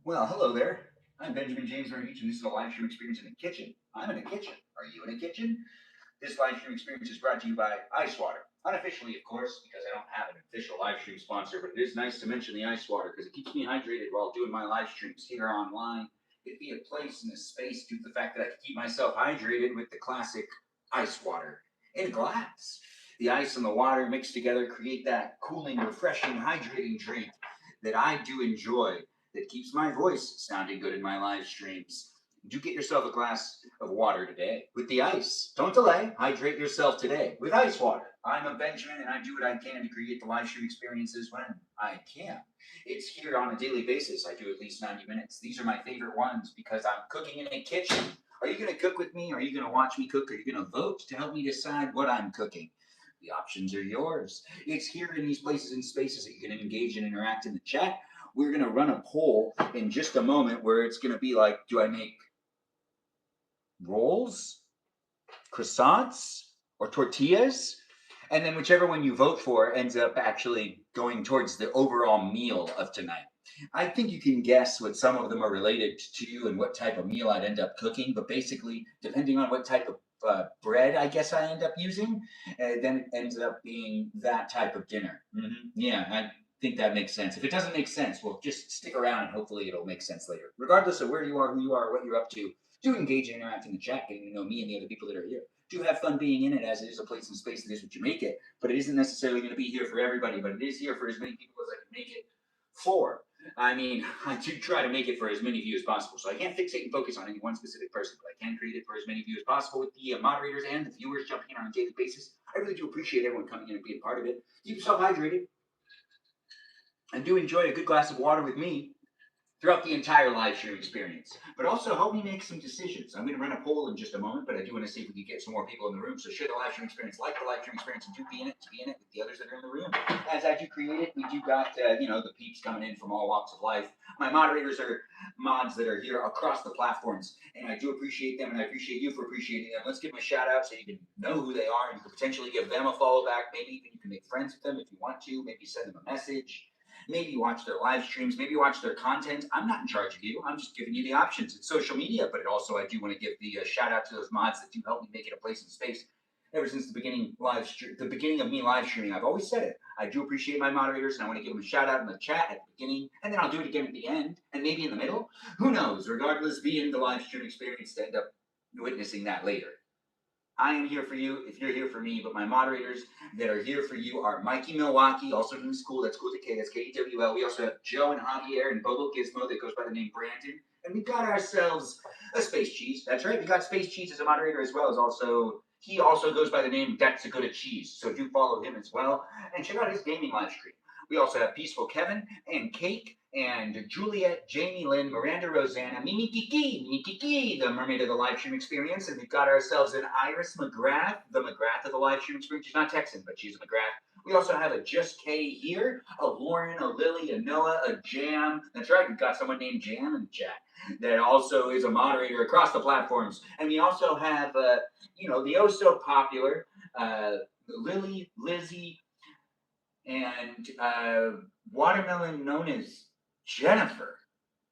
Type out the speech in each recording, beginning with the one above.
Well, hello there. I'm Benjamin Magrdichian, and this is a live stream experience in a kitchen. I'm in a kitchen. Are you in a kitchen? This live stream experience is brought to you by Ice Water. Unofficially, of course, because I don't have an official live stream sponsor, but it is nice to mention the ice water because it keeps me hydrated while doing my live streams here online. It'd be a place and a space due to the fact that I can keep myself hydrated with the classic ice water in a glass. The ice and the water mixed together create that cooling, refreshing, hydrating drink that I do enjoy that keeps my voice sounding good in my live streams. Do get yourself a glass of water today with the ice. Don't delay. Hydrate yourself today with ice water. I'm a Benjamin and I do what I can to create the live stream experiences when I can. It's here on a daily basis. I do at least 90 minutes. These are my favorite ones because I'm cooking in a kitchen. Are you going to cook with me? Are you going to watch me cook? Are you going to vote to help me decide what I'm cooking? The options are yours. It's here in these places and spaces that you can engage and interact in the chat. We're going to run a poll in just a moment where it's going to be like, do I make rolls, croissants, or tortillas? And then whichever one you vote for ends up actually going towards the overall meal of tonight. I think you can guess what some of them are related to and what type of meal I'd end up cooking, but basically, depending on what type of bread I guess I end up using, then it ends up being that type of dinner. Yeah, I think that makes sense. If it doesn't make sense, well, just stick around and hopefully it'll make sense later. Regardless of where you are, who you are, what you're up to, do engage and interact in the chat, getting to know me and the other people that are here. Do have fun being in it, as it is a place and space that is what you make it, but it isn't necessarily going to be here for everybody, but it is here for as many people as I can make it for. I mean, I do try to make it for as many of you as possible, so I can't fixate and focus on any one specific person, but I can create it for as many of you as possible with the moderators and the viewers jumping in on a daily basis. I really do appreciate everyone coming in and being part of it. Keep yourself hydrated, and do enjoy a good glass of water with me throughout the entire live stream experience. But also help me make some decisions. I'm going to run a poll in just a moment, but I do want to see if we can get some more people in the room. So share the live stream experience, like the live stream experience, and do be in it, to be in it with the others that are in the room. As I do create it, we do got, the peeps coming in from all walks of life. My moderators are mods that are here across the platforms, and I do appreciate them, and I appreciate you for appreciating them. Let's give them a shout out so you can know who they are, and you can potentially give them a follow back. Maybe even you can make friends with them if you want to. Maybe send them a message. Maybe watch their live streams, maybe watch their content. I'm not in charge of you. I'm just giving you the options. It's social media, but it also, I do want to give the shout out to those mods that do help me make it a place and space. Ever since the beginning of me live streaming, I've always said it. I do appreciate my moderators, and I want to give them a shout out in the chat at the beginning, and then I'll do it again at the end, and maybe in the middle. Who knows? Regardless, be in the live stream experience to end up witnessing that later. I am here for you if you're here for me, but my moderators that are here for you are Mikey Milwaukee, also from the school. That's cool to K. That's KEWL. We also have Joe and Javier and Bobo Gizmo that goes by the name Brandon. And we've got ourselves a Space Cheese. That's right. We got Space Cheese as a moderator as well as he also goes by the name That's a Good of Cheese. So do follow him as well. And check out his gaming live stream. We also have Peaceful Kevin and Cake and Juliet, Jamie Lynn, Miranda Rosanna, Mimi Kiki, the mermaid of the live stream experience. And we've got ourselves an Iris McGrath, the McGrath of the live stream experience. She's not Texan, but she's a McGrath. We also have a Just K here, a Lauren, a Lily, a Noah, a Jam. That's right, we've got someone named Jam in the chat that also is a moderator across the platforms. And we also have, the oh so popular Lily, Lizzie, and watermelon known as Jennifer.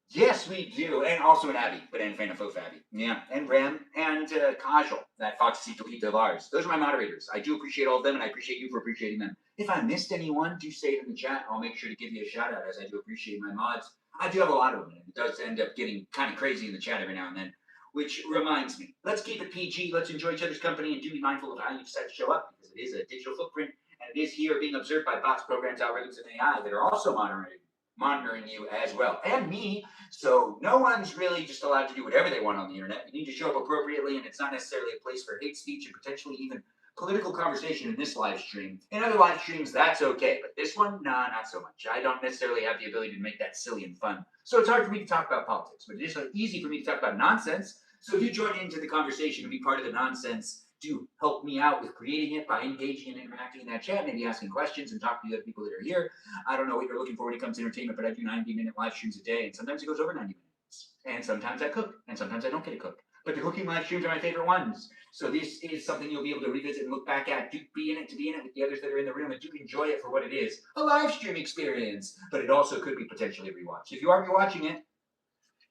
Yes, we do. And also an Abby, but en fan of faux Abby. Yeah, and Ram, and Kajal, that Foxcito Pito Lars. Those are my moderators. I do appreciate all of them, and I appreciate you for appreciating them. If I missed anyone, do say it in the chat. I'll make sure to give you a shout out, as I do appreciate my mods. I do have a lot of them, and it does end up getting kind of crazy in the chat every now and then. Which reminds me, let's keep it PG. Let's enjoy each other's company, and do be mindful of how you decide to show up, because it is a digital footprint, and it is here being observed by bots, programs, algorithms, and AI that are also monitoring you as well, and me. So no one's really just allowed to do whatever they want on the internet. You need to show up appropriately, and it's not necessarily a place for hate speech and potentially even political conversation in this live stream. In other live streams, that's okay, but this one, nah, not so much. I don't necessarily have the ability to make that silly and fun. So it's hard for me to talk about politics, but it is easy for me to talk about nonsense. So if you join into the conversation and be part of the nonsense, do help me out with creating it by engaging and interacting in that chat, maybe asking questions and talking to the other people that are here. I don't know what you're looking for when it comes to entertainment, but I do 90-minute live streams a day, and sometimes it goes over 90 minutes. And sometimes I cook, and sometimes I don't get to cook. But the cooking live streams are my favorite ones. So this is something you'll be able to revisit and look back at. Do be in it to be in it with the others that are in the room, and do enjoy it for what it is, a live stream experience. But it also could be potentially rewatched. If you are rewatching it,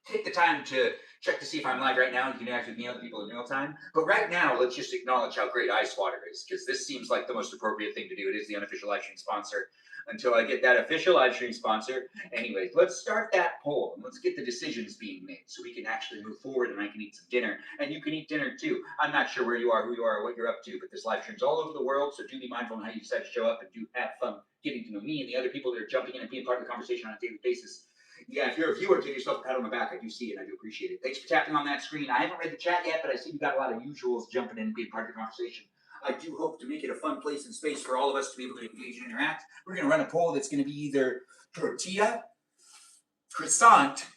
take the time to check to see if I'm live right now. You can interact with me, other people in real time. But right now, let's just acknowledge how great Ice Water is, because this seems like the most appropriate thing to do. It is the unofficial live stream sponsor. Until I get that official live stream sponsor. Anyways, let's start that poll and let's get the decisions being made so we can actually move forward and I can eat some dinner. And you can eat dinner too. I'm not sure where you are, who you are, or what you're up to, but this live stream's all over the world, so do be mindful on how you decide to show up and do have fun getting to know me and the other people that are jumping in and being part of the conversation on a daily basis. Yeah, if you're a viewer, give yourself a pat on the back. I do see it, and I do appreciate it. Thanks for tapping on that screen. I haven't read the chat yet, but I see we got a lot of usuals jumping in and being part of the conversation. I do hope to make it a fun place and space for all of us to be able to engage and interact. We're going to run a poll that's going to be either tortilla, croissant,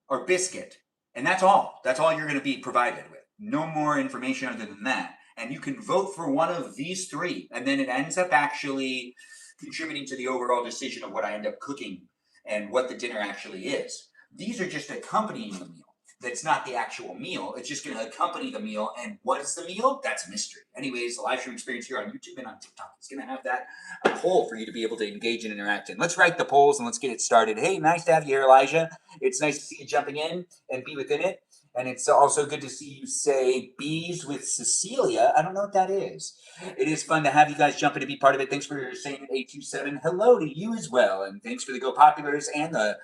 or biscuit. And that's all. That's all you're going to be provided with. No more information other than that. And you can vote for one of these three. And then it ends up actually contributing to the overall decision of what I end up cooking and what the dinner actually is. These are just accompanying the meal. That's not the actual meal. It's just going to accompany the meal. And what is the meal? That's a mystery. Anyways, the live stream experience here on YouTube and on TikTok is going to have that poll for you to be able to engage and interact in. Let's write the polls and let's get it started. Hey, nice to have you here, Elijah. It's nice to see you jumping in and be within it. And it's also good to see you say bees with Cecilia. I don't know what that is. It is fun to have you guys jump in to be part of it. Thanks for saying it, 827. Hello to you as well. And thanks for the Go Populars and the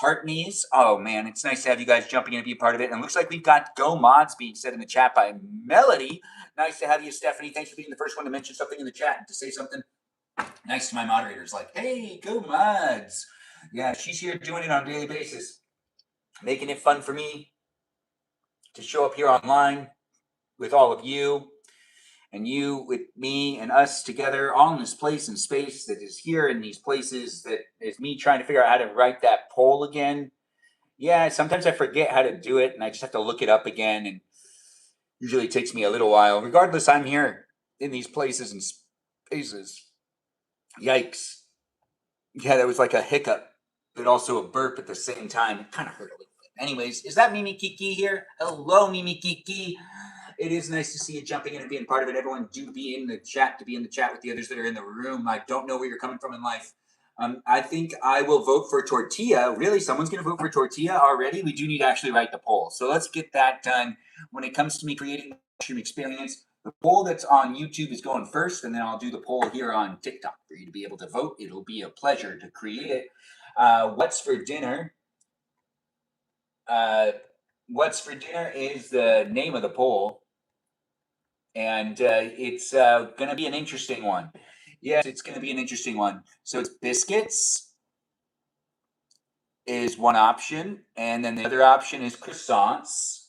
Heartneys. Oh, man, it's nice to have you guys jumping in and be part of it. And it looks like we've got Go Mods being said in the chat by Melody. Nice to have you, Stephanie. Thanks for being the first one to mention something in the chat and to say something nice to my moderators. Like, hey, Go Mods. Yeah, she's here doing it on a daily basis, making it fun for me to show up here online with all of you and you with me and us together all in this place and space that is here in these places that is me trying to figure out how to write that poll again. Yeah, sometimes I forget how to do it and I just have to look it up again, and usually it takes me a little while. Regardless, I'm here in these places and spaces. Yikes. Yeah, that was like a hiccup, but also a burp at the same time. It kind of hurt a little bit. Anyways, is that Mimi Kiki here? Hello, Mimi Kiki. It is nice to see you jumping in and being part of it. Everyone do be in the chat, to be in the chat with the others that are in the room. I don't know where you're coming from in life. I think I will vote for tortilla. Really, someone's going to vote for tortilla already? We do need to actually write the poll. So let's get that done. When it comes to me creating the stream experience, the poll that's on YouTube is going first, and then I'll do the poll here on TikTok for you to be able to vote. It'll be a pleasure to create it. What's for dinner? What's for dinner is the name of the poll, and it's going to be an interesting one. Yes, it's going to be an interesting one. So it's biscuits is one option, and then the other option is croissants.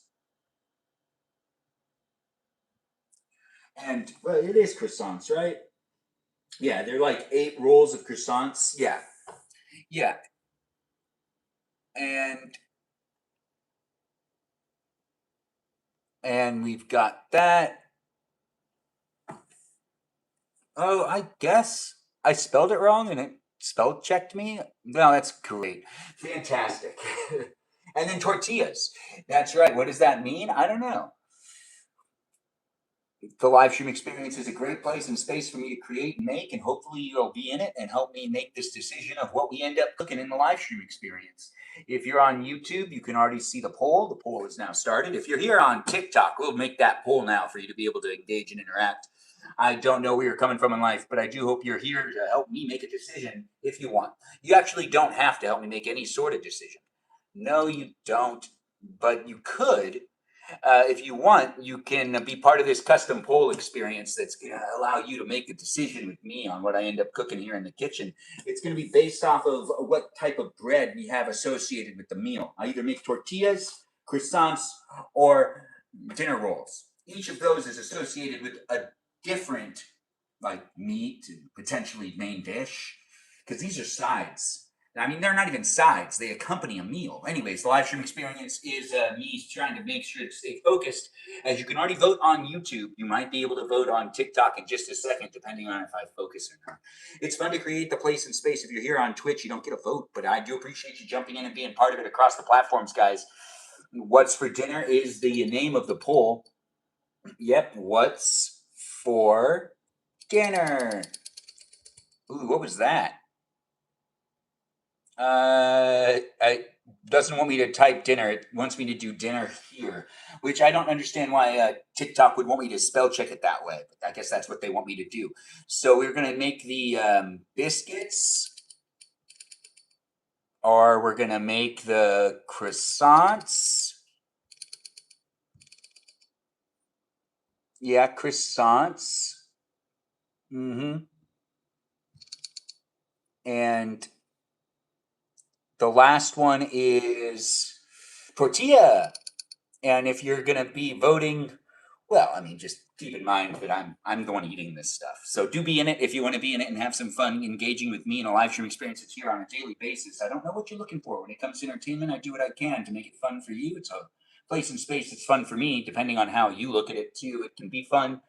And, well, it is croissants, right? Yeah, they're like 8 rolls of croissants. Yeah. Yeah. And we've got that. Oh, I guess I spelled it wrong and it spell checked me. No, that's great. Fantastic. And then tortillas. That's right. What does that mean? I don't know. The live stream experience is a great place and space for me to create and make, and hopefully you'll be in it and help me make this decision of what we end up cooking in the live stream experience. If you're on YouTube, you can already see the poll. The poll is now started. If you're here on TikTok, we'll make that poll now for you to be able to engage and interact. I don't know where you're coming from in life, but I do hope you're here to help me make a decision if you want. You actually don't have to help me make any sort of decision. No, you don't, but you could. If you want, you can be part of this custom poll experience that's going to allow you to make a decision with me on what I end up cooking here in the kitchen. It's going to be based off of what type of bread we have associated with the meal. I either make tortillas, croissants, or dinner rolls. Each of those is associated with a different, like, meat and potentially main dish, because these are sides. I mean, they're not even sides. They accompany a meal. Anyways, the live stream experience is me trying to make sure to stay focused. As you can already vote on YouTube, you might be able to vote on TikTok in just a second, depending on if I focus or not. It's fun to create the place and space. If you're here on Twitch, you don't get a vote, but I do appreciate you jumping in and being part of it across the platforms, guys. What's for dinner is the name of the poll. Yep, what's for dinner? Ooh, what was that? doesn't want me to type dinner. It wants me to do dinner here, which I don't understand why TikTok would want me to spell check it that way. But I guess that's what they want me to do. So we're going to make the biscuits, or we're going to make the croissants. Yeah, croissants. Mm-hmm. And the last one is tortilla. And if you're going to be voting, well, I mean, just keep in mind that I'm the one eating this stuff. So do be in it if you want to be in it and have some fun engaging with me in a live stream experience that's here on a daily basis. I don't know what you're looking for. When it comes to entertainment, I do what I can to make it fun for you. It's a place and space that's fun for me, depending on how you look at it too. It can be fun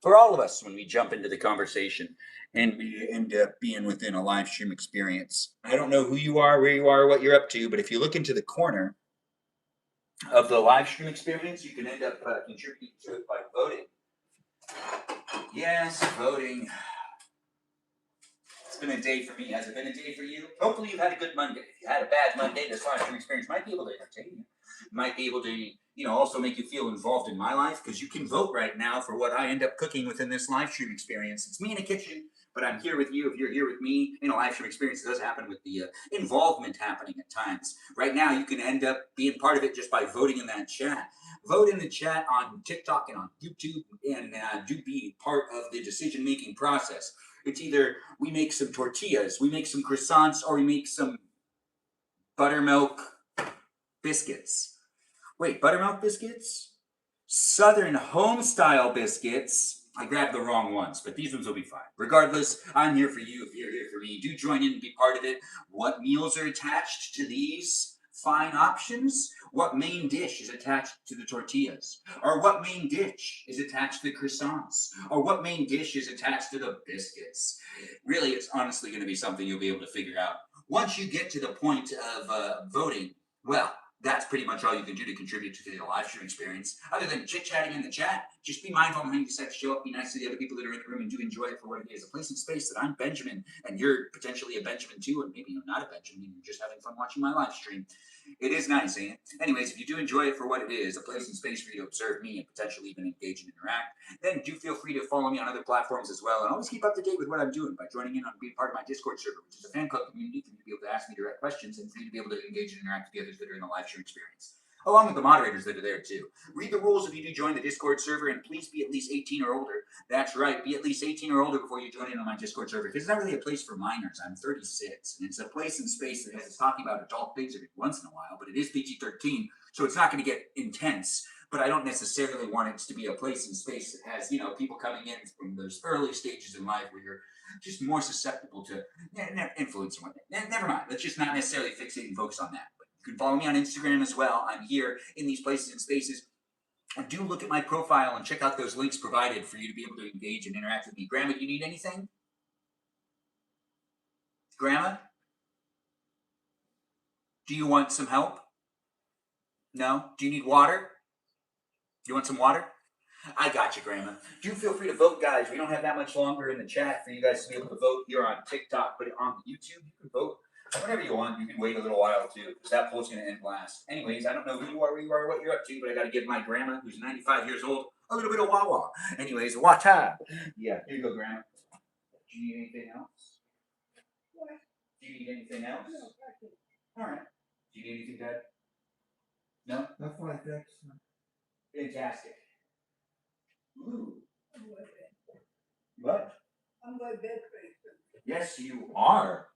for all of us when we jump into the conversation and we end up being within a live stream experience. I don't know who you are, where you are, what you're up to, but if you look into the corner of the live stream experience, you can end up contributing to it by voting. Yes, voting. It's been a day for me. Has it been a day for you? Hopefully you've had a good Monday. If you had a bad Monday, this live stream experience might be able to entertain you. Might be able to, also make you feel involved in my life, because you can vote right now for what I end up cooking within this live stream experience. It's me in a kitchen, but I'm here with you. If you're here with me in a live stream experience, it does happen with the involvement happening at times. Right now, you can end up being part of it just by voting in that chat. Vote in the chat on TikTok and on YouTube, and do be part of the decision-making process. It's either we make some tortillas, we make some croissants, or we make some buttermilk biscuits. Wait, buttermilk biscuits? Southern home style biscuits. I grabbed the wrong ones, but these ones will be fine. Regardless, I'm here for you if you're here for me. Do join in and be part of it. What meals are attached to these fine options? What main dish is attached to the tortillas? Or what main dish is attached to the croissants? Or what main dish is attached to the biscuits? Really, it's honestly going to be something you'll be able to figure out. Once you get to the point of voting, well, that's pretty much all you can do to contribute to the live stream experience. Other than chit-chatting in the chat, just be mindful of how you decide to show up, be nice to the other people that are in the room, and do enjoy it for what it is. A place and space that I'm Benjamin, and you're potentially a Benjamin too, and maybe you're not a Benjamin, you're just having fun watching my live stream. It is nice, ain't it? Anyways, if you do enjoy it for what it is, a place and space for you to observe me and potentially even engage and interact, then do feel free to follow me on other platforms as well, and always keep up to date with what I'm doing by joining in on being part of my Discord server, which is a fan club community for you to be able to ask me direct questions and for you to be able to engage and interact with the others that are in the live stream experience, along with the moderators that are there too. Read the rules if you do join the Discord server, and please be at least 18 or older. That's right, be at least 18 or older before you join in on my Discord server, because it's not really a place for minors. I'm 36, and it's a place and space that is talking about adult things every once in a while, but it is PG-13, so it's not going to get intense. But I don't necessarily want it to be a place and space that has, people coming in from those early stages in life where you're just more susceptible to influence and whatnot. Never mind. Let's just not necessarily fixate and focus on that. You can follow me on Instagram as well. I'm here in these places and spaces. And do look at my profile and check out those links provided for you to be able to engage and interact with me. Grandma, do you need anything? Grandma? Do you want some help? No? Do you need water? You want some water? I got you, Grandma. Do feel free to vote, guys. We don't have that much longer in the chat for you guys to be able to vote here on TikTok, but on YouTube, you can vote whenever you want. You can wait a little while too, because that poll's going to end last. Anyways, I don't know who you are, where you are, what you're up to, but I got to give my grandma, who's 95 years old, a little bit of wah-wah. Anyways, wata. Yeah, here you go, Grandma. Do you need anything else? What? Do you need anything else? No. All right. Do you need anything, Dad? No? That's fine, thanks. Fantastic. Ooh. What? I'm going to bed. Yes, you are.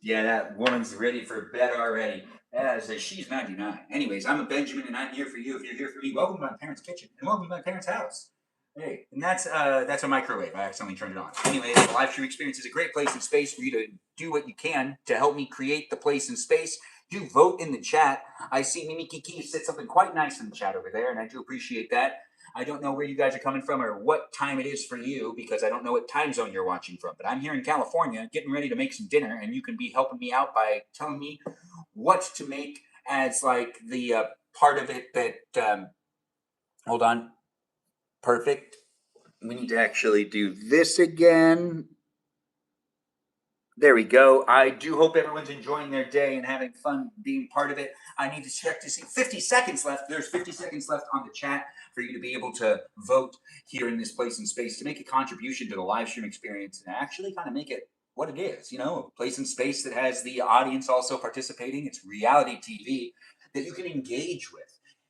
Yeah, that woman's ready for bed already. As she's 99. Anyways, I'm a Benjamin, and I'm here for you. If you're here for me, welcome to my parents' kitchen, and welcome to my parents' house. Hey, and that's a microwave. I accidentally turned it on. Anyways, the live stream experience is a great place and space for you to do what you can to help me create the place and space. Do vote in the chat. I see Mimi Kiki said something quite nice in the chat over there, and I do appreciate that. I don't know where you guys are coming from or what time it is for you, because I don't know what time zone you're watching from. But I'm here in California getting ready to make some dinner, and you can be helping me out by telling me what to make as like the part of it that, hold on, perfect. We need to actually do this again. There we go. I do hope everyone's enjoying their day and having fun being part of it. I need to check to see 50 seconds left. There's 50 seconds left on the chat for you to be able to vote here in this place and space to make a contribution to the live stream experience and actually kind of make it what it is, a place and space that has the audience also participating. It's reality TV that you can engage with.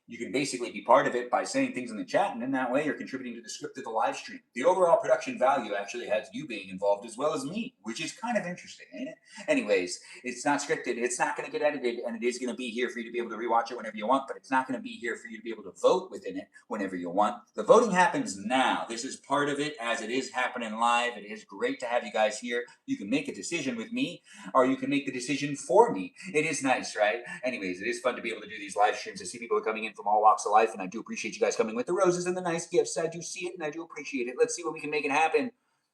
You can basically be part of it by saying things in the chat, and in that way, you're contributing to the script of the live stream. The overall production value actually has you being involved as well as me, which is kind of interesting, ain't it? Anyways, it's not scripted, it's not going to get edited, and it is going to be here for you to be able to rewatch it whenever you want, but it's not going to be here for you to be able to vote within it whenever you want. The voting happens now. This is part of it as it is happening live. It is great to have you guys here. You can make a decision with me, or you can make the decision for me. It is nice, right? Anyways, it is fun to be able to do these live streams. I see people are coming in from all walks of life, and I do appreciate you guys coming with the roses and the nice gifts. I do see it, and I do appreciate it. Let's see what we can make it happen.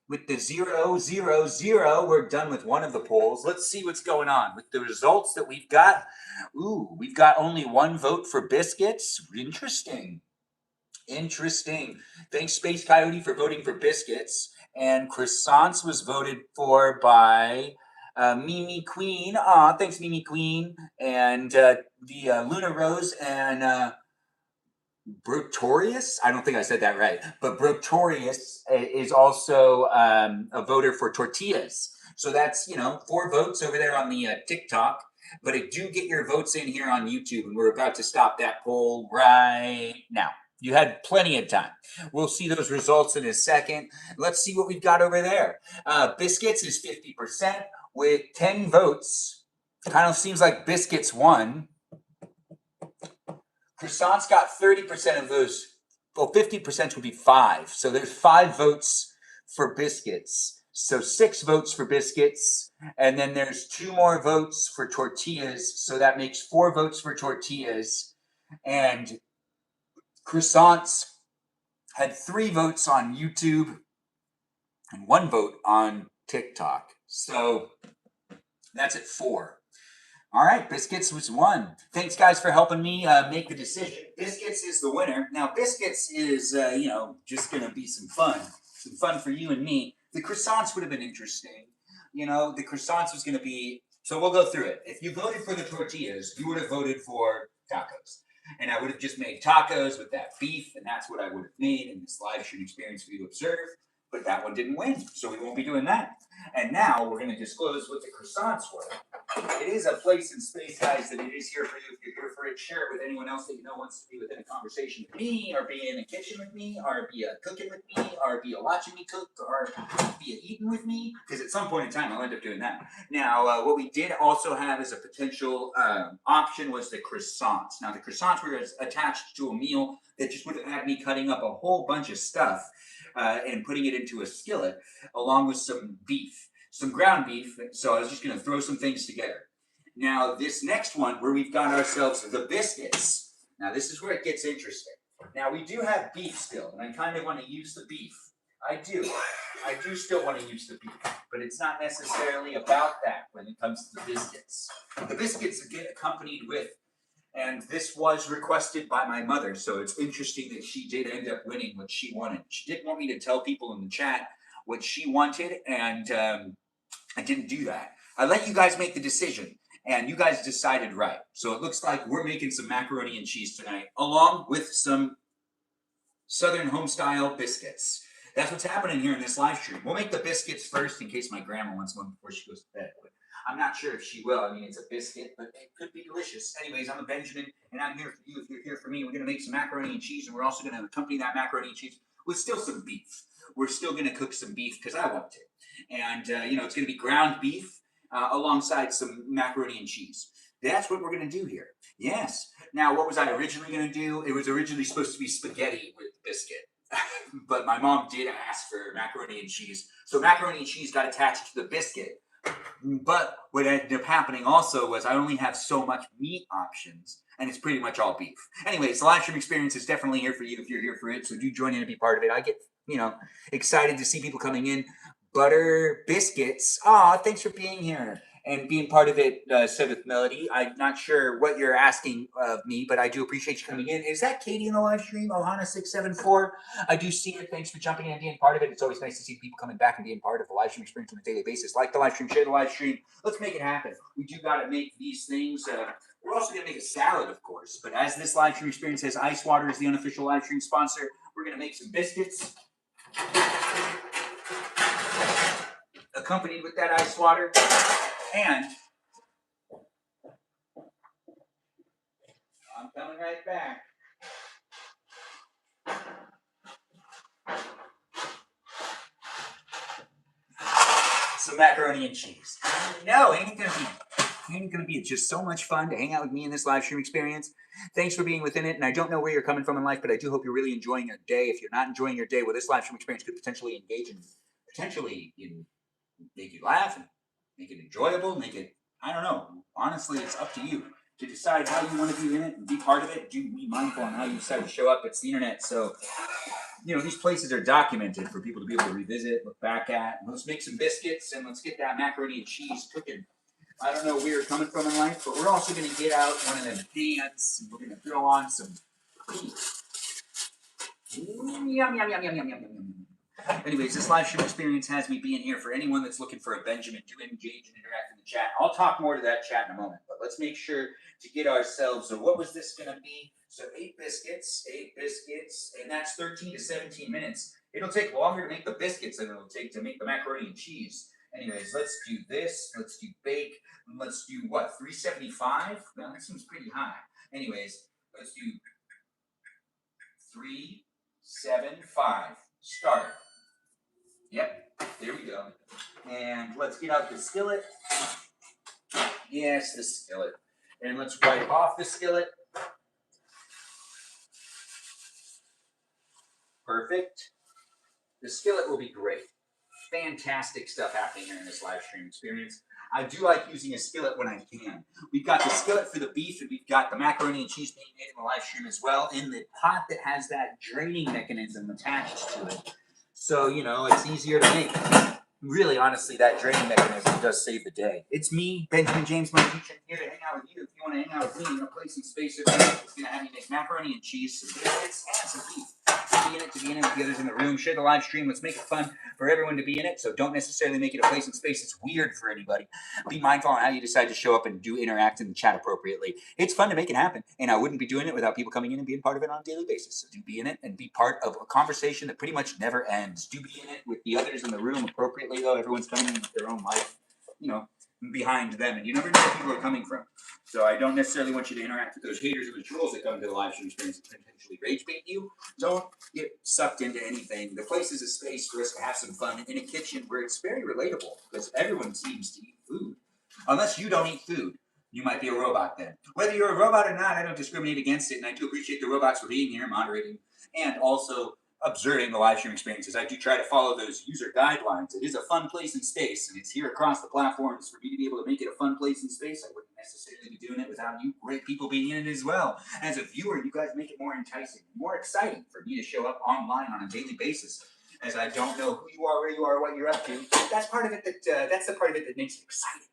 With the 0, 0, 0, we're done with one of the polls. Let's see what's going on with the results that we've got. Ooh, we've got only one vote for biscuits. Interesting. Thanks, Space Coyote, for voting for biscuits. And croissants was voted for by Mimi Queen. Aw, thanks, Mimi Queen. And the Luna Rose and Brotorius. I don't think I said that right, but Brotorius is also a voter for tortillas. So that's 4 votes over there on the TikTok. But I do get your votes in here on YouTube, and we're about to stop that poll right now. You had plenty of time. We'll see those results in a second. Let's see what we've got over there. Biscuits is 50% with 10 votes. Kind of seems like biscuits won. Croissants got 30% of those. Well, 50% would be 5. So there's 5 votes for biscuits. So 6 votes for biscuits. And then there's 2 more votes for tortillas. So that makes 4 votes for tortillas. And croissants had 3 votes on YouTube and 1 vote on TikTok. So that's at 4. All right, biscuits was 1. Thanks, guys, for helping me make the decision. Biscuits is the winner. Now, biscuits is, just going to be some fun for you and me. The croissants would have been interesting. The croissants was going to be, so we'll go through it. If you voted for the tortillas, you would have voted for tacos. And I would have just made tacos with that beef, and that's what I would have made in this live stream experience for you to observe. But that one didn't win, so we won't be doing that. And now we're going to disclose what the croissants were. It is a place in space, guys, that it is here for you. If you're here for it, share it with anyone else that you know wants to be within a conversation with me, or be in the kitchen with me, or be cooking with me, or be watching me cook, or be eating with me. Because at some point in time, I'll end up doing that. Now, what we did also have as a potential option was the croissants. Now, the croissants were attached to a meal that just would have had me cutting up a whole bunch of stuff and putting it into a skillet, along with some beef. Some ground beef, so I was just going to throw some things together. Now, this next one, where we've got ourselves the biscuits. Now, this is where it gets interesting. Now, we do have beef still, and I kind of want to use the beef. I do still want to use the beef, but it's not necessarily about that when it comes to the biscuits. The biscuits get accompanied with, and this was requested by my mother, so it's interesting that she did end up winning what she wanted. She didn't want me to tell people in the chat what she wanted, and I didn't do that. I let you guys make the decision, and you guys decided right. So it looks like we're making some macaroni and cheese tonight, along with some Southern home-style biscuits. That's what's happening here in this live stream. We'll make the biscuits first in case my grandma wants one before she goes to bed. But I'm not sure if she will. I mean, it's a biscuit, but it could be delicious. Anyways, I'm a Benjamin, and I'm here for you. If you're here for me, we're going to make some macaroni and cheese, and we're also going to accompany that macaroni and cheese with still some beef. We're still going to cook some beef because I want to. And, it's going to be ground beef alongside some macaroni and cheese. That's what we're going to do here. Yes. Now, what was I originally going to do? It was originally supposed to be spaghetti with biscuit. But my mom did ask for macaroni and cheese. So macaroni and cheese got attached to the biscuit. But what ended up happening also was I only have so much meat options, and it's pretty much all beef. Anyways, the live stream experience is definitely here for you if you're here for it. So do join in and be part of it. I get, excited to see people coming in. Butter biscuits. Aw, thanks for being here. and being part of it, said with Melody. I'm not sure what you're asking of me, but I do appreciate you coming in. Is that Katie in the live stream? Ohana674. I do see it. Thanks for jumping in and being part of it. It's always nice to see people coming back and being part of the live stream experience on a daily basis. Like the live stream, share the live stream. Let's make it happen. We do got to make these things. We're also going to make a salad, of course. But as this live stream experience has Ice Water as the unofficial live stream sponsor, we're going to make some biscuits accompanied with that ice water. And I'm coming right back. Some macaroni and cheese. No, ain't it gonna be just so much fun to hang out with me in this live stream experience. Thanks for being within it, and I don't know where you're coming from in life, but I do hope you're really enjoying your day. If you're not enjoying your day, well, this live stream experience could potentially engage in, make you laugh and make it enjoyable, make it, I don't know. Honestly, it's up to you to decide how you want to be in it and be part of it. Do be mindful on how you decide to show up. It's the internet, so these places are documented for people to be able to revisit, look back at. Let's make some biscuits and let's get that macaroni and cheese cooking. I don't know where you're coming from in life, but we're also going to get out one of them pans and we're going to throw on some yum, yum, yum, yum, yum, yum, yum. Anyways, this live stream experience has me being here for anyone that's looking for a Benjamin to engage and interact in the chat. I'll talk more to that chat in a moment, but let's make sure to get ourselves, so what was this going to be? So 8 biscuits, and that's 13 to 17 minutes. It'll take longer to make the biscuits than it'll take to make the macaroni and cheese. Anyways, let's do this. Let's do bake. Let's do what, 375? No, that seems pretty high. Anyways, let's do 375. Start. Yep, there we go. And let's get out the skillet. Yes, the skillet. And let's wipe off the skillet. Perfect. The skillet will be great. Fantastic stuff happening here in this live stream experience. I do like using a skillet when I can. We've got the skillet for the beef, and we've got the macaroni and cheese being made in the live stream as well, in the pot that has that draining mechanism attached to it. So, it's easier to make. Really, honestly, that draining mechanism does save the day. It's me, Benjamin James Magrdichian, here to hang out with you. If you want to hang out with me in a place and space, it's going to have you make macaroni and cheese, some biscuits, and some beef. To be in it with the others in the room. Share the live stream. Let's make it fun for everyone to be in it. So don't necessarily make it a place and space that's weird for anybody. Be mindful on how you decide to show up and do interact and chat appropriately. It's fun to make it happen, and I wouldn't be doing it without people coming in and being part of it on a daily basis. So do be in it and be part of a conversation that pretty much never ends. Do be in it with the others in the room appropriately, though. Everyone's coming in with their own life, behind them, and you never know where people are coming from. So I don't necessarily want you to interact with those haters or the trolls that come to the live stream experience and potentially rage bait you. Don't get sucked into anything. The place is a space for us to have some fun in a kitchen where it's very relatable because everyone seems to eat food. Unless you don't eat food, you might be a robot then. Whether you're a robot or not, I don't discriminate against it, and I do appreciate the robots for being here, moderating, and also observing the live stream experiences. I do try to follow those user guidelines. It is a fun place and space, and it's here across the platforms for me to be able to make it a fun place and space. I wouldn't necessarily be doing it without you great people being in it as well. As a viewer, you guys make it more enticing, more exciting for me to show up online on a daily basis, as I don't know who you are, where you are, what you're up to. That's part of it that's the part of it that makes it exciting.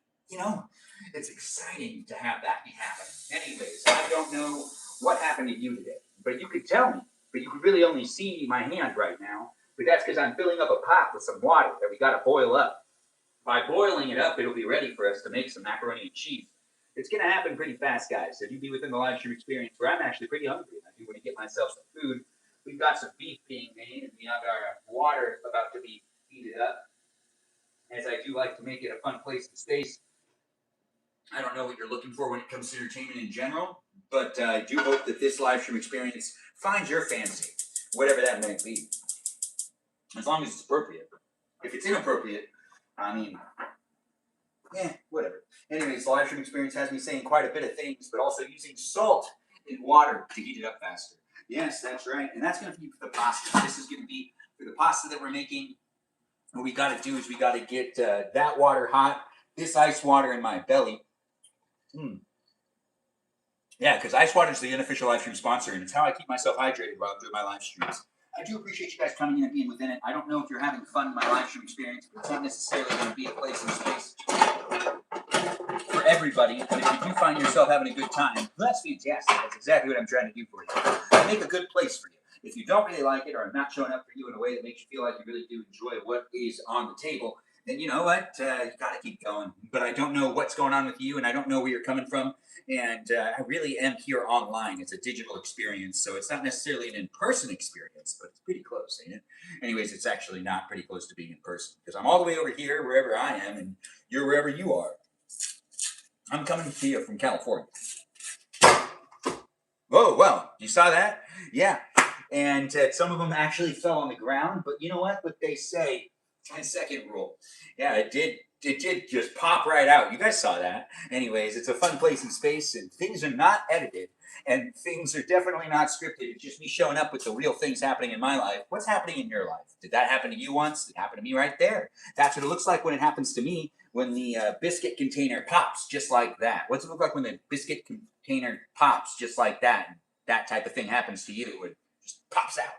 It's exciting to have that be happening. Anyways, I don't know what happened to you today, but you could tell me. But you could really only see my hand right now. But that's because I'm filling up a pot with some water that we got to boil up. By boiling it up, it'll be ready for us to make some macaroni and cheese. It's going to happen pretty fast, guys. So you be within the live stream experience where I'm actually pretty hungry. I do want to get myself some food. We've got some beef being made, and we have our water about to be heated up. As I do like to make it a fun place and space. I don't know what you're looking for when it comes to entertainment in general, but I do hope that this live stream experience finds your fancy, whatever that may be, as long as it's appropriate. If it's inappropriate, whatever. Anyways, the live stream experience has me saying quite a bit of things, but also using salt in water to heat it up faster. Yes, that's right, and that's going to be for the pasta. This is going to be for the pasta that we're making. What we got to do is we got to get that water hot, this ice water in my belly. Yeah, because ice water is the unofficial live stream sponsor, and it's how I keep myself hydrated while I'm doing my live streams. I do appreciate you guys coming in and being within it. I don't know if you're having fun in my live stream experience, but it's not necessarily going to be a place and space everybody, but if you do find yourself having a good time, that's fantastic. That's exactly what I'm trying to do for you. I make a good place for you. If you don't really like it, or I'm not showing up for you in a way that makes you feel like you really do enjoy what is on the table, then you know what? You got to keep going. But I don't know what's going on with you, and I don't know where you're coming from. And I really am here online. It's a digital experience, so it's not necessarily an in-person experience, but it's pretty close, ain't it? Anyways, it's actually not pretty close to being in person because I'm all the way over here, wherever I am, and you're wherever you are. I'm coming to you from California. Oh, well, you saw that? Yeah. And some of them actually fell on the ground, but you know what they say, 10-second rule. Yeah, it did just pop right out. You guys saw that. Anyways, it's a fun place in space, and things are not edited, and things are definitely not scripted. It's just me showing up with the real things happening in my life. What's happening in your life? Did that happen to you once? It happened to me right there. That's what it looks like when it happens to me, when the biscuit container pops just like that. What's it look like when the biscuit container pops just like that? And that type of thing happens to you. It would just pops out.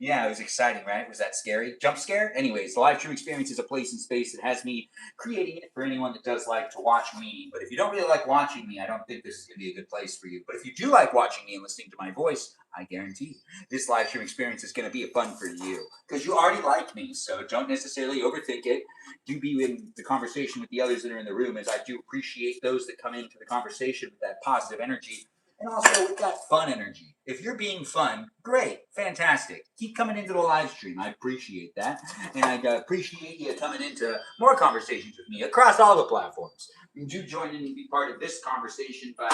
Yeah, it was exciting, right? Was that scary? Jump scare? Anyways, the live stream experience is a place in space that has me creating it for anyone that does like to watch me. But if you don't really like watching me, I don't think this is going to be a good place for you. But if you do like watching me and listening to my voice, I guarantee this live stream experience is going to be fun for you. Because you already like me, so don't necessarily overthink it. Do be in the conversation with the others that are in the room, as I do appreciate those that come into the conversation with that positive energy. And also with that fun energy. If you're being fun, great, fantastic. Keep coming into the live stream. I appreciate that. And I appreciate you coming into more conversations with me across all the platforms. You do join in and be part of this conversation by,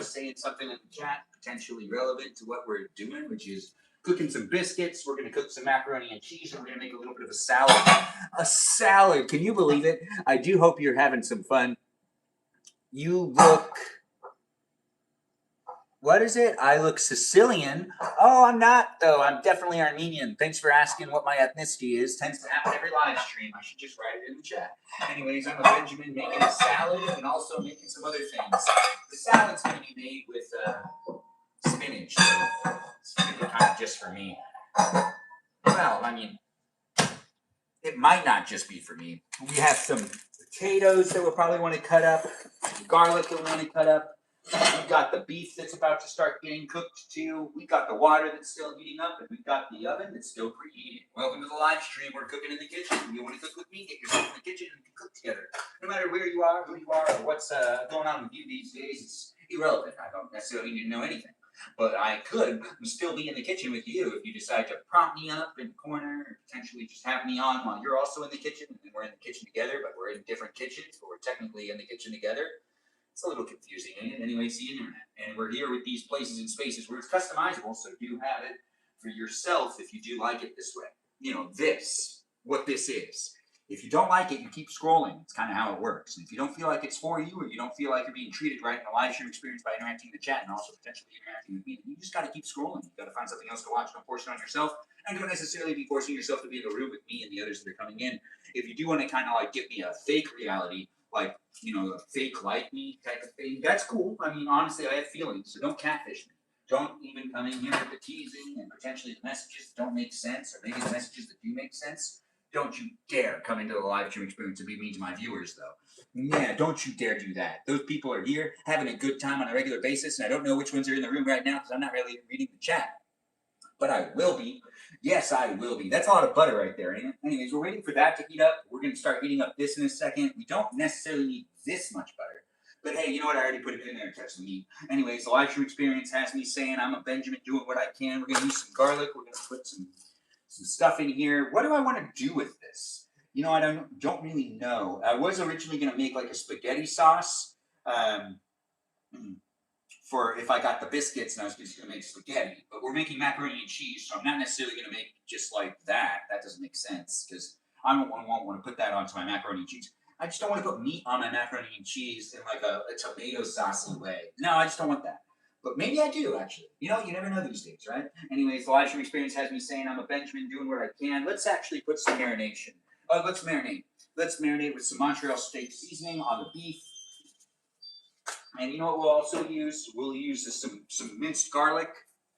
saying something in the chat potentially relevant to what we're doing, which is cooking some biscuits. We're going to cook some macaroni and cheese, and we're going to make a little bit of a salad. A salad. Can you believe it? I do hope you're having some fun. You look... What is it? I look Sicilian. Oh, I'm not, though. I'm definitely Armenian. Thanks for asking what my ethnicity is. Tends to happen every live stream. I should just write it in the chat. Anyways, I'm a Benjamin making a salad and also making some other things. The salad's going to be made with spinach, so it's really kind of just for me. Well, I mean, it might not just be for me. We have some potatoes that we'll probably want to cut up, garlic that we want to cut up. We've got the beef that's about to start getting cooked too. We've got the water that's still heating up, and we've got the oven that's still preheating. Welcome to the live stream. We're cooking in the kitchen. If you want to cook with me, get yourself in the kitchen and we can cook together. No matter where you are, who you are, or what's going on with you these days, it's irrelevant. I don't necessarily need to know anything. But I could still be in the kitchen with you if you decide to prop me up in the corner, or potentially just have me on while you're also in the kitchen, and then we're in the kitchen together, but we're in different kitchens, but we're technically in the kitchen together. It's a little confusing, ain't it? Anyway, it's the internet. And we're here with these places and spaces where it's customizable, so do have it for yourself if you do like it this way. You know, what this is. If you don't like it, you keep scrolling. It's kind of how it works. And if you don't feel like it's for you, or you don't feel like you're being treated right in a live stream experience by interacting in the chat and also potentially interacting with me, you just got to keep scrolling. You got to find something else to watch. Don't force it on yourself. And don't necessarily be forcing yourself to be in the room with me and the others that are coming in. If you do want to kind of like give me a fake reality, like, a fake like me type of thing, that's cool. I mean, honestly, I have feelings, so don't catfish me. Don't even come in here with the teasing and potentially the messages that don't make sense, or maybe the messages that do make sense. Don't you dare come into the live stream experience and be mean to my viewers, though. Yeah, don't you dare do that. Those people are here having a good time on a regular basis, and I don't know which ones are in the room right now because I'm not really reading the chat. But I will be. Yes, I will be. That's a lot of butter right there, ain't it? Anyways, we're waiting for that to heat up. We're going to start heating up this in a second. We don't necessarily need this much butter. But hey, you know what? I already put it in there to touch the meat. Anyways, the live stream experience has me saying I'm a Benjamin doing what I can. We're going to use some garlic. We're going to put some stuff in here. What do I want to do with this? I don't really know. I was originally going to make like a spaghetti sauce. For if I got the biscuits and I was just going to make spaghetti. But we're making macaroni and cheese, so I'm not necessarily going to make just like that. That doesn't make sense, because I don't want to put that onto my macaroni and cheese. I just don't want to put meat on my macaroni and cheese in like a tomato saucy way. No, I just don't want that. But maybe I do, actually. You never know these days, right? Anyways, the live stream experience has me saying I'm a Benjamin doing what I can. Let's actually put some marination. Let's marinate. Let's marinate with some Montreal steak seasoning on the beef. And you know what we'll also use? We'll use some minced garlic.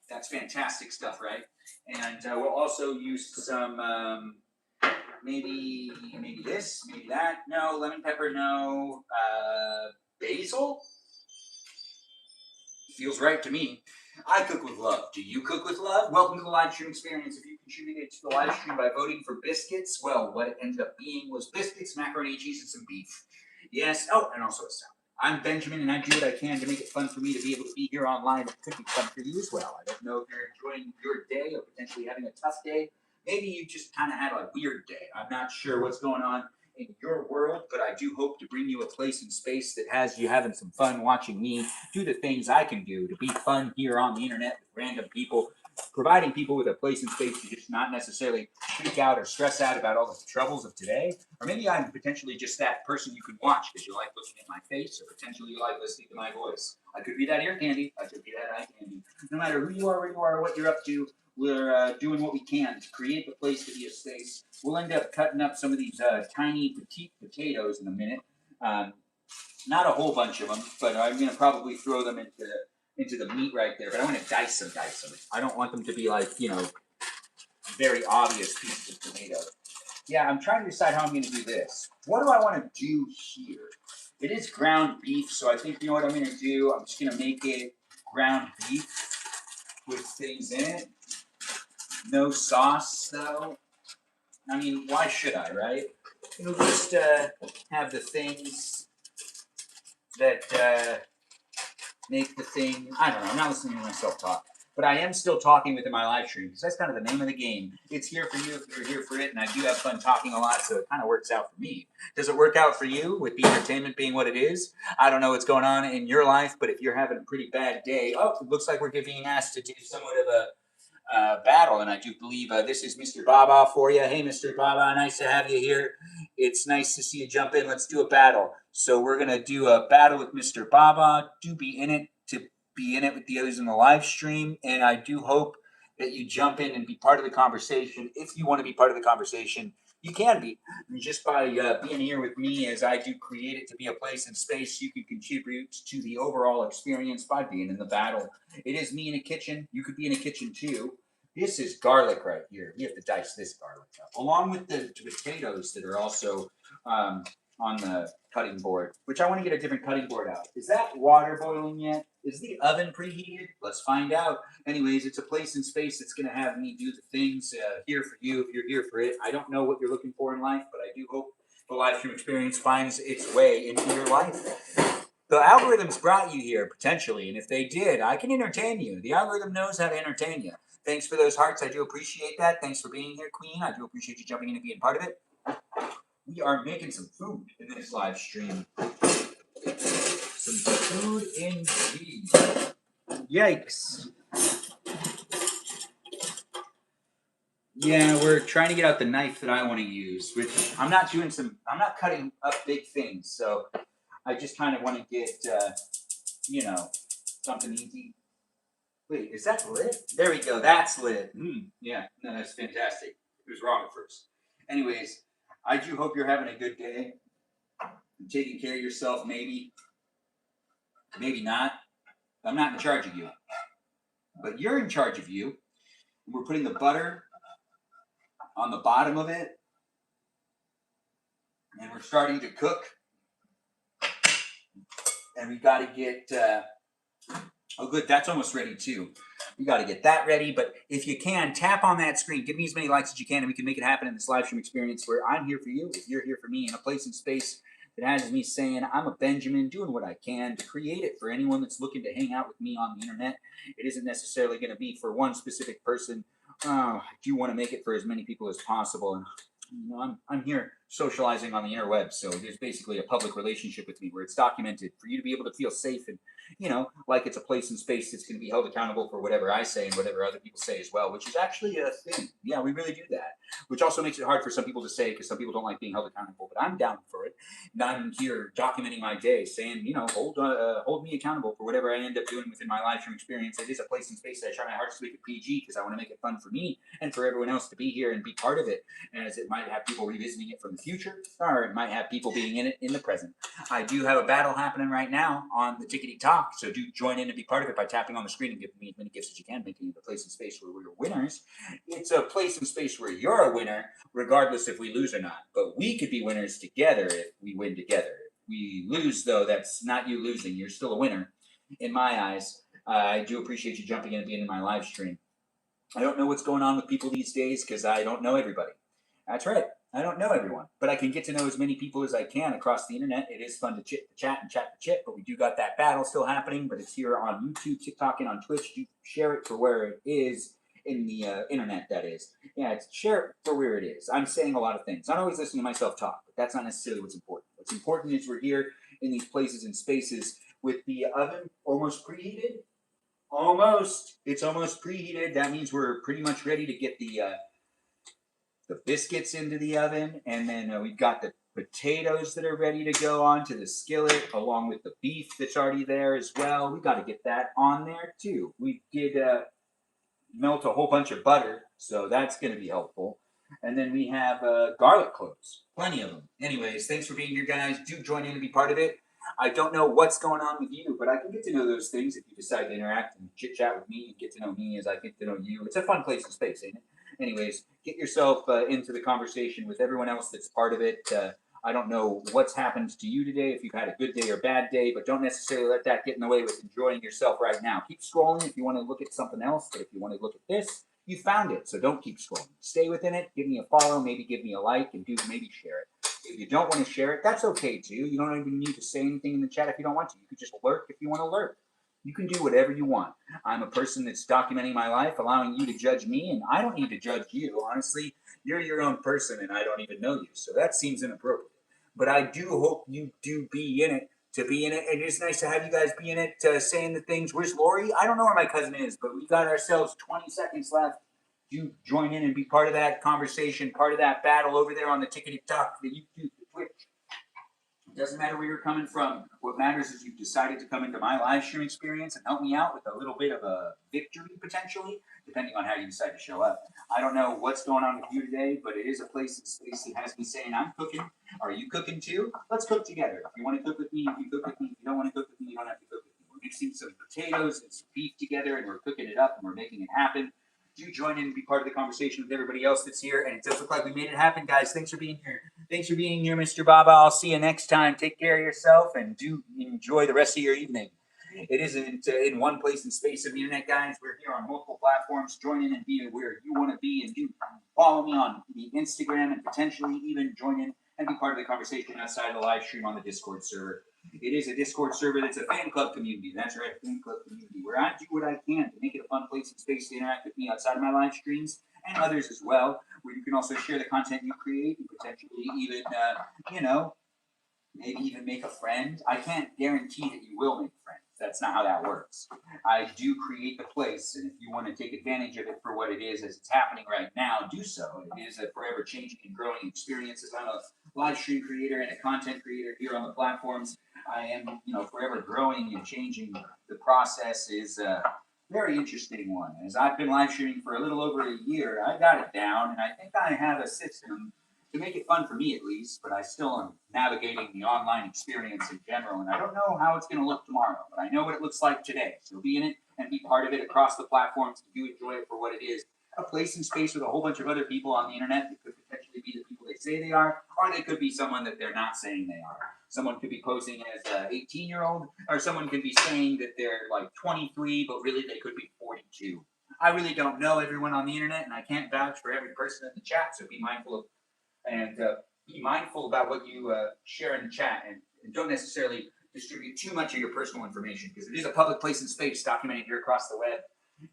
That's fantastic stuff, right? And we'll also use some, maybe this, maybe that. No, lemon pepper, no. Basil? Feels right to me. I cook with love. Do you cook with love? Welcome to the live stream experience. If you contributed to the live stream by voting for biscuits, well, what it ended up being was biscuits, macaroni and cheese, and some beef. Yes. Oh, and also a salad. I'm Benjamin, and I do what I can to make it fun for me to be able to be here online. It could be fun for you as well. I don't know if you're enjoying your day or potentially having a tough day. Maybe you just kind of had a weird day. I'm not sure what's going on in your world, but I do hope to bring you a place and space that has you having some fun watching me do the things I can do to be fun here on the internet with random people, providing people with a place and space to just not necessarily freak out or stress out about all the troubles of today. Or maybe I'm potentially just that person you can watch because you like looking at my face, or potentially you like listening to my voice. I could be that ear candy. I could be that eye candy. No matter who you are, where you are, what you're up to, we're doing what we can to create the place to be a space. We'll end up cutting up some of these tiny petite potatoes in a minute. Not a whole bunch of them, but I'm going to probably throw them into the meat right there. But I want to dice them. I don't want them to be like, very obvious pieces of tomato. Yeah, I'm trying to decide how I'm going to do this. What do I want to do here? It is ground beef, so I think, you know what I'm going to do? I'm just going to make it ground beef with things in it. No sauce, though. I mean, why should I, right? It'll just have the things that make the thing. I don't know. I'm not listening to myself talk. But I am still talking within my live stream because that's kind of the name of the game. It's here for you if you're here for it, and I do have fun talking a lot, so it kind of works out for me. Does it work out for you with the entertainment being what it is? I don't know what's going on in your life, but if you're having a pretty bad day, it looks like we're being asked to do somewhat of a battle, and I do believe this is Mr. Baba for you. Hey, Mr. Baba, nice to have you here. It's nice to see you jump in. Let's do a battle. So we're gonna do a battle with Mr. Baba. Do be in it to be in it with the others in the live stream, and I do hope that you jump in and be part of the conversation. If you want to be part of the conversation, you can be. And just by being here with me as I do create it to be a place and space, you can contribute to the overall experience by being in the battle. It is me in a kitchen. You could be in a kitchen too. This is garlic right here. We have to dice this garlic up, along with the potatoes that are also on the cutting board, which I want to get a different cutting board out. Is that water boiling yet? Is the oven preheated? Let's find out. Anyways, it's a place and space that's going to have me do the things here for you if you're here for it. I don't know what you're looking for in life, but I do hope the live stream experience finds its way into your life. The algorithms brought you here, potentially, and if they did, I can entertain you. The algorithm knows how to entertain you. Thanks for those hearts. I do appreciate that. Thanks for being here, Queen. I do appreciate you jumping in and being part of it. We are making some food in this live stream. Some food indeed. Yikes. Yeah, we're trying to get out the knife that I want to use, which I'm not cutting up big things, so I just kind of want to get, something easy. Wait, is that lit? There we go. That's lit. Yeah, no, that's fantastic. It was wrong at first. Anyways, I do hope you're having a good day. Taking care of yourself, maybe. Maybe not. I'm not in charge of you. But you're in charge of you. We're putting the butter on the bottom of it. And we're starting to cook. And we got to get... oh, good. That's almost ready, too. We got to get that ready. But if you can, tap on that screen. Give me as many likes as you can, and we can make it happen in this live stream experience where I'm here for you, if you're here for me, in a place and space that has me saying, I'm a Benjamin, doing what I can to create it for anyone that's looking to hang out with me on the internet. It isn't necessarily going to be for one specific person. I do want to make it for as many people as possible. And I'm here socializing on the interweb, so it is basically a public relationship with me where it's documented for you to be able to feel safe and, like it's a place and space that's going to be held accountable for whatever I say and whatever other people say as well, which is actually a thing. Yeah, we really do that, which also makes it hard for some people to say because some people don't like being held accountable, but I'm down for it. And I'm here documenting my day saying, hold me accountable for whatever I end up doing within my live stream experience. It is a place and space that I try my hardest to make it PG because I want to make it fun for me and for everyone else to be here and be part of it, as it might have people revisiting it from the future, or it might have people being in it in the present. I do have a battle happening right now on the Tickety Talk, so do join in and be part of it by tapping on the screen and giving me as many gifts as you can, making it a place and space where we're winners. It's a place and space where you're a winner, regardless if we lose or not. But we could be winners together if we win together. we lose, though, that's not you losing. You're still a winner in my eyes. I do appreciate you jumping in at the end of my live stream. I don't know what's going on with people these days because I don't know everybody. That's right. I don't know everyone, but I can get to know as many people as I can across the internet. It is fun to chat and chat to chit, but we do got that battle still happening. But it's here on YouTube, TikTok, and on Twitch. Do share it for where it is in the internet. That is, yeah, it's share it for where it is. I'm saying a lot of things. I don't always listen to myself talk, but that's not necessarily what's important. What's important is we're here in these places and spaces with the oven almost preheated. Almost. It's almost preheated. That means we're pretty much ready to get the biscuits into the oven, and then we've got the potatoes that are ready to go onto the skillet, along with the beef that's already there as well. We got to get that on there too. We did melt a whole bunch of butter, so that's going to be helpful. And then we have garlic cloves, plenty of them. Anyways, thanks for being here, guys. Do join in and be part of it. I don't know what's going on with you, but I can get to know those things if you decide to interact and chit chat with me and get to know me as I get to know you. It's a fun place and space, ain't it? Anyways, get yourself into the conversation with everyone else that's part of it. I don't know what's happened to you today, if you've had a good day or bad day, but don't necessarily let that get in the way with enjoying yourself right now. Keep scrolling if you want to look at something else, but if you want to look at this, you found it, so don't keep scrolling. Stay within it, give me a follow, maybe give me a like, and maybe share it. If you don't want to share it, that's okay too. You don't even need to say anything in the chat if you don't want to. You could just lurk if you want to lurk. You can do whatever you want. I'm a person that's documenting my life, allowing you to judge me, and I don't need to judge you. Honestly, you're your own person, and I don't even know you, so that seems inappropriate. But I do hope you do be in it to be in it, and it's nice to have you guys be in it, saying the things. Where's Lori? I don't know where my cousin is, but we got ourselves 20 seconds left. You join in and be part of that conversation, part of that battle over there on the tickety-tock, the YouTube, the Twitch. It doesn't matter where you're coming from. What matters is you've decided to come into my live stream experience and help me out with a little bit of a victory, potentially, depending on how you decide to show up. I don't know what's going on with you today, but it is a place and space that has me saying, I'm cooking. Are you cooking too? Let's cook together. If you want to cook with me, you can cook with me. If you don't want to cook with me, you don't have to cook with me. We're mixing some potatoes and some beef together, and we're cooking it up, and we're making it happen. Do join in and be part of the conversation with everybody else that's here. And it does look like we made it happen, guys. Thanks for being here. Thanks for being here, Mr. Baba. I'll see you next time. Take care of yourself and do enjoy the rest of your evening. It isn't in one place and space of the internet, guys. We're here on multiple platforms. Join in and be where you want to be, and do follow me on the Instagram, and potentially even join in and be part of the conversation outside of the live stream on the Discord server. It is a Discord server that's a fan club community. That's right, a fan club community where I do what I can to make it a fun place and space to interact with me outside of my live streams and others as well, where you can also share the content you create and potentially even, maybe even make a friend. I can't guarantee that you will make friends. That's not how that works. I do create the place, and if you want to take advantage of it for what it is as it's happening right now, do so. It is a forever changing and growing experience. As I'm a live stream creator and a content creator here on the platforms, I am, forever growing and changing. The process is a very interesting one. As I've been live streaming for a little over a year, I got it down, and I think I have a system to make it fun for me at least, but I still am navigating the online experience in general, and I don't know how it's going to look tomorrow, but I know what it looks like today. So be in it and be part of it across the platforms. You enjoy it for what it is, a place and space with a whole bunch of other people on the internet that could potentially be the people they say they are, or they could be someone that they're not saying they are. Someone could be posing as an 18-year-old, or someone could be saying that they're like 23, but really they could be 42. I really don't know everyone on the internet, and I can't vouch for every person in the chat, so be mindful about what you share in the chat, and don't necessarily distribute too much of your personal information, because it is a public place and space documented here across the web.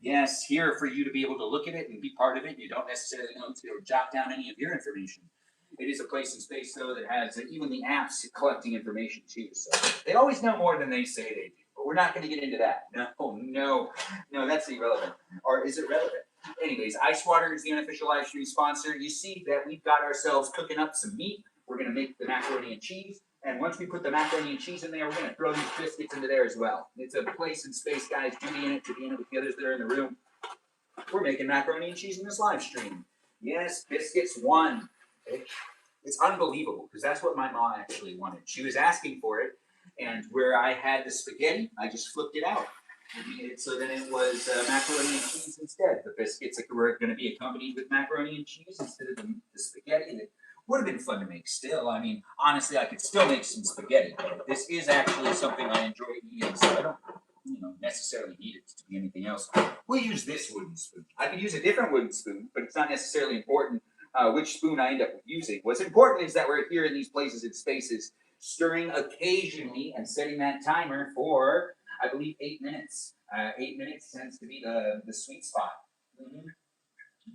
Yes, here for you to be able to look at it and be part of it. You don't necessarily know to jot down any of your information. It is a place and space, though, that has even the apps collecting information, too. So they always know more than they say they do. But we're not going to get into that. No, that's irrelevant. Or is it relevant? Anyways, Ice Water is the unofficial live stream sponsor. You see that we've got ourselves cooking up some meat. We're going to make the macaroni and cheese. And once we put the macaroni and cheese in there, we're going to throw these biscuits into there as well. It's a place and space, guys. To be in it with the others that are in the room. We're making macaroni and cheese in this live stream. Yes, biscuits won. It's unbelievable, because that's what my mom actually wanted. She was asking for it, and where I had the spaghetti, I just flipped it out. So then it was macaroni and cheese instead. The biscuits were going to be accompanied with macaroni and cheese instead of the spaghetti that Would have been fun to make still. I mean, honestly, I could still make some spaghetti, but this is actually something I enjoy eating, so I don't, necessarily need it to be anything else. We'll use this wooden spoon. I could use a different wooden spoon, but it's not necessarily important which spoon I end up using. What's important is that we're here in these places and spaces, stirring occasionally and setting that timer for, I believe, 8 minutes. 8 minutes tends to be the sweet spot. Mm-hmm.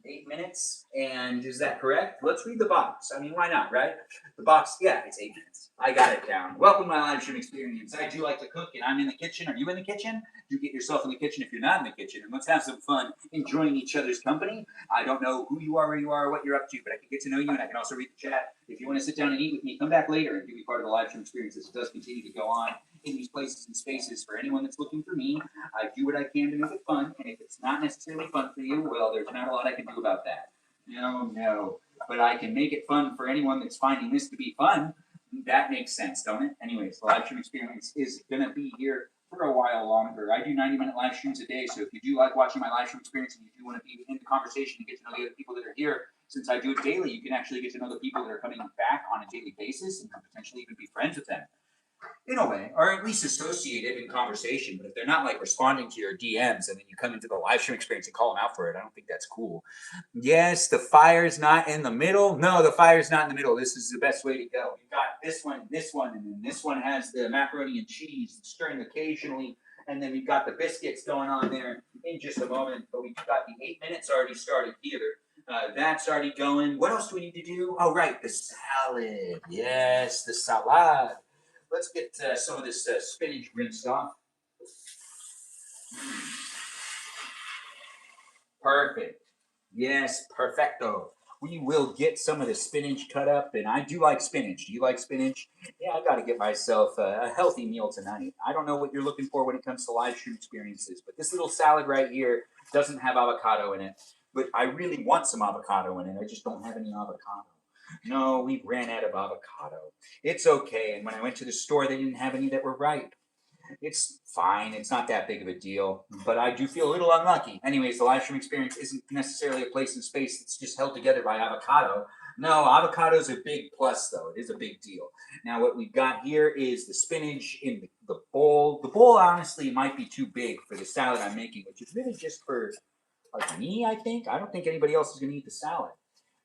8 minutes, and is that correct? Let's read the box. I mean, why not, right? The box, yeah, it's 8 minutes. I got it down. Welcome to my live stream experience. I do like to cook, and I'm in the kitchen. Are you in the kitchen? Do get yourself in the kitchen if you're not in the kitchen, and let's have some fun enjoying each other's company. I don't know who you are, where you are, what you're up to, but I can get to know you, and I can also read the chat. If you want to sit down and eat with me, come back later and be part of the live stream experience. This does continue to go on in these places and spaces. For anyone that's looking for me, I do what I can to make it fun, and if it's not necessarily fun for you, well, there's not a lot I can do about that. No. But I can make it fun for anyone that's finding this to be fun. That makes sense, don't it? Anyways, the live stream experience is going to be here for a while longer. I do 90-minute live streams a day, so if you do like watching my live stream experience and you do want to be in the conversation and get to know the other people that are here, since I do it daily, you can actually get to know the people that are coming back on a daily basis and potentially even be friends with them. In a way, or at least associated in conversation. But if they're not like responding to your DMs and then you come into the live stream experience and call them out for it, I don't think that's cool. Yes, the fire's not in the middle. No, the fire's not in the middle. This is the best way to go. You've got this one, and then this one has the macaroni and cheese stirring occasionally. And then we've got the biscuits going on there in just a moment. But we've got the 8 minutes already started here. That's already going. What else do we need to do? Oh, right, the salad. Yes, the salad. Let's get some of this spinach rinsed off. Perfect. Yes, perfecto. We will get some of the spinach cut up, and I do like spinach. Do you like spinach? Yeah, I got to get myself a healthy meal tonight. I don't know what you're looking for when it comes to live stream experiences, but this little salad right here doesn't have avocado in it. But I really want some avocado in it. I just don't have any avocado. No, we ran out of avocado. It's okay. And when I went to the store, they didn't have any that were ripe. It's fine. It's not that big of a deal. But I do feel a little unlucky. Anyways, the live stream experience isn't necessarily a place in space that's just held together by avocado. No, avocado is a big plus, though. It is a big deal. Now, what we've got here is the spinach in the bowl. The bowl, honestly, might be too big for the salad I'm making, which is really just for like me, I think. I don't think anybody else is going to eat the salad.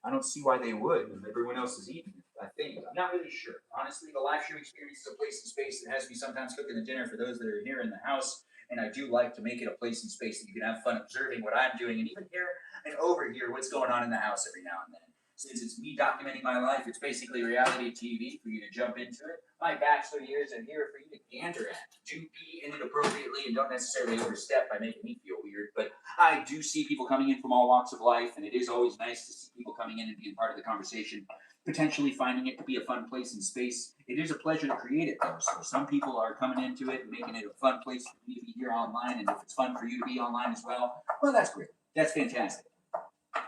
I don't see why they would. Everyone else is eating it. I think. I'm not really sure. Honestly, the live stream experience is a place and space that has me sometimes cooking the dinner for those that are here in the house. And I do like to make it a place and space that you can have fun observing what I'm doing and even hear and overhear what's going on in the house every now and then. Since it's me documenting my life, it's basically reality TV for you to jump into it. My bachelor years are here for you to gander at. Do be in it appropriately and don't necessarily overstep by making me feel weird. But I do see people coming in from all walks of life, and it is always nice to see people coming in and being part of the conversation, potentially finding it to be a fun place and space. It is a pleasure to create it, though. So some people are coming into it and making it a fun place for me to be here online, and if it's fun for you to be online as well, well, that's great. That's fantastic.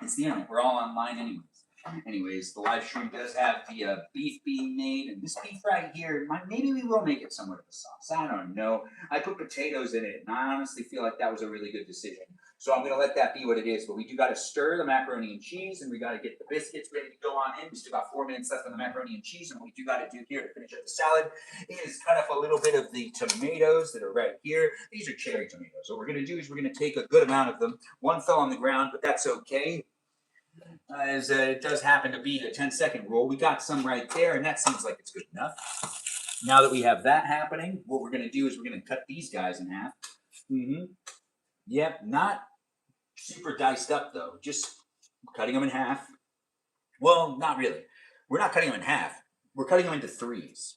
It's the internet. We're all online anyways. Anyways, the live stream does have the beef being made, and this beef right here, maybe we will make it somewhat of a sauce. I don't know. I put potatoes in it, and I honestly feel like that was a really good decision. So I'm going to let that be what it is. But we do got to stir the macaroni and cheese, and we got to get the biscuits ready to go on in. We still got 4 minutes left on the macaroni and cheese, and what we do got to do here to finish up the salad is cut up a little bit of the tomatoes that are right here. These are cherry tomatoes. What we're going to do is we're going to take a good amount of them. One fell on the ground, but that's okay. As it does happen to be the 10-second rule. We got some right there, and that seems like it's good enough. Now that we have that happening, what we're going to do is we're going to cut these guys in half. Yep, not super diced up, though. Just cutting them in half. Well, not really. We're not cutting them in half. We're cutting them into threes.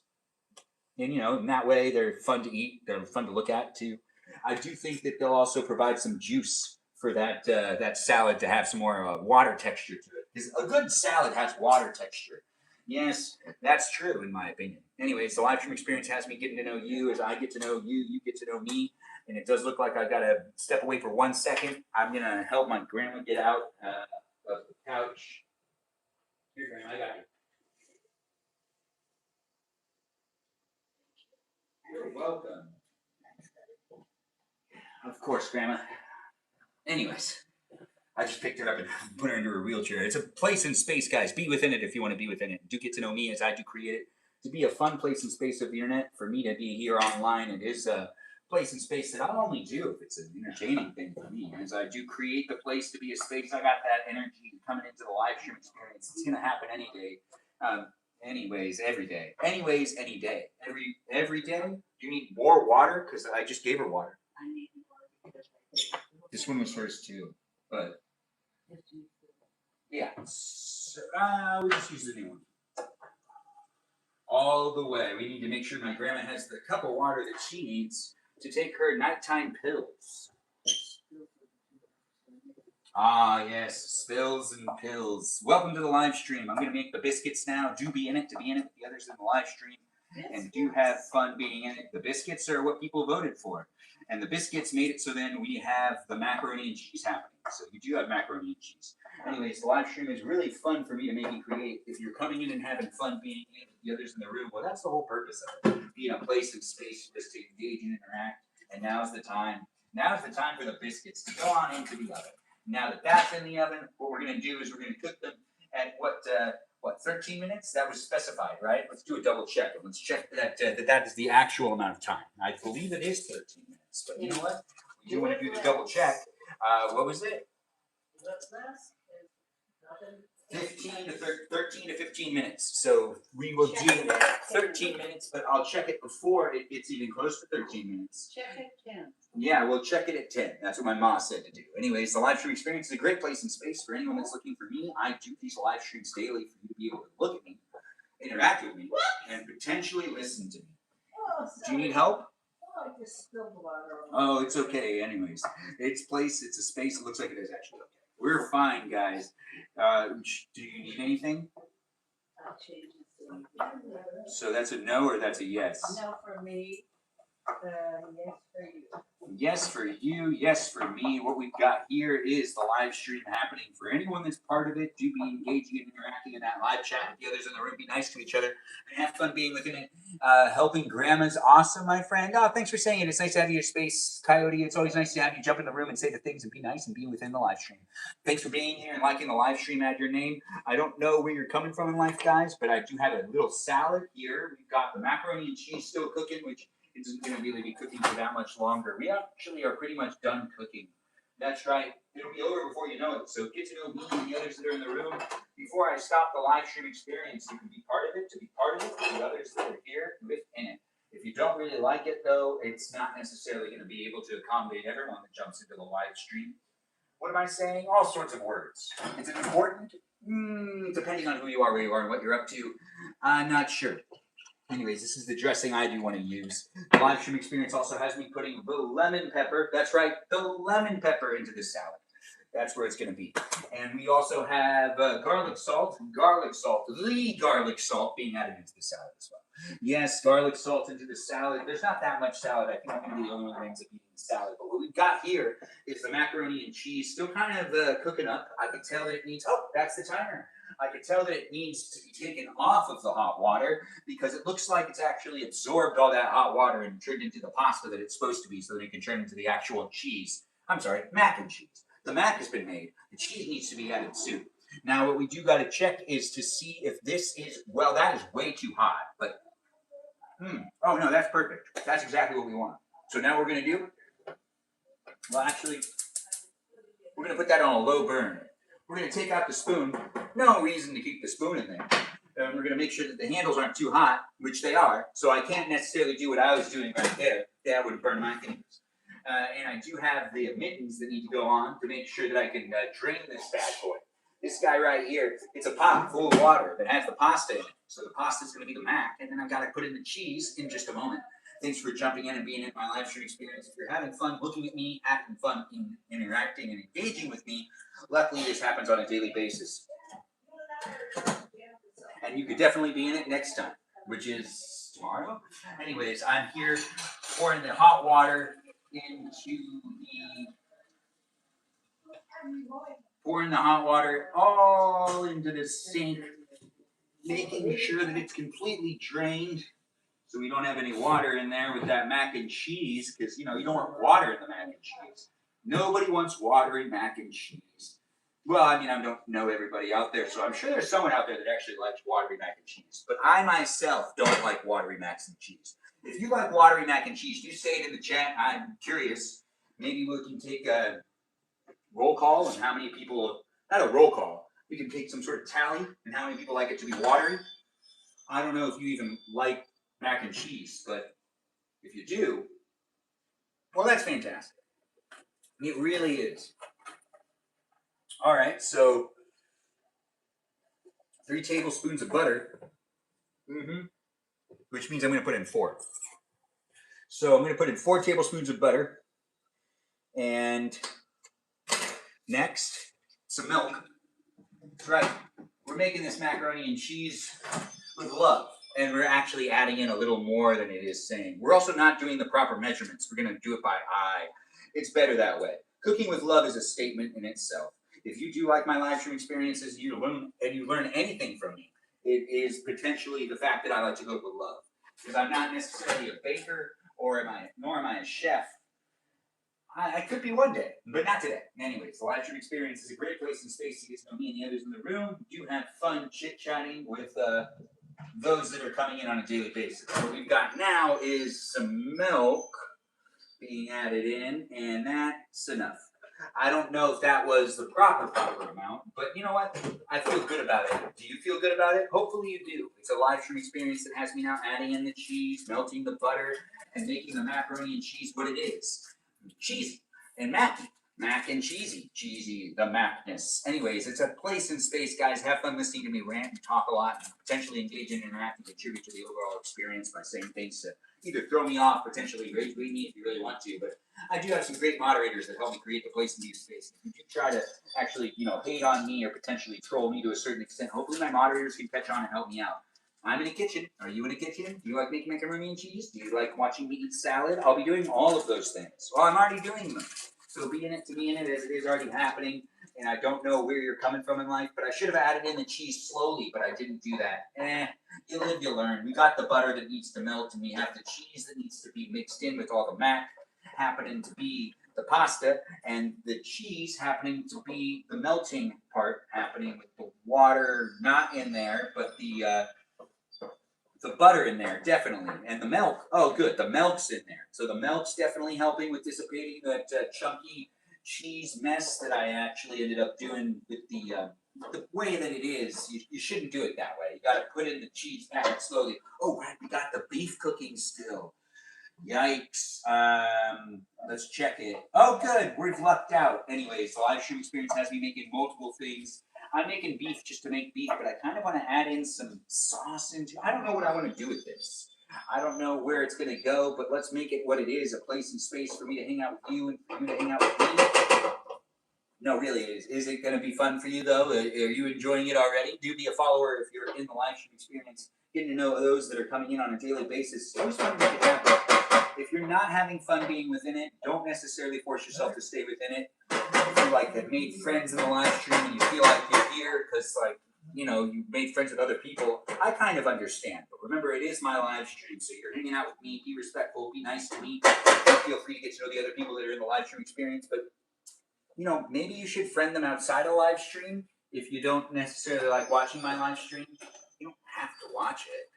And, in that way, they're fun to eat. They're fun to look at, too. I do think that they'll also provide some juice for that salad to have some more water texture to it. Because a good salad has water texture. Yes, that's true in my opinion. Anyways, the live stream experience has me getting to know you. As I get to know you, you get to know me. And it does look like I've got to step away for 1 second. I'm going to help my grandma get out of the couch. Here, Grandma, I got you. You're welcome. Of course, Grandma. Anyways, I just picked her up and put her into her wheelchair. It's a place in space, guys. Be within it if you want to be within it. Do get to know me as I do create it. To be a fun place in space of the internet, for me to be here online, it is a place in space that I'll only do if it's an entertaining thing for me. As I do create the place to be a space, I got that energy coming into the live stream experience. It's going to happen any day. Anyways, every day. Anyways, any day. Every day. Do you need more water? Because I just gave her water. I need water. This one was first too, but yeah. So, we'll just use the new one. All the way. We need to make sure my grandma has the cup of water that she needs to take her nighttime pills. Ah, yes, spills and pills. Welcome to the live stream. I'm going to make the biscuits now. Do be in it to be in it with the others in the live stream. And do have fun being in it. The biscuits are what people voted for. And the biscuits made it so then we have the macaroni and cheese happening. So you do have macaroni and cheese. Anyways, the live stream is really fun for me to make and create. If you're coming in and having fun being in with the others in the room, well, that's the whole purpose of it. Being a place and space just to engage and interact. And now's the time. Now's the time for the biscuits to go on into the oven. Now that that's in the oven, what we're going to do is we're going to cook them at what, 13 minutes? That was specified, right? Let's do a double check. Let's check that that is the actual amount of time. I believe it is 13 minutes. But you know what? We do want to do the double check. What was it? 13 to 15 minutes. So we will do 13 minutes, but I'll check it before it gets even close to 13 minutes. Check at 10. Yeah, we'll check it at 10. That's what my mom said to do. Anyways, the live stream experience is a great place and space for anyone that's looking for me. I do these live streams daily for you to be able to look at me, interact with me, and potentially listen to me. Do you need help? Oh, I just spilled water on. Oh, it's okay. Anyways, it's a space. It looks like it is actually okay. We're fine, guys. Do you need anything? I'll change it. So that's a no or that's a yes? No for me. Yes for you. Yes for you, yes for me. What we've got here is the live stream happening. For anyone that's part of it, do be engaging and interacting in that live chat with the others in the room. Be nice to each other and have fun being within it. Helping grandma's awesome, my friend. Oh, thanks for saying it. It's nice to have you in your space, Coyote. It's always nice to have you jump in the room and say the things and be nice and be within the live stream. Thanks for being here and liking the live stream. Add your name. I don't know where you're coming from in life, guys, but I do have a little salad here. We've got the macaroni and cheese still cooking, which isn't going to really be cooking for that much longer. We actually are pretty much done cooking. That's right. It'll be over before you know it. So get to know me and the others that are in the room. Before I stop the live stream experience, you can be part of it. To be part of it, for the others that are here within it. If you don't really like it, though, it's not necessarily going to be able to accommodate everyone that jumps into the live stream. What am I saying? All sorts of words. Is it important? Depending on who you are, where you are, and what you're up to. I'm not sure. Anyways, this is the dressing I do want to use. The live stream experience also has me putting the lemon pepper, that's right, the lemon pepper into the salad. That's where it's going to be. And we also have garlic salt, the garlic salt being added into the salad as well. Yes, garlic salt into the salad. There's not that much salad. I think I'm going to be the only one that ends up eating the salad. But what we've got here is the macaroni and cheese still kind of cooking up. I can tell that it needs, oh, that's the timer. I can tell that it needs to be taken off of the hot water because it looks like it's actually absorbed all that hot water and turned into the pasta that it's supposed to be so that it can turn into the actual cheese. I'm sorry, mac and cheese. The mac has been made. The cheese needs to be added soon. Now, what we do got to check is to see if this is, well, that is way too hot, but, oh, no, that's perfect. That's exactly what we want. So now we're going to do, well, actually, we're going to put that on a low burn. We're going to take out the spoon. No reason to keep the spoon in there. We're going to make sure that the handles aren't too hot, which they are. So I can't necessarily do what I was doing right there. That would burn my fingers. And I do have the mittens that need to go on to make sure that I can drain this bad boy. This guy right here, it's a pot full of water that has the pasta in it. So the pasta is going to be the mac. And then I've got to put in the cheese in just a moment. Thanks for jumping in and being in my live stream experience. If you're having fun looking at me, having fun interacting and engaging with me, luckily this happens on a daily basis. And you could definitely be in it next time, which is tomorrow. Anyways, I'm here pouring the hot water pouring the hot water all into the sink, making sure that it's completely drained. So we don't have any water in there with that mac and cheese, because, you know, you don't want water in the mac and cheese. Nobody wants water in mac and cheese. Well, I mean, I don't know everybody out there, so I'm sure there's someone out there that actually likes watery mac and cheese. But I myself don't like watery mac and cheese. If you like watery mac and cheese, do say it in the chat. I'm curious. Maybe we can take a roll call on how many people, not a roll call, we can take some sort of tally and how many people like it to be watery. I don't know if you even like mac and cheese, but if you do, well, that's fantastic. It really is. All right, so 3 tablespoons of butter, which means I'm going to put in 4. So I'm going to put in 4 tablespoons of butter, and next, some milk. That's right. We're making this macaroni and cheese with love, and we're actually adding in a little more than it is saying. We're also not doing the proper measurements. We're going to do it by eye. It's better that way. Cooking with love is a statement in itself. If you do like my live stream experiences, you learn anything from me, it is potentially the fact that I like to cook with love. Because I'm not necessarily a baker, nor am I a chef. I could be one day, but not today. Anyways, the live stream experience is a great place and space to get to know me and the others in the room. Do have fun chit-chatting with those that are coming in on a daily basis. What we've got now is some milk being added in, and that's enough. I don't know if that was the proper amount, but you know what? I feel good about it. Do you feel good about it? Hopefully you do. It's a live stream experience that has me now adding in the cheese, melting the butter, and making the macaroni and cheese what it is. Cheesy and macky. Mac and cheesy, the macness. Anyways, it's a place and space, guys. Have fun listening to me rant and talk a lot, and potentially engage in interact and contribute to the overall experience by saying things to either throw me off, potentially rage me if you really want to. But I do have some great moderators that help me create the place and the space. If you try to actually, hate on me or potentially troll me to a certain extent, hopefully my moderators can catch on and help me out. I'm in a kitchen. Are you in a kitchen? Do you like making macaroni and cheese? Do you like watching me eat salad? I'll be doing all of those things. Well, I'm already doing them. So be in it to be in it as it is already happening. And I don't know where you're coming from in life, but I should have added in the cheese slowly, but I didn't do that. You live, you learn. We got the butter that needs to melt, and we have the cheese that needs to be mixed in with all the mac happening to be the pasta, and the cheese happening to be the melting part happening with the water not in there, but the butter in there, definitely. And the milk, oh good, the milk's in there. So the milk's definitely helping with dissipating that chunky cheese mess that I actually ended up doing with the way that it is. You shouldn't do it that way. You gotta put in the cheese back slowly. Oh, right, we got the beef cooking still. Yikes. Let's check it. Oh, good. We've lucked out. Anyways, the live stream experience has me making multiple things. I'm making beef just to make beef, but I kind of want to add in some sauce into. I don't know what I want to do with this. I don't know where it's going to go, but let's make it what it is, a place and space for me to hang out with you and for you to hang out with me. No, really, is it going to be fun for you, though? Are you enjoying it already? Do be a follower if you're in the live stream experience. Getting to know those that are coming in on a daily basis. Always fun to make it happen. If you're not having fun being within it, don't necessarily force yourself to stay within it. If you have made friends in the live stream and you feel like you're here because you made friends with other people, I kind of understand. But remember, it is my live stream, so you're hanging out with me. Be respectful. Be nice to me. Feel free to get to know the other people that are in the live stream experience. But maybe you should friend them outside a live stream if you don't necessarily like watching my live stream. You don't have to watch it.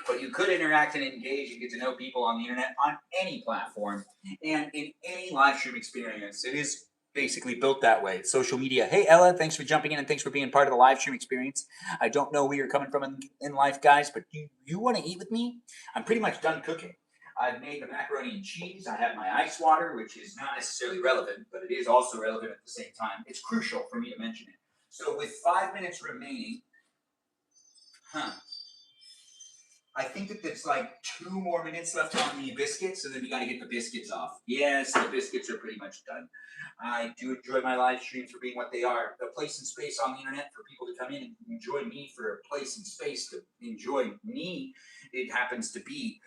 But you could interact and engage and get to know people on the internet on any platform and in any live stream experience. It is basically built that way. Social media. Hey, Ella, thanks for jumping in and thanks for being part of the live stream experience. I don't know where you're coming from in life, guys, but you want to eat with me? I'm pretty much done cooking. I've made the macaroni and cheese. I have my ice water, which is not necessarily relevant, but it is also relevant at the same time. It's crucial for me to mention it. So with 5 minutes remaining, I think that there's 2 more minutes left on the biscuits, and then we got to get the biscuits off. Yes, the biscuits are pretty much done. I do enjoy my live streams for being what they are. A place and space on the internet for people to come in and enjoy me, for a place and space to enjoy me. It happens to be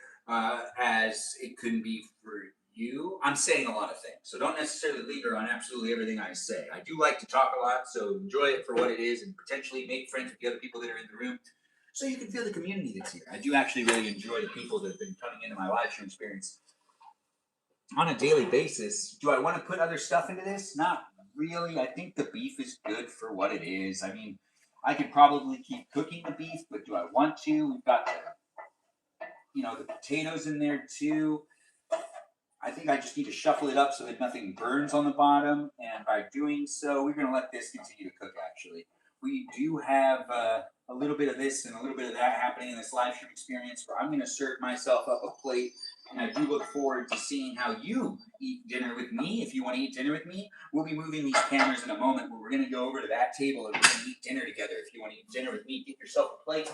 as it couldn't be for you. I'm saying a lot of things, so don't necessarily linger on absolutely everything I say. I do like to talk a lot, so enjoy it for what it is and potentially make friends with the other people that are in the room, so you can feel the community that's here. I do actually really enjoy the people that have been coming into my live stream experience on a daily basis. Do I want to put other stuff into this? Not really, I think the beef is good for what it is. I mean, I could probably keep cooking the beef, but do I want to? We've got the potatoes in there too. I think I just need to shuffle it up so that nothing burns on the bottom. And by doing so, we're going to let this continue to cook, actually. We do have a little bit of this and a little bit of that happening in this live stream experience where I'm going to serve myself up a plate. And I do look forward to seeing how you eat dinner with me. If you want to eat dinner with me, we'll be moving these cameras in a moment where we're going to go over to that table and we're going to eat dinner together. If you want to eat dinner with me, get yourself a plate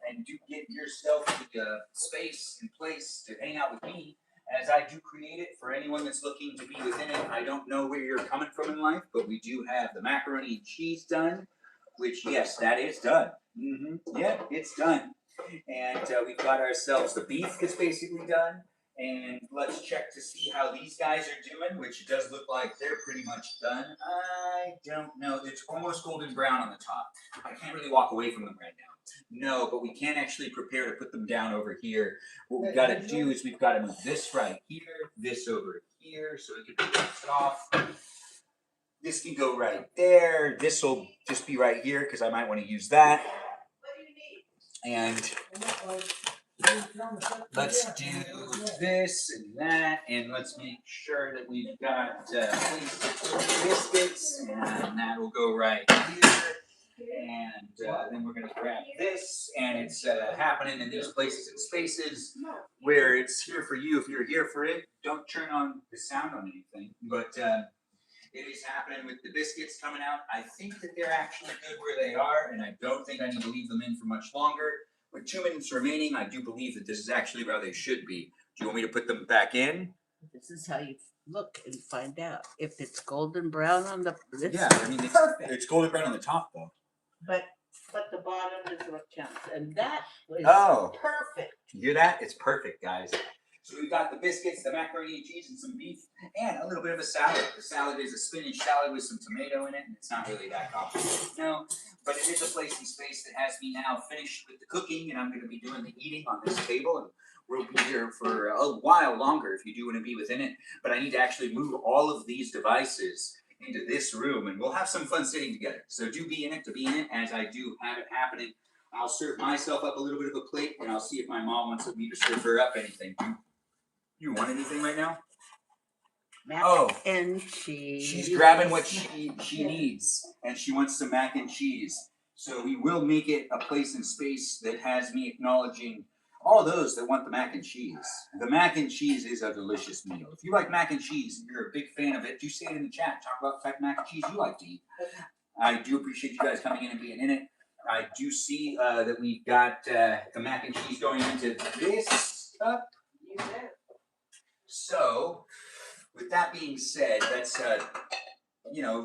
and do get yourself the space and place to hang out with me as I do create it for anyone that's looking to be within it. I don't know where you're coming from in life, but we do have the macaroni and cheese done, which, yes, that is done. Yeah, it's done. And we've got ourselves the beef that's basically done. And let's check to see how these guys are doing, which does look like they're pretty much done. I don't know. It's almost golden brown on the top. I can't really walk away from them right now. No, but we can actually prepare to put them down over here. What we've got to do is we've got to move this right here, this over here, so we can rinse it off. This can go right there. This will just be right here because I might want to use that. And let's do this and that, and let's make sure that we've got biscuits, and that will go right here. And then we're going to grab this, and it's happening in these places and spaces where it's here for you. If you're here for it, don't turn on the sound on anything, but it is happening with the biscuits coming out. I think that they're actually good where they are, and I don't think I need to leave them in for much longer. With 2 minutes remaining, I do believe that this is actually where they should be. Do you want me to put them back in? This is how you look and find out if it's golden brown on the. Yeah, I mean it's golden brown on the top though. But the bottom is what counts, and that was perfect. You hear that? It's perfect, guys. So we've got the biscuits, the macaroni and cheese, and some beef, and a little bit of a salad. The salad is a spinach salad with some tomato in it, and it's not really that complicated, no. But it is a place and space that has me now finished with the cooking, and I'm going to be doing the eating on this table, and we'll be here for a while longer if you do want to be within it. But I need to actually move all of these devices into this room, and we'll have some fun sitting together. So do be in it to be in it, as I do have it happening. I'll serve myself up a little bit of a plate, and I'll see if my mom wants me to serve her up anything. You want anything right now? Mac and cheese. She's grabbing what she needs, and she wants some mac and cheese. So we will make it a place and space that has me acknowledging all those that want the mac and cheese. The mac and cheese is a delicious meal. If you like mac and cheese and you're a big fan of it, do say it in the chat. Talk about the type of mac and cheese you like to eat. I do appreciate you guys coming in and being in it. I do see that we've got the mac and cheese going into this cup. So, with that being said, that's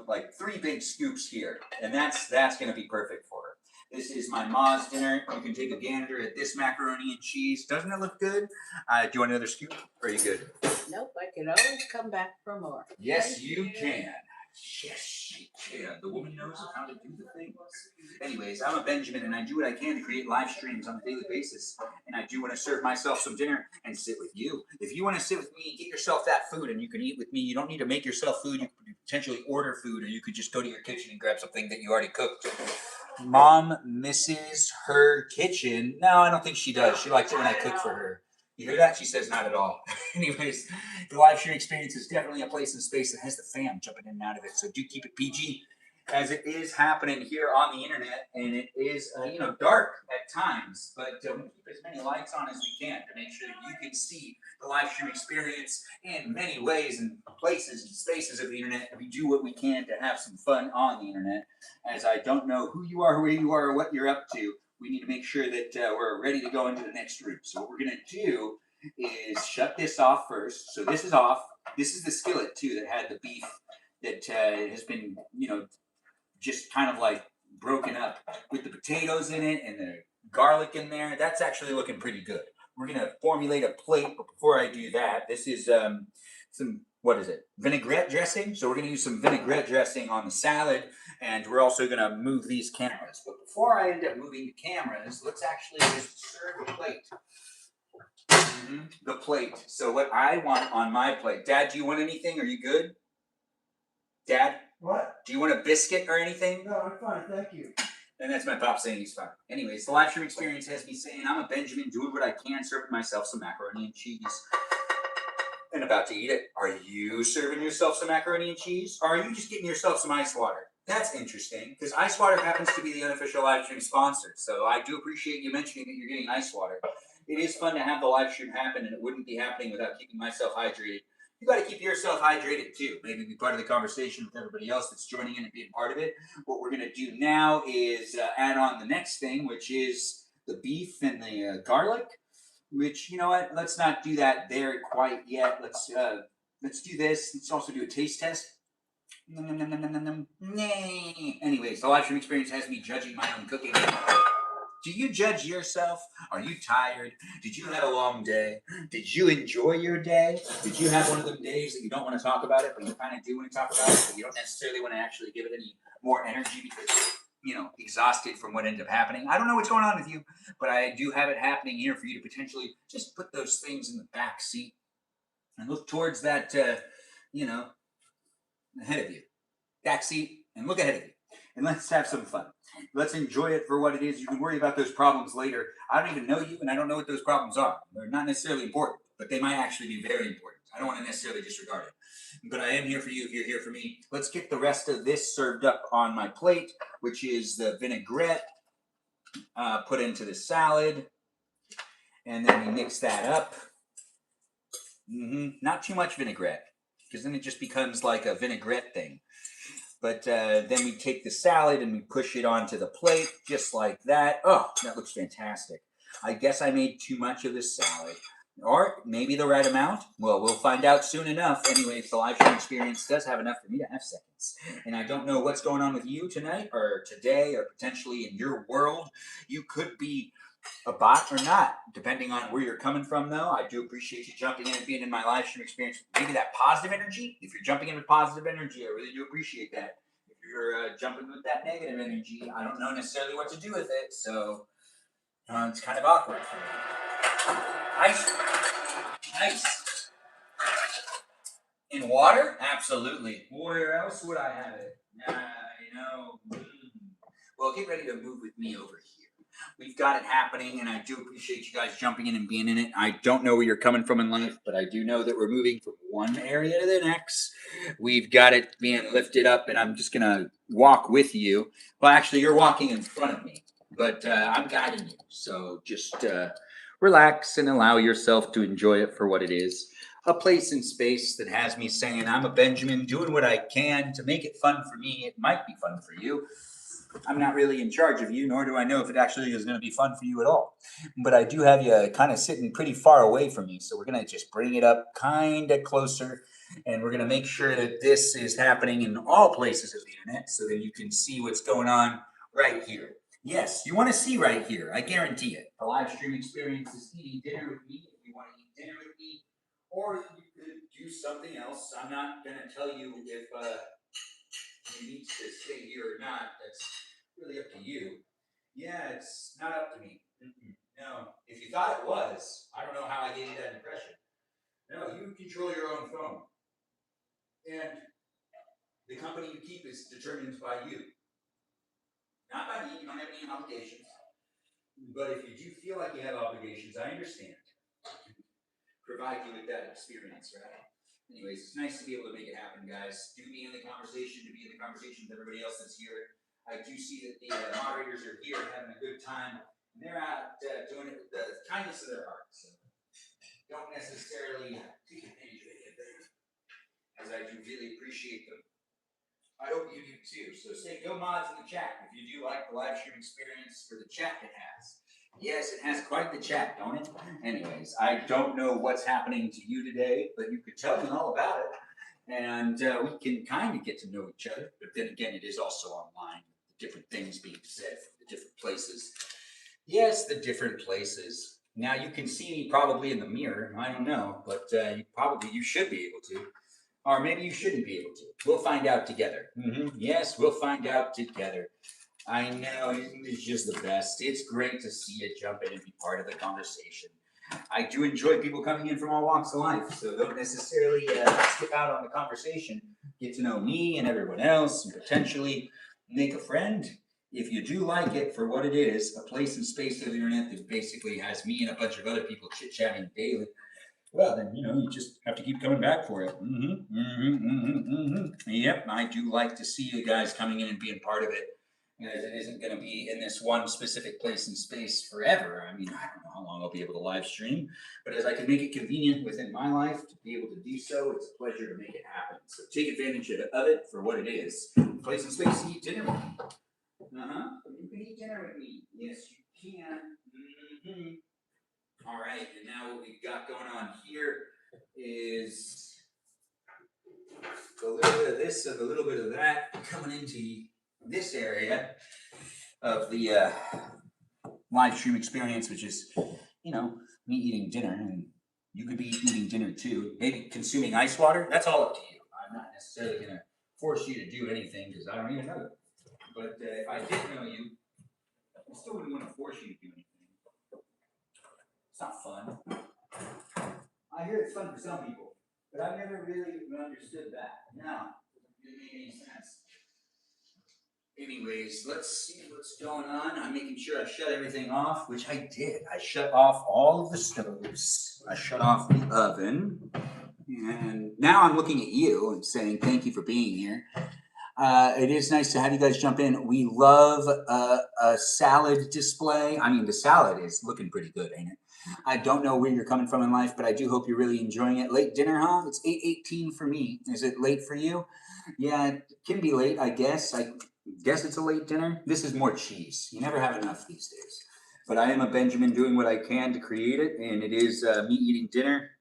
like 3 big scoops here, and that's going to be perfect for her. This is my ma's dinner. You can take a gander at this macaroni and cheese. Doesn't it look good? Do you want another scoop? Or are you good? Nope, I can always come back for more. Yes, you can. Yes, she can. The woman knows how to do the things. Anyways, I'm a Benjamin, and I do what I can to create live streams on a daily basis. And I do want to serve myself some dinner and sit with you. If you want to sit with me, get yourself that food, and you can eat with me. You don't need to make yourself food. You could potentially order food, or you could just go to your kitchen and grab something that you already cooked. Mom misses her kitchen. No, I don't think she does. She likes it when I cook for her. You hear that? She says not at all. Anyways, the live stream experience is definitely a place and space that has the fam jumping in and out of it. So do keep it PG, as it is happening here on the internet, and it is dark at times. But we keep as many lights on as we can to make sure that you can see the live stream experience in many ways and places and spaces of the internet. We do what we can to have some fun on the internet, as I don't know who you are, where you are, or what you're up to. We need to make sure that we're ready to go into the next room. So what we're going to do is shut this off first. So this is off. This is the skillet, too, that had the beef that has been, just kind of like broken up with the potatoes in it and the garlic in there. That's actually looking pretty good. We're going to formulate a plate, but before I do that, this is some, vinaigrette dressing. So we're going to use some vinaigrette dressing on the salad, and we're also going to move these cameras. But before I end up moving the cameras, let's actually just serve the plate. The plate. So what I want on my plate. Dad, do you want anything? Are you good? Dad, What? do you want a biscuit or anything? No, I'm fine, thank you. And that's my pop saying he's fine. Anyways, the live stream experience has me saying I'm a Benjamin doing what I can, serving myself some macaroni and cheese. And about to eat it. Are you serving yourself some macaroni and cheese? Or are you just getting yourself some ice water? That's interesting, because ice water happens to be the unofficial live stream sponsor. So I do appreciate you mentioning that you're getting ice water. It is fun to have the live stream happen, and it wouldn't be happening without keeping myself hydrated. You got to keep yourself hydrated too. Maybe be part of the conversation with everybody else that's joining in and being part of it. What we're going to do now is add on the next thing, which is the beef and the garlic. Which, you know what? Let's not do that there quite yet. Let's do this. Let's also do a taste test. Anyways, the live stream experience has me judging my own cooking. Do you judge yourself? Are you tired? Did you have a long day? Did you enjoy your day? Did you have one of them days that you don't want to talk about it, but you kind of do want to talk about it, but you don't necessarily want to actually give it any more energy because exhausted from what ended up happening? I don't know what's going on with you, but I do have it happening here for you to potentially just put those things in the back seat and look towards that, ahead of you. Back seat and look ahead of you. And let's have some fun. Let's enjoy it for what it is. You can worry about those problems later. I don't even know you, and I don't know what those problems are. They're not necessarily important, but they might actually be very important. I don't want to necessarily disregard it. But I am here for you if you're here for me. Let's get the rest of this served up on my plate, which is the vinaigrette put into the salad. And then we mix that up. Not too much vinaigrette, because then it just becomes like a vinaigrette thing. But then we take the salad and we push it onto the plate, just like that. Oh, that looks fantastic. I guess I made too much of this salad. Or maybe the right amount. Well, we'll find out soon enough. Anyways, the live stream experience does have enough for me to have seconds. And I don't know what's going on with you tonight or today or potentially in your world. You could be a bot or not, depending on where you're coming from, though. I do appreciate you jumping in and being in my live stream experience. Maybe that positive energy. If you're jumping in with positive energy, I really do appreciate that. If you're jumping with that negative energy, I don't know necessarily what to do with it, so it's kind of awkward for me. Ice. In water? Absolutely. Where else would I have it? Well, get ready to move with me over here. We've got it happening, and I do appreciate you guys jumping in and being in it. I don't know where you're coming from in life, but I do know that we're moving from one area to the next. We've got it being lifted up, and I'm just going to walk with you. Well, actually, you're walking in front of me, but I'm guiding you. So just relax and allow yourself to enjoy it for what it is. A place in space that has me saying, I'm a Benjamin doing what I can to make it fun for me. It might be fun for you. I'm not really in charge of you, nor do I know if it actually is going to be fun for you at all. But I do have you kind of sitting pretty far away from me. So we're going to just bring it up kind of closer. And we're going to make sure that this is happening in all places of the internet so that you can see what's going on right here. Yes, you want to see right here. I guarantee it. The live stream experience is eating dinner with me if you want to eat dinner with me. Or you could do something else. I'm not going to tell you if you need to stay here or not. That's really up to you. Yeah, it's not up to me. No. If you thought it was, I don't know how I gave you that impression. No, you control your own phone. And the company you keep is determined by you. Not by me. You don't have any obligations. But if you do feel like you have obligations, I understand. Provide you with that experience, right? Anyways, it's nice to be able to make it happen, guys. Do be in the conversation, to be in the conversation with everybody else that's here. I do see that the moderators are here having a good time, and they're out doing it with the kindness of their hearts. So don't necessarily take advantage of any of them, as I do really appreciate them. I hope you do too. So say go mods in the chat if you do like the live stream experience for the chat it has. Yes, it has quite the chat, don't it? Anyways, I don't know what's happening to you today, but you could tell me all about it. And we can kind of get to know each other. But then again, it is also online. Different things being said from the different places. Yes, the different places. Now you can see me probably in the mirror. I don't know, but you should be able to. Or maybe you shouldn't be able to. We'll find out together. Yes, we'll find out together. I know, it's just the best. It's great to see you jump in and be part of the conversation. I do enjoy people coming in from all walks of life, so don't necessarily skip out on the conversation. Get to know me and everyone else, and potentially make a friend. If you do like it for what it is, a place and space of the internet that basically has me and a bunch of other people chit-chatting daily, well, then, you just have to keep coming back for it. Yep, I do like to see you guys coming in and being part of it. Because it isn't going to be in this one specific place and space forever. I mean, I don't know how long I'll be able to live stream, but as I can make it convenient within my life to be able to do so, it's a pleasure to make it happen. So take advantage of it for what it is. Place and space to eat dinner with me. You can eat dinner with me. Yes, you can. All right, and now what we've got going on here is a little bit of this and a little bit of that coming into this area of the live stream experience, which is, me eating dinner, and you could be eating dinner too. Maybe consuming ice water. That's all up to you. I'm not necessarily going to force you to do anything because I don't even know you. But if I did know you, I still wouldn't want to force you to do anything. It's not fun. I hear it's fun for some people, but I've never really understood that. No, it doesn't make any sense. Anyways, let's see what's going on. I'm making sure I shut everything off, which I did. I shut off all of the stoves. I shut off the oven. And now I'm looking at you and saying thank you for being here. It is nice to have you guys jump in. We love a salad display. I mean, the salad is looking pretty good, ain't it? I don't know where you're coming from in life, but I do hope you're really enjoying it. Late dinner, huh? It's 8:18 for me. Is it late for you? Yeah, it can be late, I guess. I guess it's a late dinner. This is more cheese. You never have enough these days. But I am a Benjamin doing what I can to create it, and it is me eating dinner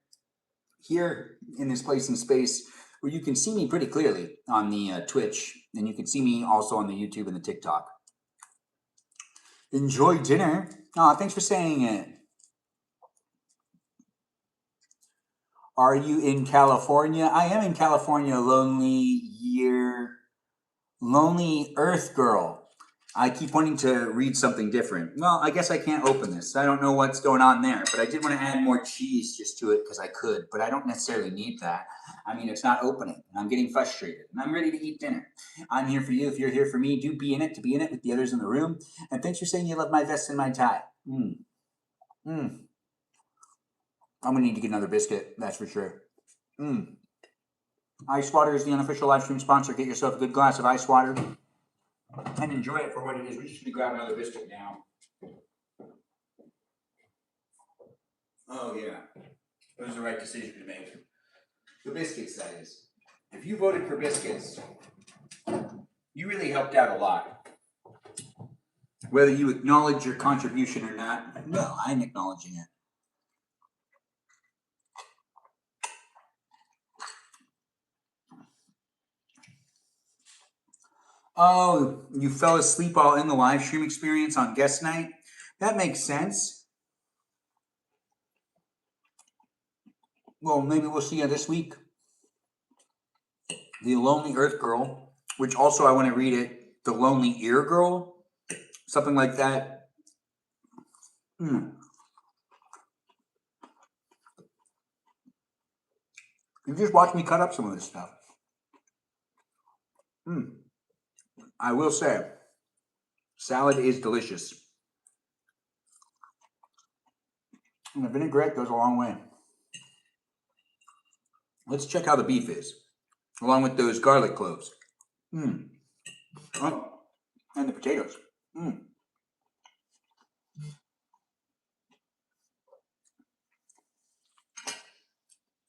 here in this place and space where you can see me pretty clearly on the Twitch, and you can see me also on the YouTube and the TikTok. Enjoy dinner. Oh, thanks for saying it. Are you in California? I am in California, lonely Earth girl. I keep wanting to read something different. Well, I guess I can't open this. I don't know what's going on there, but I did want to add more cheese just to it because I could, but I don't necessarily need that. I mean, it's not opening, and I'm getting frustrated, and I'm ready to eat dinner. I'm here for you. If you're here for me, do be in it, to be in it with the others in the room. And thanks for saying you love my vest and my tie. I'm going to need to get another biscuit, that's for sure. Ice water is the unofficial live stream sponsor. Get yourself a good glass of ice water and enjoy it for what it is. We're just going to grab another biscuit now. Oh, yeah. It was the right decision to make. The biscuits, that is. If you voted for biscuits, you really helped out a lot. Whether you acknowledge your contribution or not, well, I'm acknowledging it. Oh, you fell asleep while in the live stream experience on guest night? That makes sense. Well, maybe we'll see you this week. The Lonely Earth Girl, which also I want to read it, The Lonely Ear Girl, something like that. You just watch me cut up some of this stuff. I will say, salad is delicious. And the vinaigrette goes a long way. Let's check how the beef is, along with those garlic cloves. Oh, and the potatoes.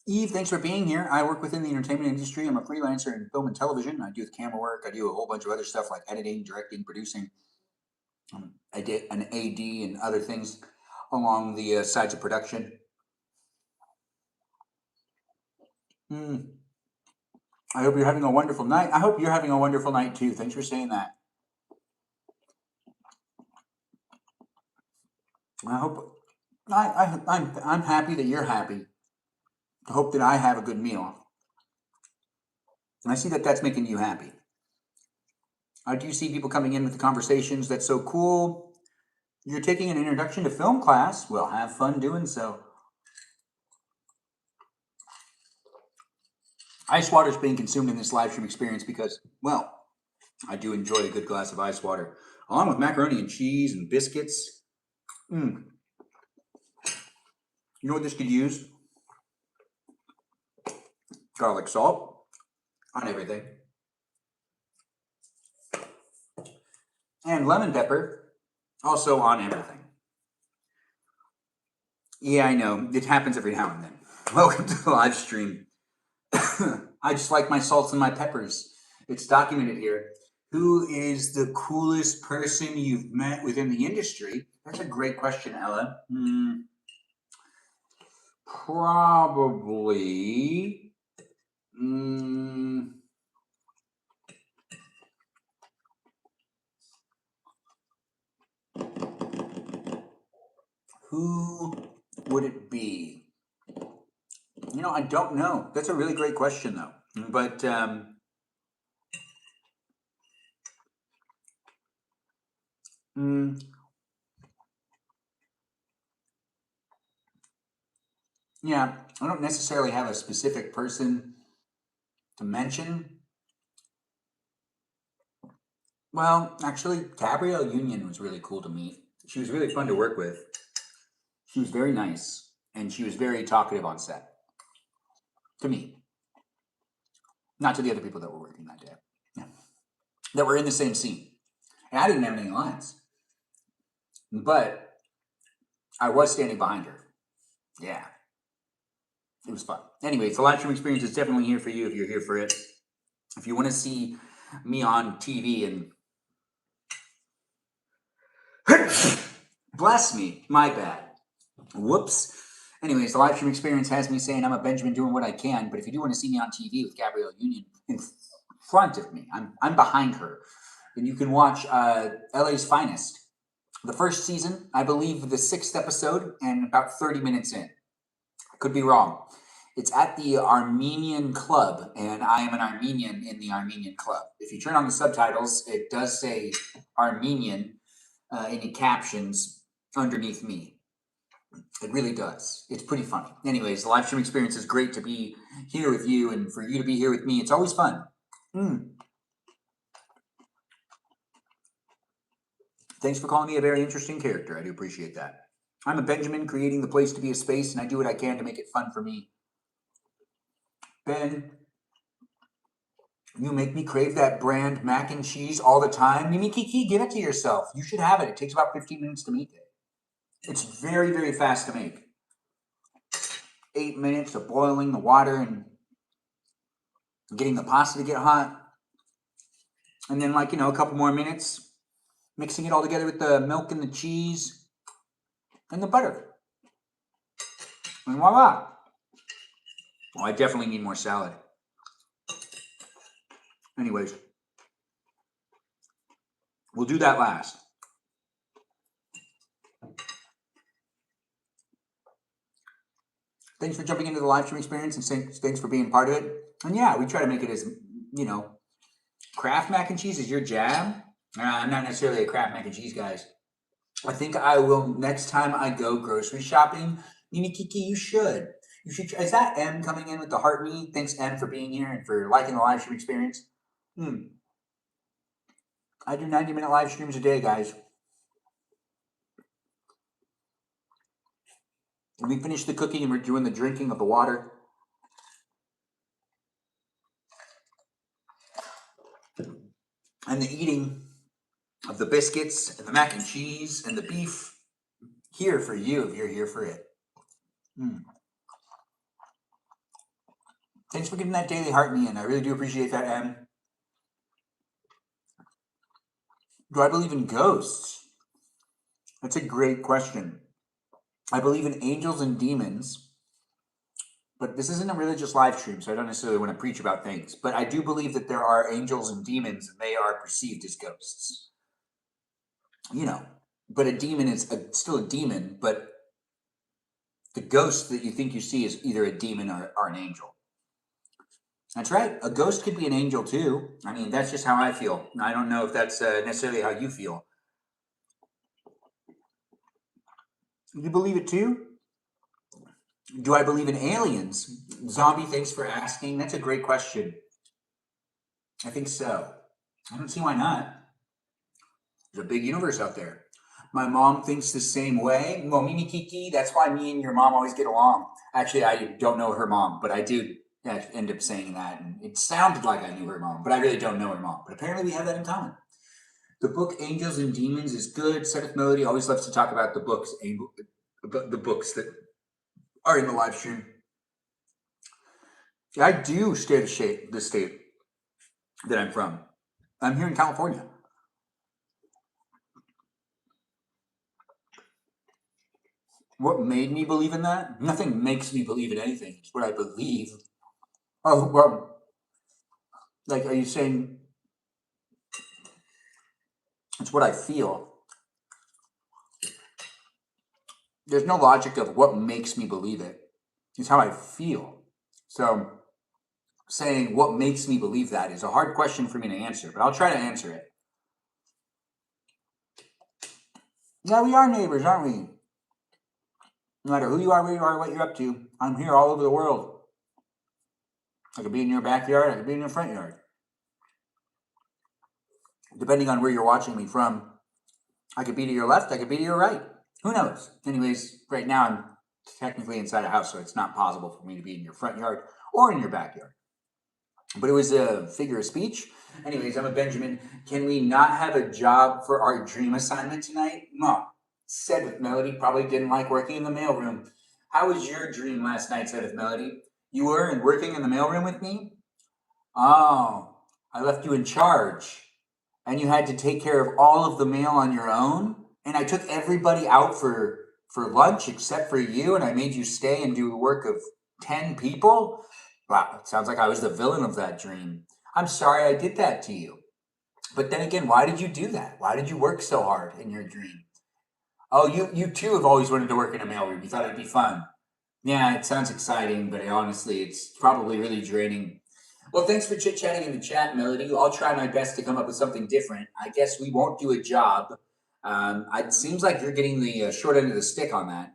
Eve, thanks for being here. I work within the entertainment industry. I'm a freelancer in film and television. I do the camera work. I do a whole bunch of other stuff like editing, directing, producing. I did an AD and other things along the sides of production. I hope you're having a wonderful night. I hope you're having a wonderful night too. Thanks for saying that. I hope I'm happy that you're happy. I hope that I have a good meal. And I see that that's making you happy. I do see people coming in with the conversations. That's so cool. You're taking an introduction to film class. Well, have fun doing so. Ice water is being consumed in this live stream experience because, well, I do enjoy a good glass of ice water, along with macaroni and cheese and biscuits. You know what this could use? Garlic salt on everything. And lemon pepper also on everything. Yeah, I know. It happens every now and then. Welcome to the live stream. I just like my salts and my peppers. It's documented here. Who is the coolest person you've met within the industry? That's a great question, Ella. Probably. Who would it be? You know, I don't know. That's a really great question, though. But yeah, I don't necessarily have a specific person to mention. Well, actually, Gabrielle Union was really cool to meet. She was really fun to work with. She was very nice, and she was very talkative on set. To me. Not to the other people that were working that day. Yeah. That were in the same scene. And I didn't have any lines. But I was standing behind her. Yeah. It was fun. Anyways, the live stream experience is definitely here for you if you're here for it. If you want to see me on TV and bless me, my bad. Whoops. Anyways, the live stream experience has me saying I'm a Benjamin doing what I can, but if you do want to see me on TV with Gabrielle Union in front of me, I'm behind her, then you can watch LA's Finest. The first season, I believe the 6th episode, and about 30 minutes in. I could be wrong. It's at the Armenian Club, and I am an Armenian in the Armenian Club. If you turn on the subtitles, it does say Armenian in the captions underneath me. It really does. It's pretty funny. Anyways, the live stream experience is great to be here with you, and for you to be here with me. It's always fun. Thanks for calling me a very interesting character. I do appreciate that. I'm a Benjamin creating the place to be a space, and I do what I can to make it fun for me. Ben, you make me crave that brand mac and cheese all the time. Mimi Kiki, give it to yourself. You should have it. It takes about 15 minutes to make it. It's very, very fast to make. 8 minutes of boiling the water and getting the pasta to get hot. And then, like, a couple more minutes, mixing it all together with the milk and the cheese and the butter. And voila. Oh, I definitely need more salad. Anyways, we'll do that last. Thanks for jumping into the live stream experience, and thanks for being part of it. And yeah, we try to make it as, Kraft mac and cheese is your jam. I'm not necessarily a Kraft mac and cheese guy. I think I will next time I go grocery shopping. Mimi Kiki, you should. You should. Is that M coming in with the heartbeat? Thanks, M, for being here and for liking the live stream experience. I do 90-minute live streams a day, guys. We finished the cooking and we're doing the drinking of the water. And the eating of the biscuits and the mac and cheese and the beef here for you if you're here for it. Thanks for getting that daily heart me in. I really do appreciate that, Em. Do I believe in ghosts? That's a great question. I believe in angels and demons, but this isn't a religious live stream, so I don't necessarily want to preach about things. But I do believe that there are angels and demons, and they are perceived as ghosts. But a demon is still a demon, but the ghost that you think you see is either a demon or an angel. That's right. A ghost could be an angel too. I mean, that's just how I feel. I don't know if that's necessarily how you feel. You believe it too? Do I believe in aliens? Zombie, thanks for asking. That's a great question. I think so. I don't see why not. There's a big universe out there. My mom thinks the same way. Well, Mimi Kiki, that's why me and your mom always get along. Actually, I don't know her mom, but I do end up saying that. And it sounded like I knew her mom, but I really don't know her mom. But apparently we have that in common. The book Angels and Demons is good. Seth Melody always loves to talk about the books, the books that are in the live stream. I do stay the state that I'm from. I'm here in California. What made me believe in that? Nothing makes me believe in anything. It's what I believe. Oh, well, like, are you saying it's what I feel? There's no logic of what makes me believe it. It's how I feel. So, saying what makes me believe that is a hard question for me to answer, but I'll try to answer it. Yeah, we are neighbors, aren't we? No matter who you are, where you are, what you're up to, I'm here all over the world. I could be in your backyard, I could be in your front yard. Depending on where you're watching me from, I could be to your left, I could be to your right. Who knows? Anyways, right now I'm technically inside a house, so it's not possible for me to be in your front yard or in your backyard. But it was a figure of speech. Anyways, I'm a Benjamin. Can we not have a job for our dream assignment tonight? No. Said with Melody, probably didn't like working in the mailroom. How was your dream last night, said with Melody? You were working in the mailroom with me? Oh, I left you in charge. And you had to take care of all of the mail on your own? And I took everybody out for lunch except for you, and I made you stay and do the work of 10 people? Wow, it sounds like I was the villain of that dream. I'm sorry I did that to you. But then again, why did you do that? Why did you work so hard in your dream? Oh, you too have always wanted to work in a mailroom. You thought it'd be fun. Yeah, it sounds exciting, but honestly, it's probably really draining. Well, thanks for chit-chatting in the chat, Melody. I'll try my best to come up with something different. I guess we won't do a job. It seems like you're getting the short end of the stick on that.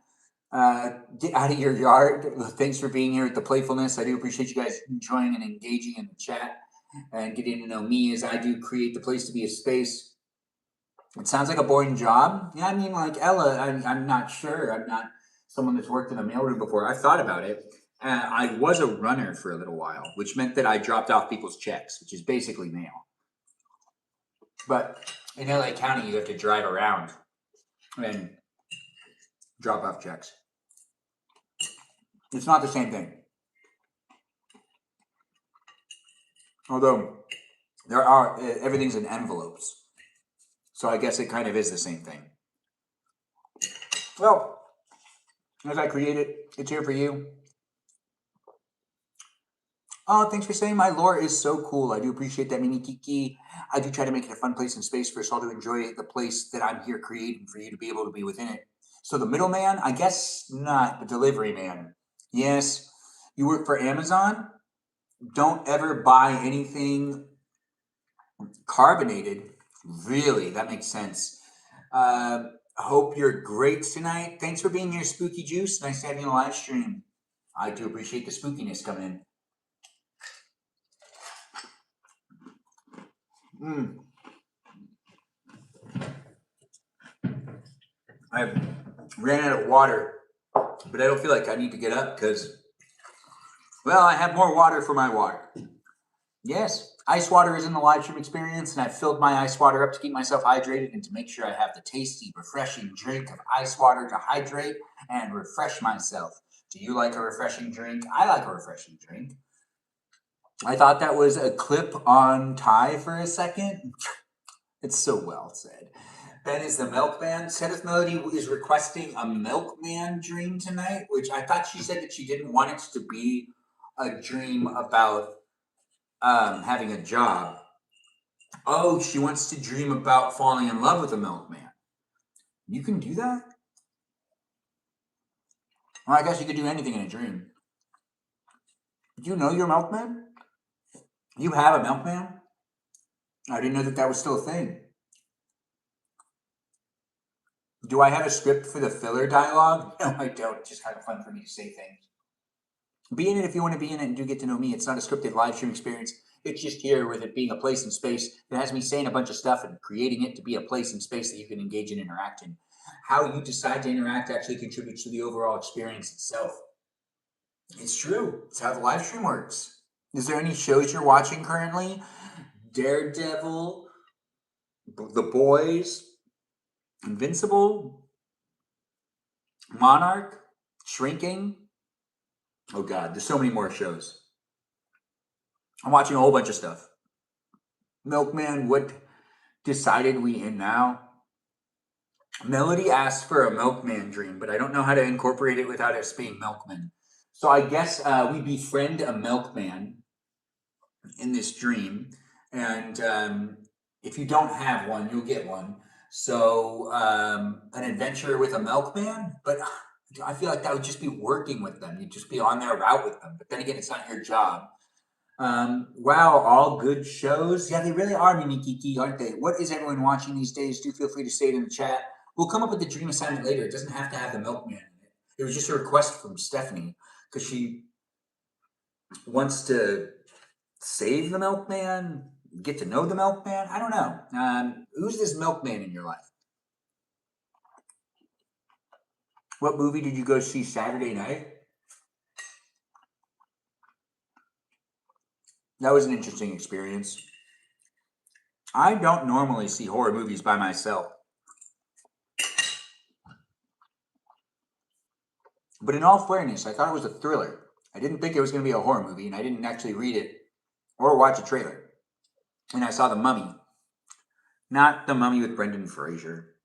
Get out of your yard. Thanks for being here with the playfulness. I do appreciate you guys enjoying and engaging in the chat and getting to know me as I do create the place to be a space. It sounds like a boring job. Yeah, I mean, like Ella, I'm not sure. I'm not someone that's worked in a mailroom before. I've thought about it. I was a runner for a little while, which meant that I dropped off people's checks, which is basically mail. But in LA County, you have to drive around and drop off checks. It's not the same thing. Although everything's in envelopes. So I guess it kind of is the same thing. Well, as I create it, it's here for you. Oh, thanks for saying my lore is so cool. I do appreciate that, Mini Kiki. I do try to make it a fun place and space for us all to enjoy the place that I'm here creating for you to be able to be within it. So the middleman, I guess not, the delivery man. Yes, you work for Amazon. Don't ever buy anything carbonated. Really, that makes sense. Hope you're great tonight. Thanks for being here, Spooky Juice. Nice to have you on the live stream. I do appreciate the spookiness coming in. I ran out of water, but I don't feel like I need to get up because, well, I have more water for my water. Yes, ice water is in the live stream experience, and I've filled my ice water up to keep myself hydrated and to make sure I have the tasty, refreshing drink of ice water to hydrate and refresh myself. Do you like a refreshing drink? I like a refreshing drink. I thought that was a clip on Ty for a second. It's so well said. Ben is the milkman. Sedith Melody is requesting a milkman dream tonight, which I thought she said that she didn't want it to be a dream about having a job. Oh, she wants to dream about falling in love with a milkman. You can do that? Well, I guess you could do anything in a dream. Do you know your milkman? You have a milkman? I didn't know that was still a thing. Do I have a script for the filler dialogue? No, I don't. It's just kind of fun for me to say things. Be in it if you want to be in it and do get to know me. It's not a scripted live stream experience. It's just here with it being a place and space that has me saying a bunch of stuff and creating it to be a place and space that you can engage and interact in. How you decide to interact actually contributes to the overall experience itself. It's true. It's how the live stream works. Is there any shows you're watching currently? Daredevil, The Boys, Invincible, Monarch, Shrinking. Oh God, there's so many more shows. I'm watching a whole bunch of stuff. Milkman, what decided we in now? Melody asked for a Milkman dream, but I don't know how to incorporate it without us being Milkman. So I guess we befriend a Milkman in this dream, and if you don't have one, you'll get one. So an adventure with a Milkman, but I feel like that would just be working with them. You'd just be on their route with them. But then again, it's not your job. Wow, all good shows. Yeah, they really are, Mimi Kiki, aren't they? What is everyone watching these days? Do feel free to say it in the chat. We'll come up with the dream assignment later. It doesn't have to have the Milkman in it. It was just a request from Stephanie because she wants to save the Milkman, get to know the Milkman. I don't know. Who's this Milkman in your life? What movie did you go see Saturday night? That was an interesting experience. I don't normally see horror movies by myself. But in all fairness, I thought it was a thriller. I didn't think it was going to be a horror movie, and I didn't actually read it or watch a trailer. And I saw The Mummy. Not The Mummy with Brendan Fraser.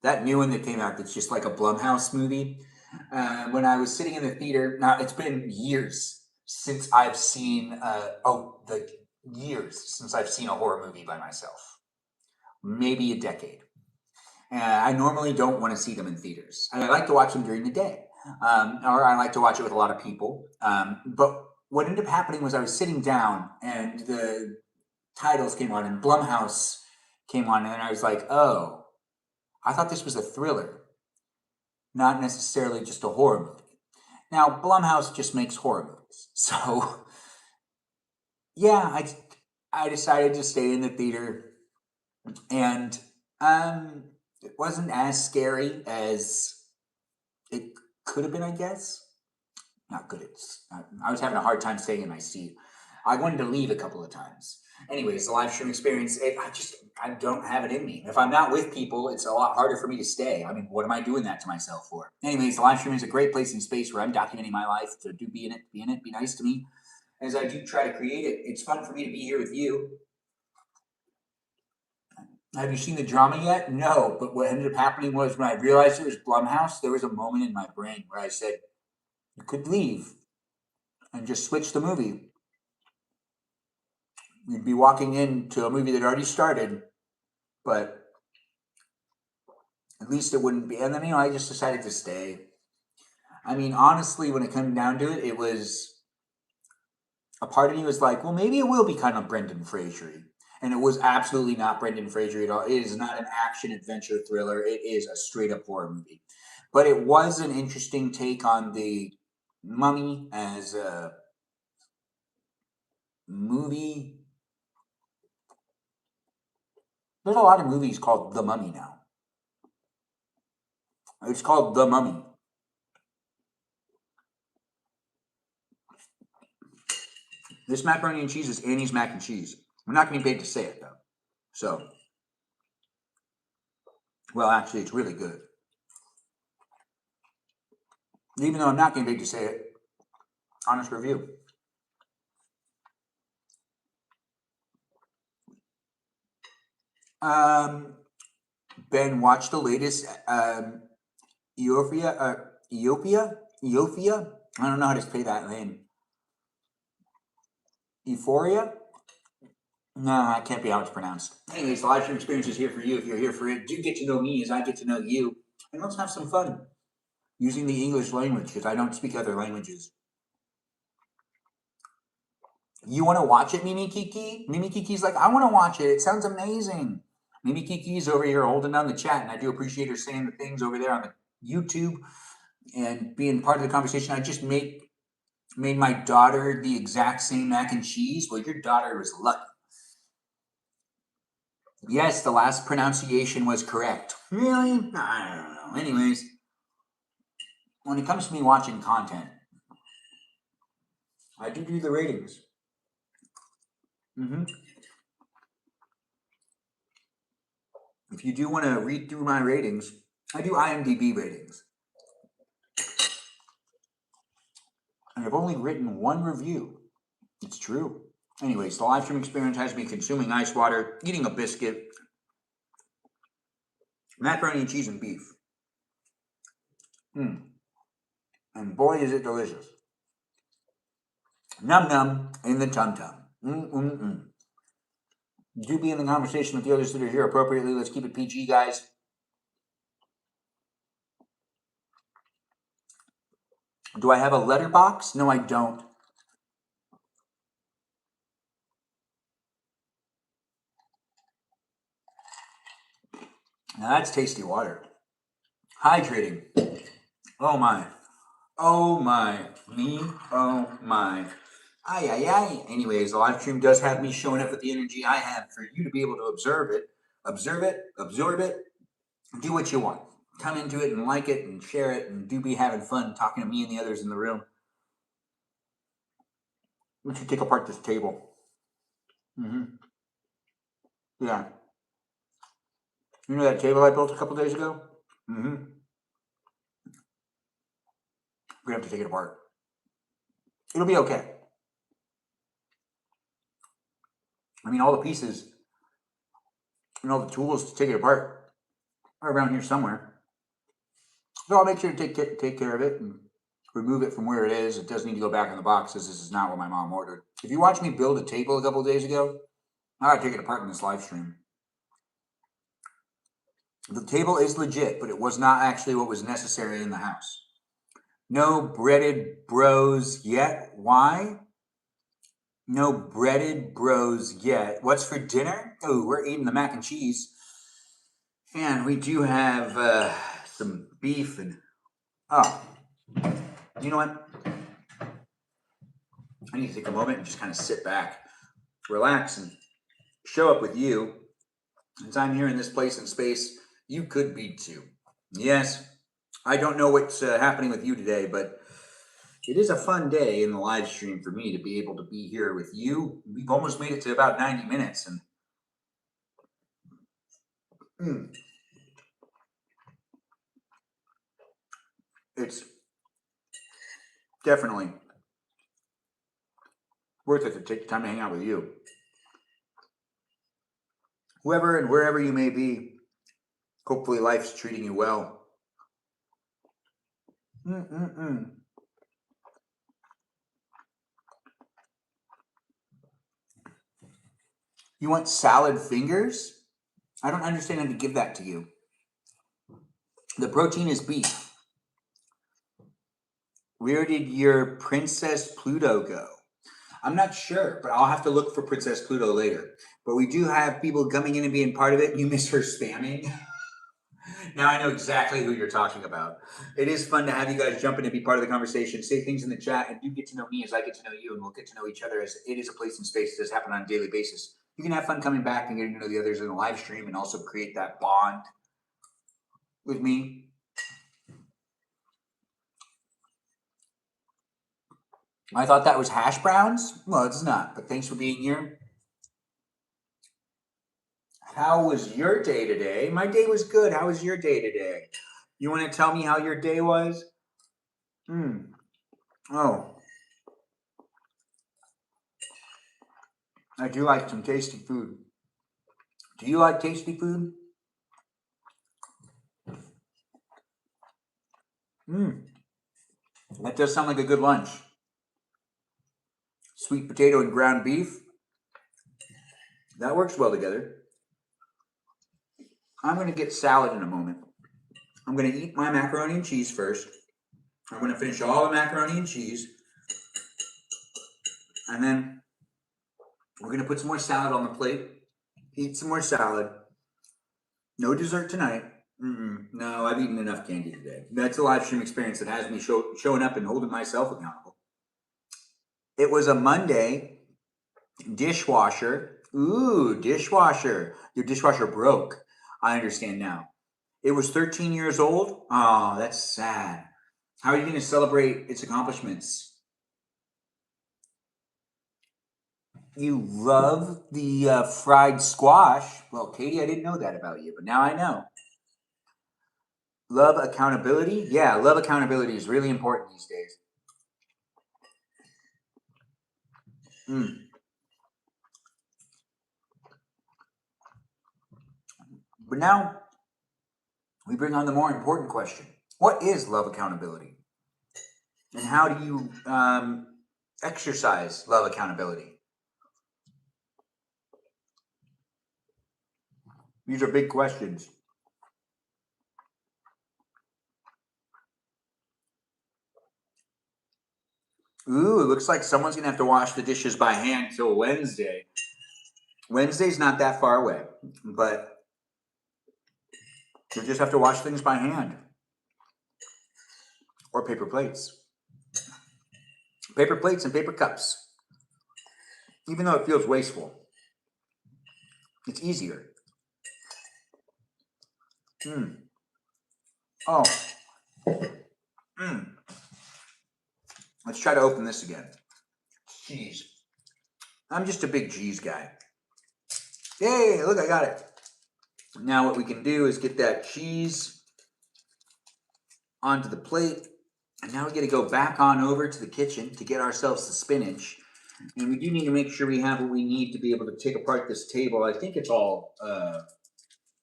That new one that came out that's just like a Blumhouse movie. When I was sitting in the theater, now it's been years since I've seen, years since I've seen a horror movie by myself. Maybe a decade. I normally don't want to see them in theaters. And I like to watch them during the day. Or I like to watch it with a lot of people. But what ended up happening was I was sitting down and the titles came on and Blumhouse came on, and I was like, oh, I thought this was a thriller, not necessarily just a horror movie. Now, Blumhouse just makes horror movies. So, yeah, I decided to stay in the theater, and it wasn't as scary as it could have been, I guess. Not good. I was having a hard time staying in my seat. I wanted to leave a couple of times. Anyways, the live stream experience, I don't have it in me. If I'm not with people, it's a lot harder for me to stay. I mean, what am I doing that to myself for? Anyways, the live stream is a great place and space where I'm documenting my life. So do be in it, be nice to me. As I do try to create it, it's fun for me to be here with you. Have you seen the drama yet? No, but what ended up happening was when I realized it was Blumhouse, there was a moment in my brain where I said, you could leave and just switch the movie. You'd be walking into a movie that already started, but at least it wouldn't be. And then, I just decided to stay. I mean, honestly, when it came down to it, it was a part of me was like, well, maybe it will be kind of Brendan Fraser-y. And it was absolutely not Brendan Fraser at all. It is not an action adventure thriller. It is a straight up horror movie. But it was an interesting take on the Mummy as a movie. There's a lot of movies called The Mummy now. It's called The Mummy. This macaroni and cheese is Annie's mac and cheese. I'm not getting paid to say it, though. So, well, actually, it's really good. Even though I'm not getting paid to say it, honest review. Ben, watch the latest Ethiopia? I don't know how to say that name. Euphoria? No, that can't be how it's pronounced. Anyways, the live stream experience is here for you if you're here for it. Do get to know me as I get to know you. And let's have some fun using the English language because I don't speak other languages. You want to watch it, Mimi Kiki? Mimi Kiki's like, I want to watch it. It sounds amazing. Mimi Kiki's over here holding down the chat, and I do appreciate her saying the things over there on the YouTube and being part of the conversation. I just made my daughter the exact same mac and cheese. Well, your daughter was lucky. Yes, the last pronunciation was correct. Really? I don't know. Anyways, when it comes to me watching content, I do the ratings. If you do want to read through my ratings, I do IMDb ratings. And I've only written one review. It's true. Anyways, the live stream experience has me consuming ice water, eating a biscuit, macaroni and cheese and beef. And boy, is it delicious. Num num in the tum tum. Do be in the conversation with the others that are here appropriately. Let's keep it PG, guys. Do I have a letterbox? No, I don't. Now that's tasty water. Hydrating. Oh my. Oh my. Me. Oh my. Aye, aye, aye. Anyways, the live stream does have me showing up with the energy I have for you to be able to absorb it, absorb it, do what you want. Come into it and like it and share it and do be having fun talking to me and the others in the room. We should take apart this table. Yeah. You know that table I built a couple days ago? We're gonna have to take it apart. It'll be okay. I mean, all the pieces and all the tools to take it apart are around here somewhere. So I'll make sure to take care of it and remove it from where it is. It does need to go back in the box, as this is not what my mom ordered. If you watched me build a table a couple of days ago, I gotta take it apart in this live stream. The table is legit, but it was not actually what was necessary in the house. No breaded bros yet. Why? No breaded bros yet. What's for dinner? Oh, we're eating the mac and cheese. And we do have some beef and... Oh, you know what? I need to take a moment and just kind of sit back, relax, and show up with you. Since I'm here in this place and space, you could be too. Yes, I don't know what's happening with you today, but it is a fun day in the live stream for me to be able to be here with you. We've almost made it to about 90 minutes, and it's definitely worth it to take the time to hang out with you. Whoever and wherever you may be, hopefully life's treating you well. You want salad fingers? I don't understand how to give that to you. The protein is beef. Where did your Princess Pluto go? I'm not sure, but I'll have to look for Princess Pluto later. But we do have people coming in and being part of it. You miss her spamming? Now I know exactly who you're talking about. It is fun to have you guys jump in and be part of the conversation, say things in the chat, and you get to know me as I get to know you, and we'll get to know each other as it is a place and space that does happen on a daily basis. You can have fun coming back and getting to know the others in the live stream and also create that bond with me. I thought that was hash browns. Well, it's not, but thanks for being here. How was your day today? My day was good. How was your day today? You want to tell me how your day was? Oh. I do like some tasty food. Do you like tasty food? That does sound like a good lunch. Sweet potato and ground beef. That works well together. I'm going to get salad in a moment. I'm going to eat my macaroni and cheese first. I'm going to finish all the macaroni and cheese. And then we're going to put some more salad on the plate. Eat some more salad. No dessert tonight. No, I've eaten enough candy today. That's a live stream experience that has me showing up and holding myself accountable. It was a Monday. Dishwasher. Ooh, dishwasher. Your dishwasher broke. I understand now. It was 13 years old. Oh, that's sad. How are you going to celebrate its accomplishments? You love the fried squash. Well, Katie, I didn't know that about you, but now I know. Love accountability? Yeah, love accountability is really important these days. But now we bring on the more important question. What is love accountability? And how do you exercise love accountability? These are big questions. Ooh, it looks like someone's going to have to wash the dishes by hand till Wednesday. Wednesday's not that far away, but you'll just have to wash things by hand. Or paper plates. Paper plates and paper cups. Even though it feels wasteful, it's easier. Oh. Let's try to open this again. Cheese. I'm just a big cheese guy. Hey, look, I got it. Now what we can do is get that cheese onto the plate. And now we got to go back on over to the kitchen to get ourselves the spinach. And we do need to make sure we have what we need to be able to take apart this table. I think it's all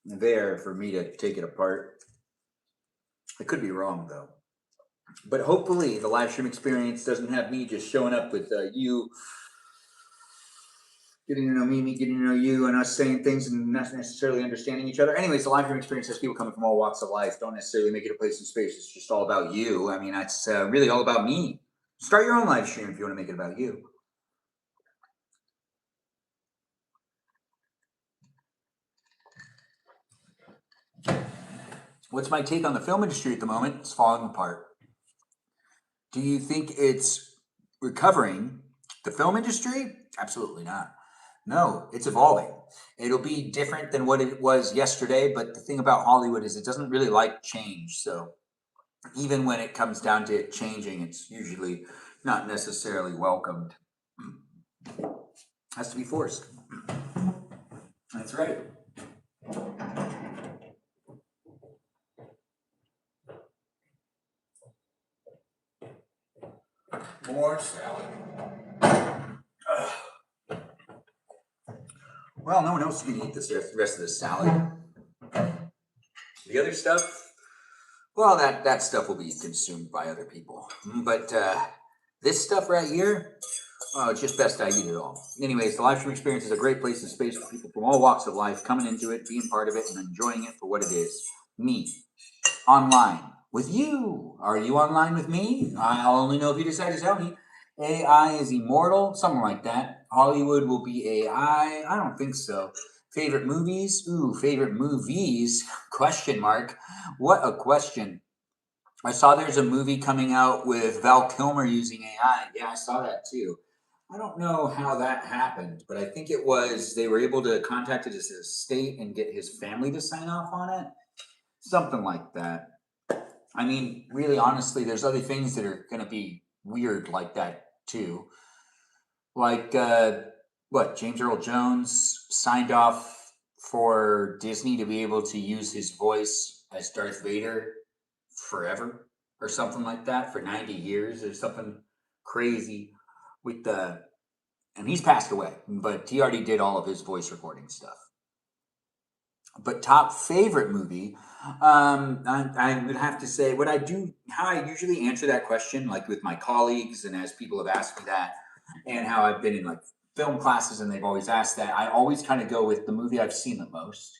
there for me to take it apart. I could be wrong, though. But hopefully the live stream experience doesn't have me just showing up with you getting to know me getting to know you, and us saying things and not necessarily understanding each other. Anyways, the live stream experience has people coming from all walks of life. Don't necessarily make it a place and space. It's just all about you. I mean, that's really all about me. Start your own live stream if you want to make it about you. What's my take on the film industry at the moment? It's falling apart. Do you think it's recovering? The film industry? Absolutely not. No, it's evolving. It'll be different than what it was yesterday, but the thing about Hollywood is it doesn't really like change. So even when it comes down to it changing, it's usually not necessarily welcomed. Has to be forced. That's right. More salad. Well, no one else can eat this rest of this salad. The other stuff, well, that stuff will be consumed by other people. But this stuff right here, oh, it's just best I eat it all. Anyways, the live stream experience is a great place and space for people from all walks of life coming into it, being part of it, and enjoying it for what it is. Me, online with you. Are you online with me? I'll only know if you decide to tell me. AI is immortal, something like that. Hollywood will be AI. I don't think so. Favorite movies? Ooh, favorite movies? Question mark. What a question. I saw there's a movie coming out with Val Kilmer using AI. Yeah, I saw that too. I don't know how that happened, but I think it was they were able to contact his estate and get his family to sign off on it. Something like that. I mean, really, honestly, there's other things that are going to be weird like that too. Like, James Earl Jones signed off for Disney to be able to use his voice as Darth Vader forever or something like that for 90 years or something crazy with and he's passed away, but he already did all of his voice recording stuff. But top favorite movie, I would have to say how I usually answer that question, like with my colleagues and as people have asked me that, and how I've been in like film classes and they've always asked that, I always kind of go with the movie I've seen the most.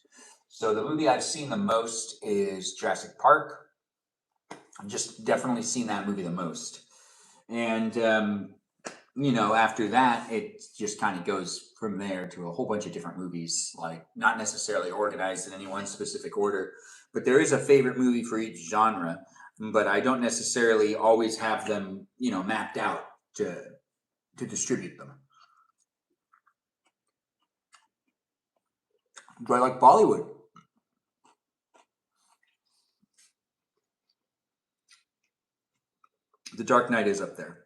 So the movie I've seen the most is Jurassic Park. I've just definitely seen that movie the most. And, after that, it just kind of goes from there to a whole bunch of different movies, like not necessarily organized in any one specific order, but there is a favorite movie for each genre, but I don't necessarily always have them, mapped out to distribute them. Do I like Bollywood? The Dark Knight is up there.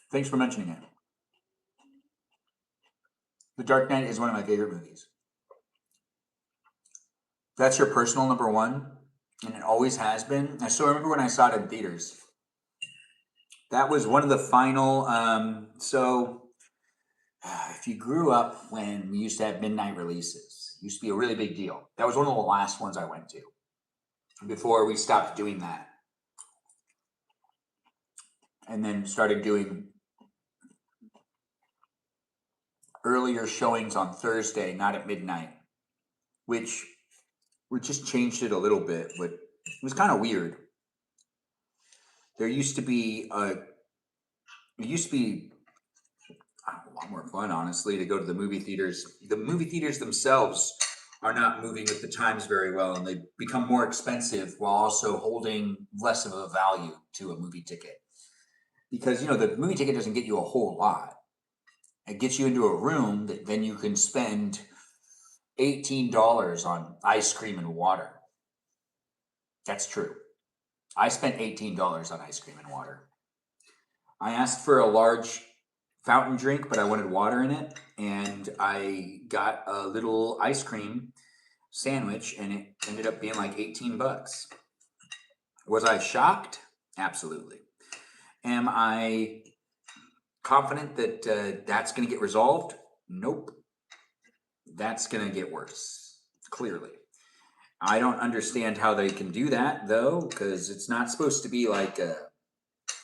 Thanks for mentioning it. The Dark Knight is one of my favorite movies. That's your personal number one, and it always has been. I still remember when I saw it in theaters. That was one of the final. If you grew up when we used to have midnight releases, it used to be a really big deal. That was one of the last ones I went to before we stopped doing that, and then started doing earlier showings on Thursday, not at midnight, which we just changed it a little bit, but it was kind of weird. There used to be a lot more fun, honestly, to go to the movie theaters. The movie theaters themselves are not moving with the times very well, and they become more expensive while also holding less of a value to a movie ticket. Because, the movie ticket doesn't get you a whole lot. It gets you into a room that then you can spend $18 on ice cream and water. That's true. I spent $18 on ice cream and water. I asked for a large fountain drink, but I wanted water in it, and I got a little ice cream sandwich, and it ended up being like $18. Was I shocked? Absolutely. Am I confident that that's going to get resolved? Nope. That's going to get worse, clearly. I don't understand how they can do that, though, because it's not supposed to be like a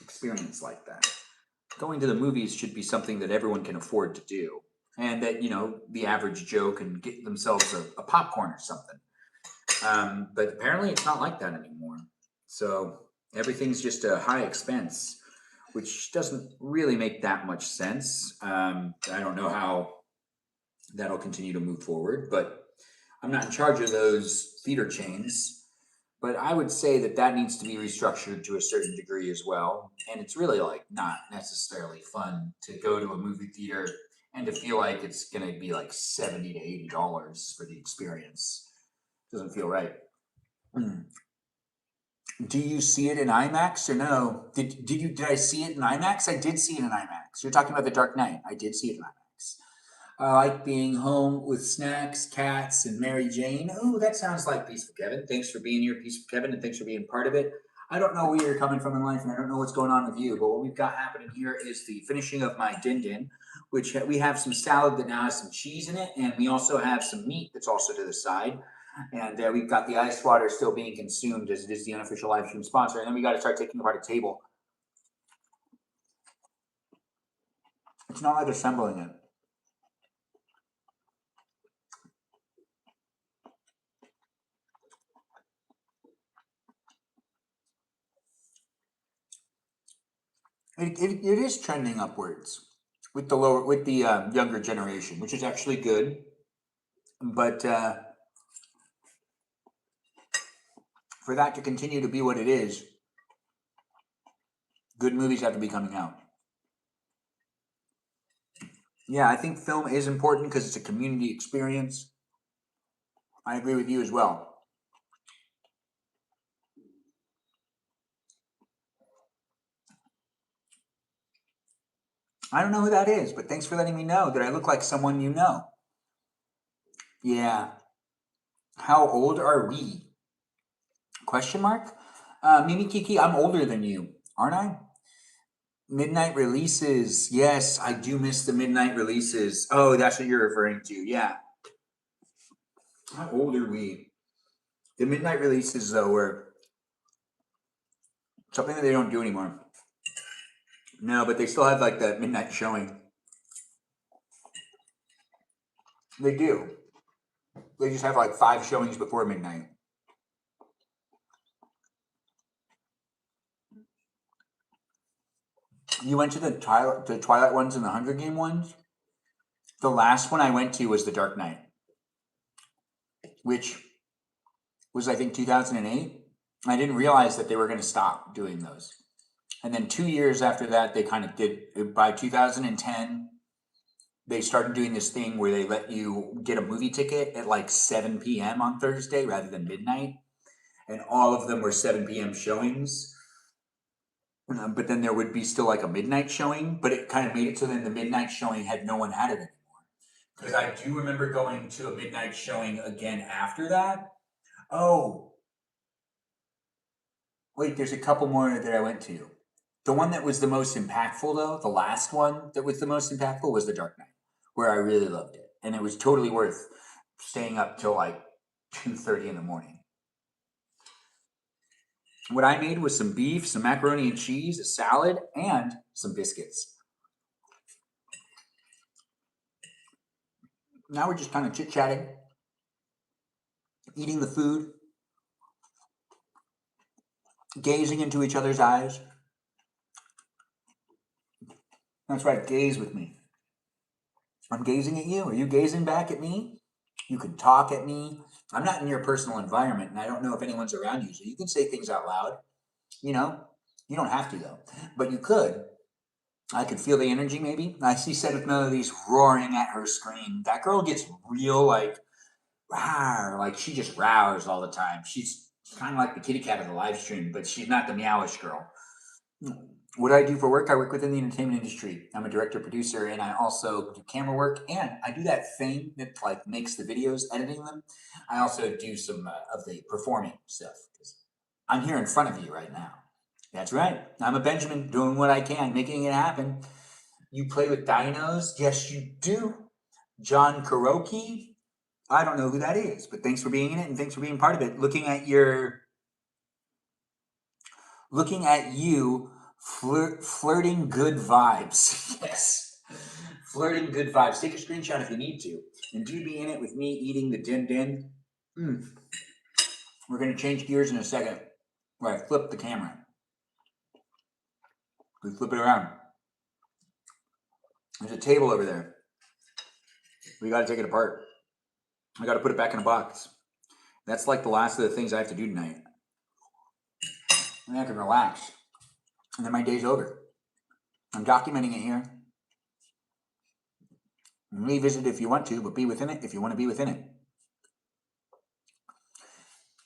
experience like that. Going to the movies should be something that everyone can afford to do, and that the average Joe can get themselves a popcorn or something. But apparently it's not like that anymore. So everything's just a high expense, which doesn't really make that much sense. I don't know how that'll continue to move forward, but I'm not in charge of those theater chains. But I would say that needs to be restructured to a certain degree as well. And it's really not necessarily fun to go to a movie theater and to feel like it's going to be like $70 to $80 for the experience. Doesn't feel right. Do you see it in IMAX or no? Did I see it in IMAX? I did see it in IMAX. You're talking about The Dark Knight. I did see it in IMAX. I like being home with snacks, cats, and Mary Jane. Oh, that sounds like Peaceful Kevin. Thanks for being here, Peaceful Kevin, and thanks for being part of it. I don't know where you're coming from in life, and I don't know what's going on with you, but what we've got happening here is the finishing of my din din, which we have some salad that now has some cheese in it, and we also have some meat that's also to the side. And we've got the ice water still being consumed as it is the unofficial live stream sponsor. And then we got to start taking apart a table. It's not like assembling it. It is trending upwards with the younger generation, which is actually good. But for that to continue to be what it is, good movies have to be coming out. Yeah, I think film is important because it's a community experience. I agree with you as well. I don't know who that is, but thanks for letting me know that I look like someone you know. Yeah. How old are we? Question mark? Mimi Kiki, I'm older than you, aren't I? Midnight releases. Yes, I do miss the midnight releases. Oh, that's what you're referring to. Yeah. How old are we? The midnight releases, though, were something that they don't do anymore. No, but they still have like that midnight showing. They do. They just have like 5 showings before midnight. You went to the Twilight ones and the Hunger Game ones? The last one I went to was The Dark Knight, which was, I think, 2008. I didn't realize that they were going to stop doing those. And then 2 years after that, they kind of did. By 2010, they started doing this thing where they let you get a movie ticket at like 7 p.m. on Thursday rather than midnight. And all of them were 7 p.m. showings. But then there would be still like a midnight showing, but it kind of made it so then the midnight showing had no one at it anymore. Because I do remember going to a midnight showing again after that. Oh, wait, there's a couple more that I went to. The one that was the most impactful, though, the last one that was the most impactful was The Dark Knight, where I really loved it. And it was totally worth staying up till like 2:30 in the morning. What I made was some beef, some macaroni and cheese, a salad, and some biscuits. Now we're just kind of chit-chatting, eating the food, gazing into each other's eyes. That's right, gaze with me. I'm gazing at you. Are you gazing back at me? You can talk at me. I'm not in your personal environment, and I don't know if anyone's around you, so you can say things out loud. You know, you don't have to, though. But you could. I could feel the energy, maybe. I see Cedric Melody's roaring at her screen. That girl gets real, like, rawr, like she just roars all the time. She's kind of like the kitty cat of the live stream, but she's not the meowish girl. What do I do for work? I work within the entertainment industry. I'm a director, producer, and I also do camera work. And I do that thing that like makes the videos, editing them. I also do some of the performing stuff. I'm here in front of you right now. That's right. I'm a Benjamin doing what I can, making it happen. You play with dinos? Yes, you do. John Kuroki? I don't know who that is, but thanks for being in it and thanks for being part of it. Looking at you flirting good vibes. Yes. Flirting good vibes. Take a screenshot if you need to. And do be in it with me eating the din din. We're going to change gears in a second where I flip the camera. We flip it around. There's a table over there. We got to take it apart. I got to put it back in a box. That's like the last of the things I have to do tonight. And then I can relax. And then my day's over. I'm documenting it here. Revisit if you want to, but be within it if you want to be within it.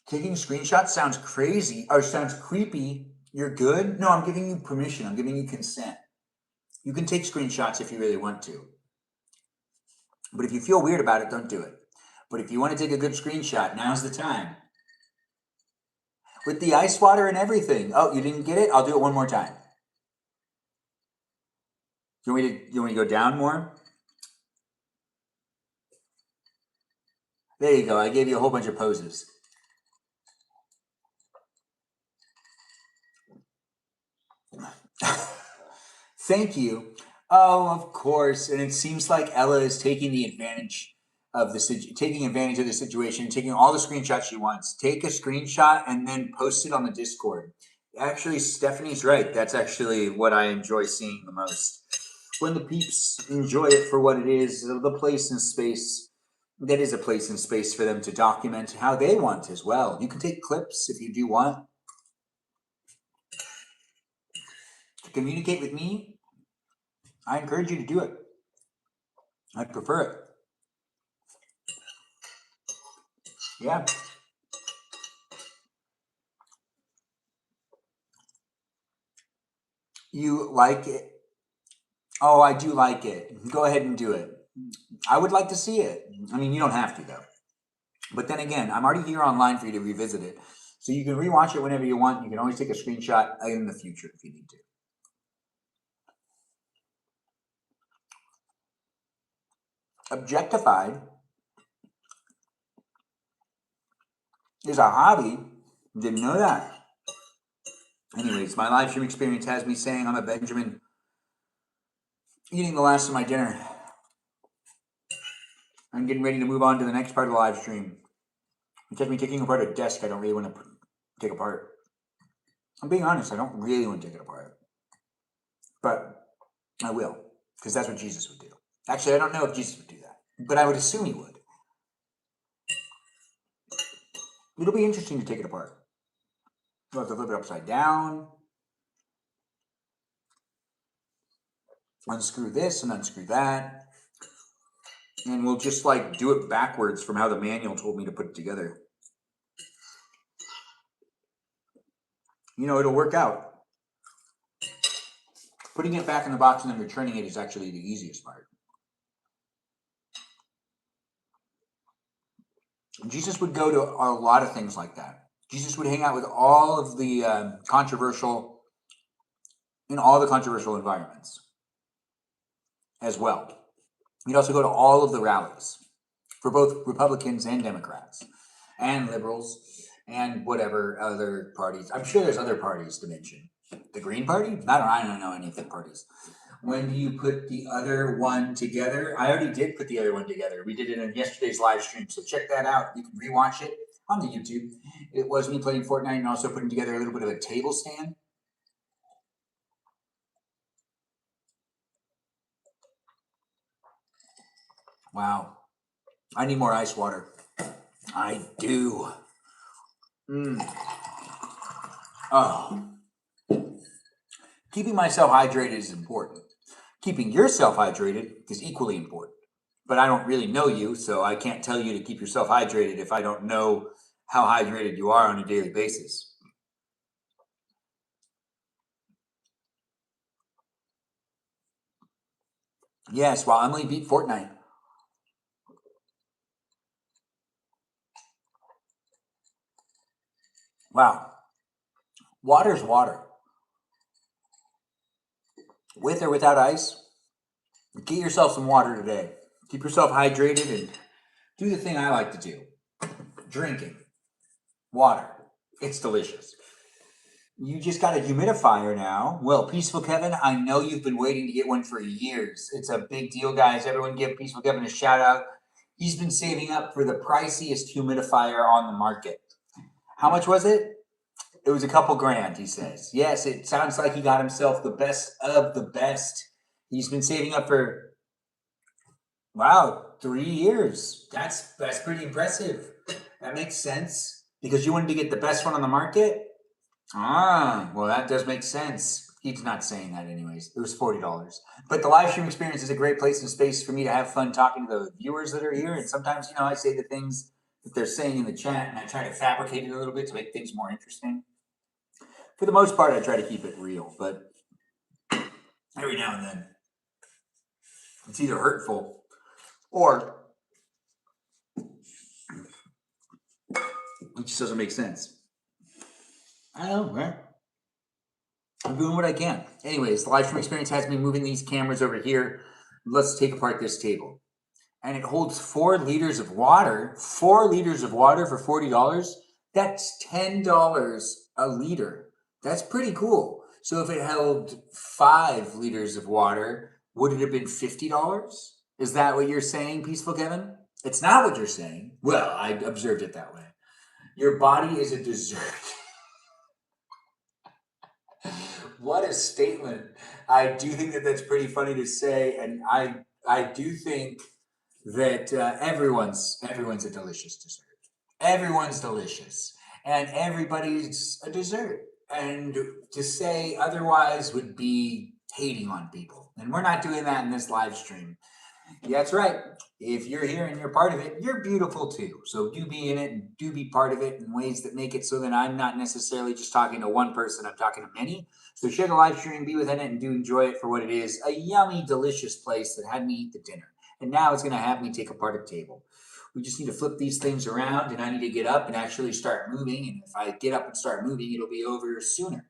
Taking screenshots sounds crazy or sounds creepy. You're good? No, I'm giving you permission. I'm giving you consent. You can take screenshots if you really want to. But if you feel weird about it, don't do it. But if you want to take a good screenshot, now's the time. With the ice water and everything. Oh, you didn't get it? I'll do it one more time. You want me to go down more? There you go. I gave you a whole bunch of poses. Thank you. Oh, of course. And it seems like Ella is taking advantage of the situation, taking all the screenshots she wants. Take a screenshot and then post it on the Discord. Actually, Stephanie's right. That's actually what I enjoy seeing the most. When the peeps enjoy it for what it is, the place and space. That is a place and space for them to document how they want as well. You can take clips if you do want. To communicate with me, I encourage you to do it. I'd prefer it. Yeah. You like it? Oh, I do like it. Go ahead and do it. I would like to see it. I mean, you don't have to, though. But then again, I'm already here online for you to revisit it. So you can rewatch it whenever you want. You can always take a screenshot in the future if you need to. Objectified is a hobby. Didn't know that. Anyways, my live stream experience has me saying I'm a Benjamin eating the last of my dinner. I'm getting ready to move on to the next part of the live stream. It has me taking apart a desk I don't really want to take apart. I'm being honest, I don't really want to take it apart. but I will, because that's what Jesus would do. Actually, I don't know if Jesus would do that, but I would assume he would. It'll be interesting to take it apart. We'll have to flip it upside down, unscrew this and unscrew that, and we'll just like do it backwards from how the manual told me to put it together. You know, it'll work out. Putting it back in the box and then returning it is actually the easiest part. Jesus would go to a lot of things like that. Jesus would hang out with all of the controversial environments as well. He'd also go to all of the rallies for both Republicans and Democrats and liberals and whatever other parties. I'm sure there's other parties to mention. The Green Party? I don't know any of the parties. When do you put the other one together? I already did put the other one together. We did it in yesterday's live stream, so check that out. You can rewatch it on the YouTube. It was me playing Fortnite and also putting together a little bit of a table stand. Wow. I need more ice water. I do. Oh. Keeping myself hydrated is important. Keeping yourself hydrated is equally important. But I don't really know you, so I can't tell you to keep yourself hydrated if I don't know how hydrated you are on a daily basis. Yes, while Emily beat Fortnite. Wow. Water's water. With or without ice, get yourself some water today. Keep yourself hydrated and do the thing I like to do. Drinking. Water. It's delicious. You just got a humidifier now. Well, Peaceful Kevin, I know you've been waiting to get one for years. It's a big deal, guys. Everyone give Peaceful Kevin a shout out. He's been saving up for the priciest humidifier on the market. How much was it? It was a couple grand, he says. Yes, it sounds like he got himself the best of the best. He's been saving up for, wow, 3 years. That's pretty impressive. That makes sense. Because you wanted to get the best one on the market? Ah, well, that does make sense. He's not saying that anyways. It was $40. But the live stream experience is a great place and space for me to have fun talking to the viewers that are here. And sometimes, I say the things that they're saying in the chat and I try to fabricate it a little bit to make things more interesting. For the most part, I try to keep it real, but every now and then it's either hurtful or it just doesn't make sense. I don't know, right? I'm doing what I can. Anyways, the live stream experience has me moving these cameras over here. Let's take apart this table. And it holds 4 liters of water. 4 liters of water for $40. That's $10 a liter. That's pretty cool. So if it held 5 liters of water, would it have been $50? Is that what you're saying, Peaceful Kevin? It's not what you're saying. Well, I observed it that way. Your body is a dessert. What a statement. I do think that that's pretty funny to say, and I do think that everyone's a delicious dessert. Everyone's delicious, and everybody's a dessert. And to say otherwise would be hating on people. And we're not doing that in this live stream. Yeah, that's right. If you're here and you're part of it, you're beautiful too. So do be in it and do be part of it in ways that make it so that I'm not necessarily just talking to one person, I'm talking to many. So share the live stream, be within it, and do enjoy it for what it is. A yummy, delicious place that had me eat the dinner. And now it's going to have me take apart a table. We just need to flip these things around, and I need to get up and actually start moving. And if I get up and start moving, it'll be over sooner.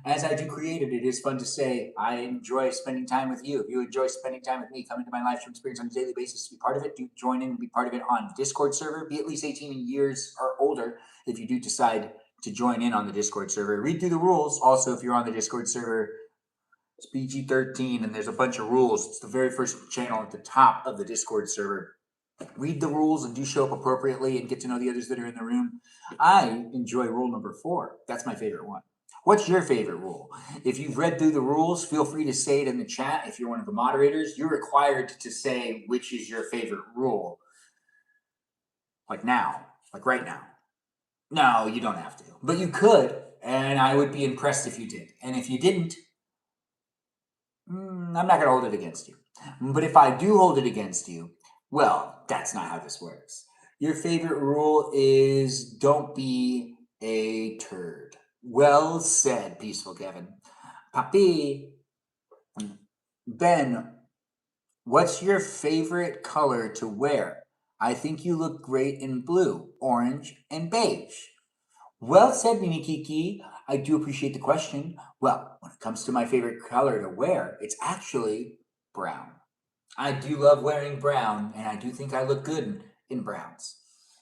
As I do create it, it is fun to say I enjoy spending time with you. If you enjoy spending time with me, come into my live stream experience on a daily basis to be part of it. Do join in and be part of it on Discord server. Be at least 18 years or older if you do decide to join in on the Discord server. Read through the rules. Also, if you're on the Discord server, it's PG-13 and there's a bunch of rules. It's the very first channel at the top of the Discord server. Read the rules and do show up appropriately and get to know the others that are in the room. I enjoy rule number 4. That's my favorite one. What's your favorite rule? If you've read through the rules, feel free to say it in the chat. If you're one of the moderators, you're required to say which is your favorite rule. Like now, like right now. No, you don't have to, but you could, and I would be impressed if you did. And if you didn't, I'm not going to hold it against you. But if I do hold it against you, well, that's not how this works. Your favorite rule is don't be a turd. Well said, Peaceful Kevin. Papi, Ben, what's your favorite color to wear? I think you look great in blue, orange, and beige. Well said, Mimi Kiki. I do appreciate the question. Well, when it comes to my favorite color to wear, it's actually brown. I do love wearing brown, and I do think I look good in browns.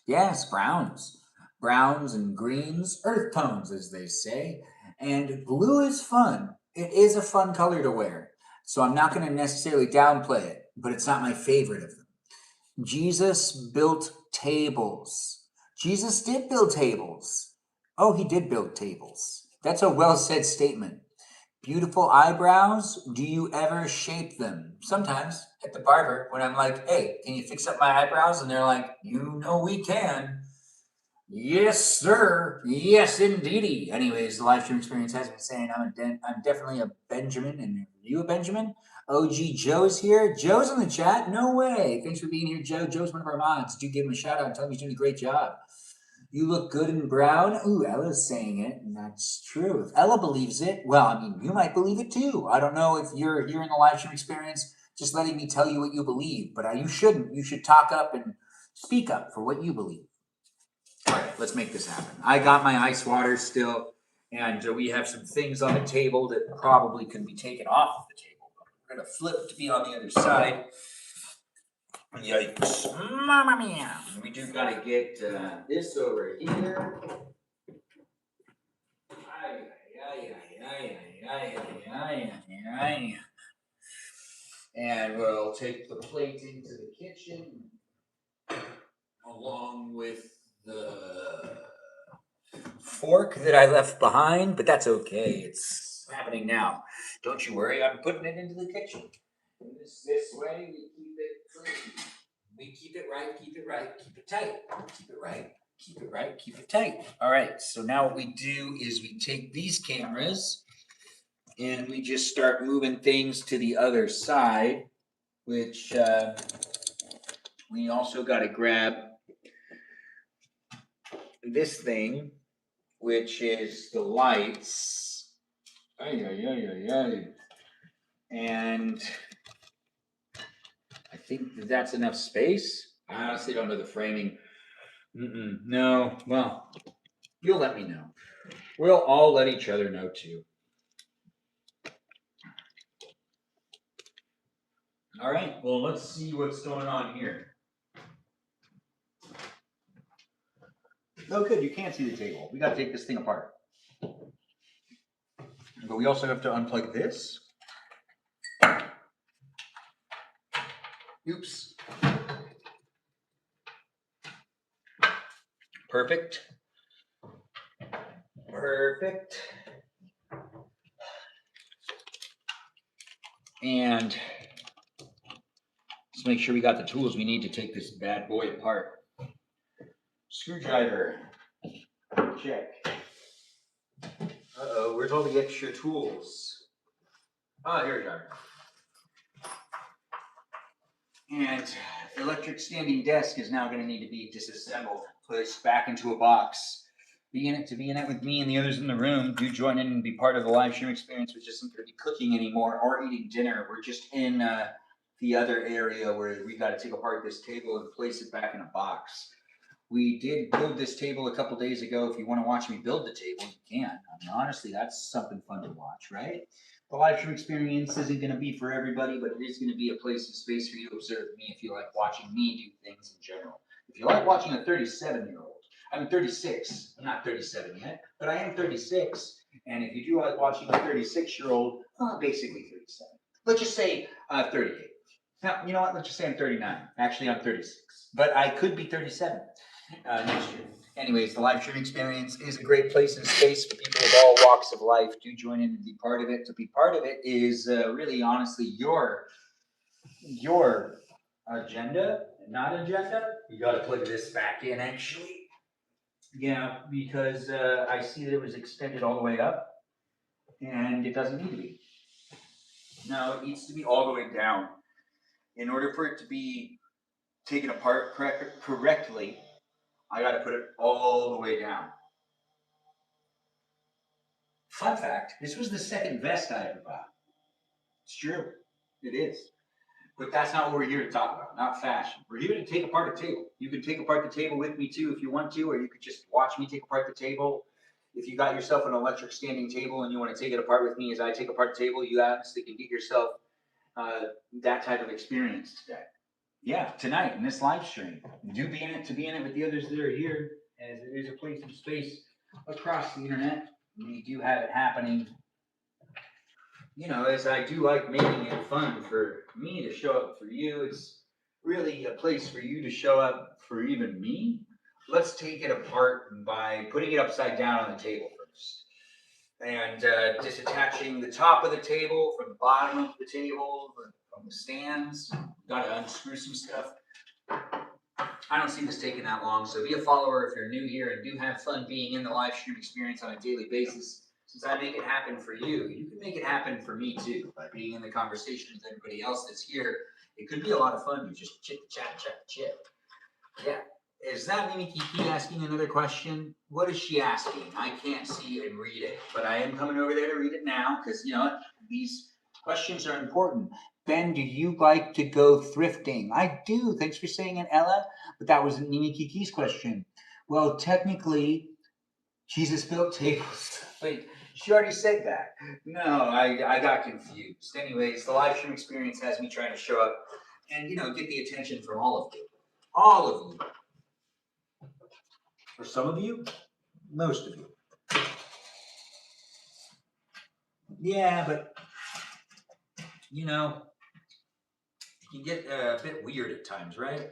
Yes, browns. Browns and greens, earth tones, as they say. And blue is fun. It is a fun color to wear. So I'm not going to necessarily downplay it, but it's not my favorite of them. Jesus built tables. Jesus did build tables. Oh, he did build tables. That's a well said statement. Beautiful eyebrows. Do you ever shape them? Sometimes at the barber when I'm like, hey, can you fix up my eyebrows? And they're like, you know we can. Yes, sir. Yes, indeedy. Anyways, the live stream experience has been saying I'm definitely a Benjamin. And are you a Benjamin? OG Joe's here. Joe's in the chat. No way. Thanks for being here, Joe. Joe's one of our mods. Do give him a shout out and tell him he's doing a great job. You look good in brown. Ooh, Ella's saying it, and that's true. If Ella believes it, well, I mean, you might believe it too. I don't know if you're here in the live stream experience just letting me tell you what you believe, but you shouldn't. You should talk up and speak up for what you believe. All right, let's make this happen. I got my ice water still, and we have some things on the table that probably can be taken off of the table. We're going to flip to be on the other side. Yikes. Mamma mia. We do got to get this over here. And we'll take the plate into the kitchen along with the fork that I left behind, but that's okay. It's happening now. Don't you worry, I'm putting it into the kitchen. This way, we keep it clean. We keep it right, keep it right, keep it tight. Keep it right, keep it right, keep it tight. All right, so now what we do is we take these cameras and we just start moving things to the other side, which we also got to grab this thing, which is the lights. And I think that's enough space. I honestly don't know the framing. No, well, you'll let me know. We'll all let each other know too. All right, well, let's see what's going on here. Oh, good, you can't see the table. We got to take this thing apart. But we also have to unplug this. Oops. Perfect. Perfect. And let's make sure we got the tools we need to take this bad boy apart. Screwdriver. Check. Uh-oh, where's all the extra tools? Ah, here we are. And electric standing desk is now going to need to be disassembled, placed back into a box. To be in it with me and the others in the room. Do join in and be part of the live stream experience, which isn't going to be cooking anymore or eating dinner. We're just in the other area where we got to take apart this table and place it back in a box. We did build this table a couple days ago. If you want to watch me build the table, you can. I mean, honestly, that's something fun to watch, right? The live stream experience isn't going to be for everybody, but it is going to be a place and space for you to observe me if you like watching me do things in general. If you like watching a 37-year-old, I'm 36. I'm not 37 yet, but I am 36. And if you do like watching a 36-year-old, basically 37. Let's just say 38. Now, you know what? Let's just say I'm 39. Actually, I'm 36. But I could be 37 next year. Anyways, the live stream experience is a great place and space for people of all walks of life. Do join in and be part of it. To be part of it is really, honestly, your agenda, not agenda. You got to plug this back in, actually. Yeah, because I see that it was extended all the way up, and it doesn't need to be. No, it needs to be all the way down. In order for it to be taken apart correctly, I got to put it all the way down. Fun fact, this was the second vest I ever bought. It's true. It is. But that's not what we're here to talk about, not fashion. We're here to take apart a table. You can take apart the table with me too if you want to, or you could just watch me take apart the table. If you got yourself an electric standing table and you want to take it apart with me as I take apart the table, you honestly can get yourself that type of experience today. Yeah, tonight in this live stream. Do be in it to be in it with the others that are here, as it is a place of space across the internet. We do have it happening. You know, as I do like making it fun for me to show up for you, it's really a place for you to show up for even me. Let's take it apart by putting it upside down on the table first. And disattaching the top of the table from the bottom of the table, from the stands. Got to unscrew some stuff. I don't see this taking that long, so be a follower if you're new here and do have fun being in the live stream experience on a daily basis. Since I make it happen for you, you can make it happen for me too by being in the conversation with everybody else that's here. It could be a lot of fun to just chit chat. Yeah. Is that Mimi Kiki asking another question? What is she asking? I can't see and read it, but I am coming over there to read it now because, you know, these questions are important. Ben, do you like to go thrifting? I do. Thanks for saying it, Ella. But that wasn't Mimi Kiki's question. Well, technically, Jesus built tables. Wait, she already said that. No, I got confused. Anyways, the live stream experience has me trying to show up and, you know, get the attention from all of you. All of you. For some of you, most of you. Yeah, but, you know, it can get a bit weird at times, right?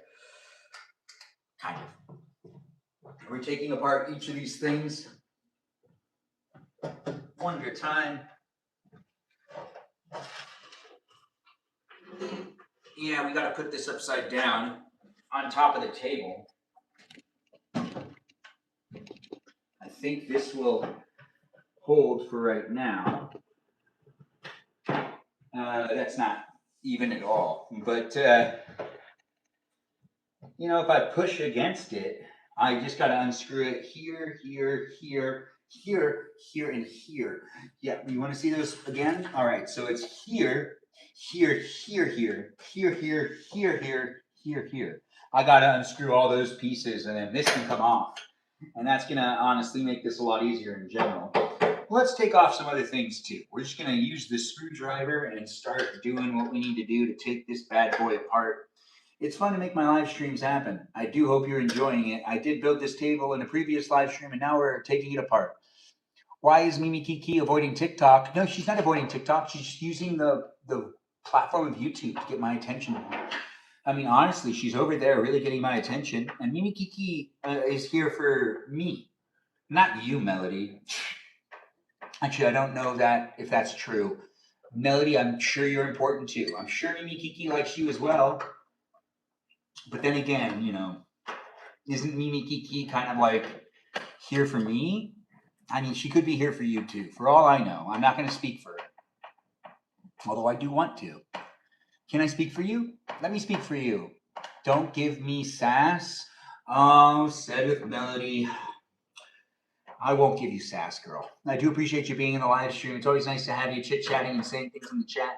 Kind of. We're taking apart each of these things one at a time. Yeah, we got to put this upside down on top of the table. I think this will hold for right now. That's not even at all. But, you know, if I push against it, I just got to unscrew it here, and here. Yeah, you want to see those again? All right, so it's here. I got to unscrew all those pieces, and then this can come off. And that's going to honestly make this a lot easier in general. Let's take off some other things too. We're just going to use this screwdriver and start doing what we need to do to take this bad boy apart. It's fun to make my live streams happen. I do hope you're enjoying it. I did build this table in a previous live stream, and now we're taking it apart. Why is Mimi Kiki avoiding TikTok? No, she's not avoiding TikTok. She's just using the platform of YouTube to get my attention. I mean, honestly, she's over there really getting my attention. And Mimi Kiki is here for me, not you, Melody. Actually, I don't know that if that's true. Melody, I'm sure you're important too. I'm sure Mimi Kiki likes you as well. But then again, you know, isn't Mimi Kiki kind of like here for me? I mean, she could be here for you too. For all I know, I'm not going to speak for her. Although I do want to. Can I speak for you? Let me speak for you. Don't give me sass. Oh, said with Melody. I won't give you sass, girl. I do appreciate you being in the live stream. It's always nice to have you chit-chatting and saying things in the chat.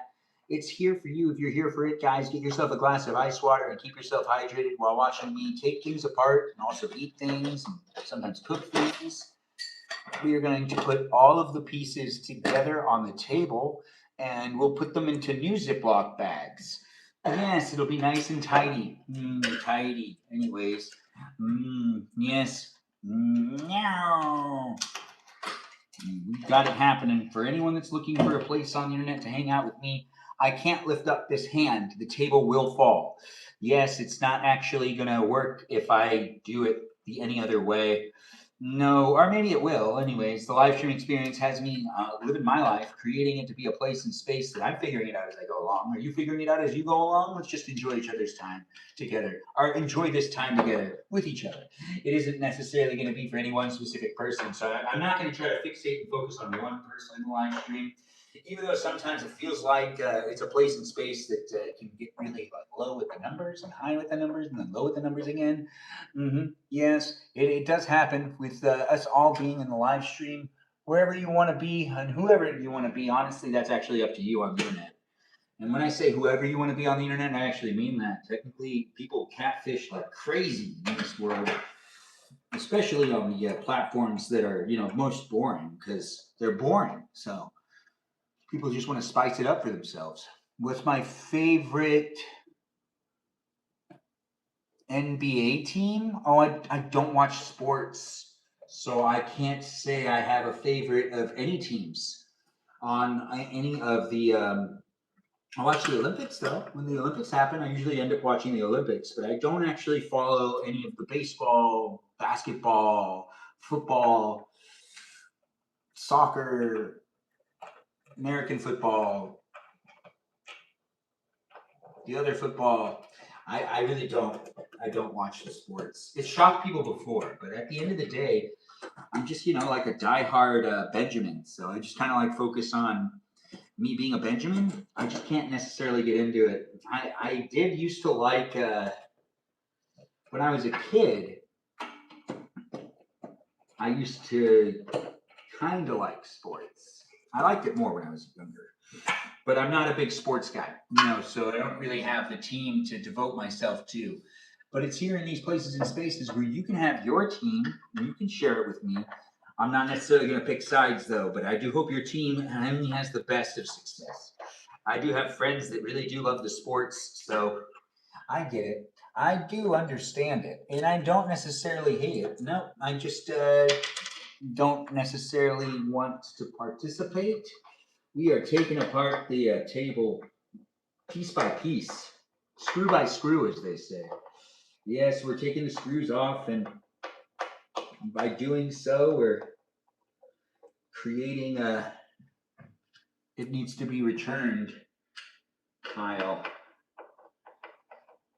It's here for you. If you're here for it, guys, get yourself a glass of ice water and keep yourself hydrated while watching me take things apart and also eat things and sometimes cook things. We are going to put all of the pieces together on the table and we'll put them into new Ziploc bags. Yes, it'll be nice and tidy. Tidy. Anyways. Yes. Meow. We've got it happening. For anyone that's looking for a place on the internet to hang out with me, I can't lift up this hand. The table will fall. yes, it's not actually going to work if I do it any other way. No, or maybe it will. Anyways, the live stream experience has me living my life, creating it to be a place and space that I'm figuring it out as I go along. Are you figuring it out as you go along? Let's just enjoy each other's time together, or enjoy this time together with each other. It isn't necessarily going to be for any one specific person, so I'm not going to try to fixate and focus on one person in the live stream. Even though sometimes it feels like it's a place and space that can get really like low with the numbers and high with the numbers and then low with the numbers again. Yes, it does happen with us all being in the live stream, wherever you want to be and whoever you want to be. Honestly, that's actually up to you on the internet. And when I say whoever you want to be on the internet, I actually mean that. Technically, people catfish like crazy in this world, especially on the platforms that are most boring because they're boring. So people just want to spice it up for themselves. What's my favorite NBA team? Oh, I don't watch sports, so I can't say I have a favorite of any teams on any of the. I watch the Olympics though. When the Olympics happen, I usually end up watching the Olympics, but I don't actually follow any of the baseball, basketball, football, soccer, American football, the other football. I really don't. I don't watch the sports. It shocked people before, but at the end of the day, I'm just like a diehard Benjamin. So I just kind of like focus on me being a Benjamin. I just can't necessarily get into it. I did used to like when I was a kid. I used to kind of like sports. I liked it more when I was younger. But I'm not a big sports guy, so I don't really have the team to devote myself to. But it's here in these places and spaces where you can have your team and you can share it with me. I'm not necessarily going to pick sides though, but I do hope your team only has the best of success. I do have friends that really do love the sports, so I get it. I do understand it, and I don't necessarily hate it. No, I just don't necessarily want to participate. We are taking apart the table piece by piece, screw by screw, as they say. Yes, we're taking the screws off, and by doing so, we're creating a it needs to be returned tile.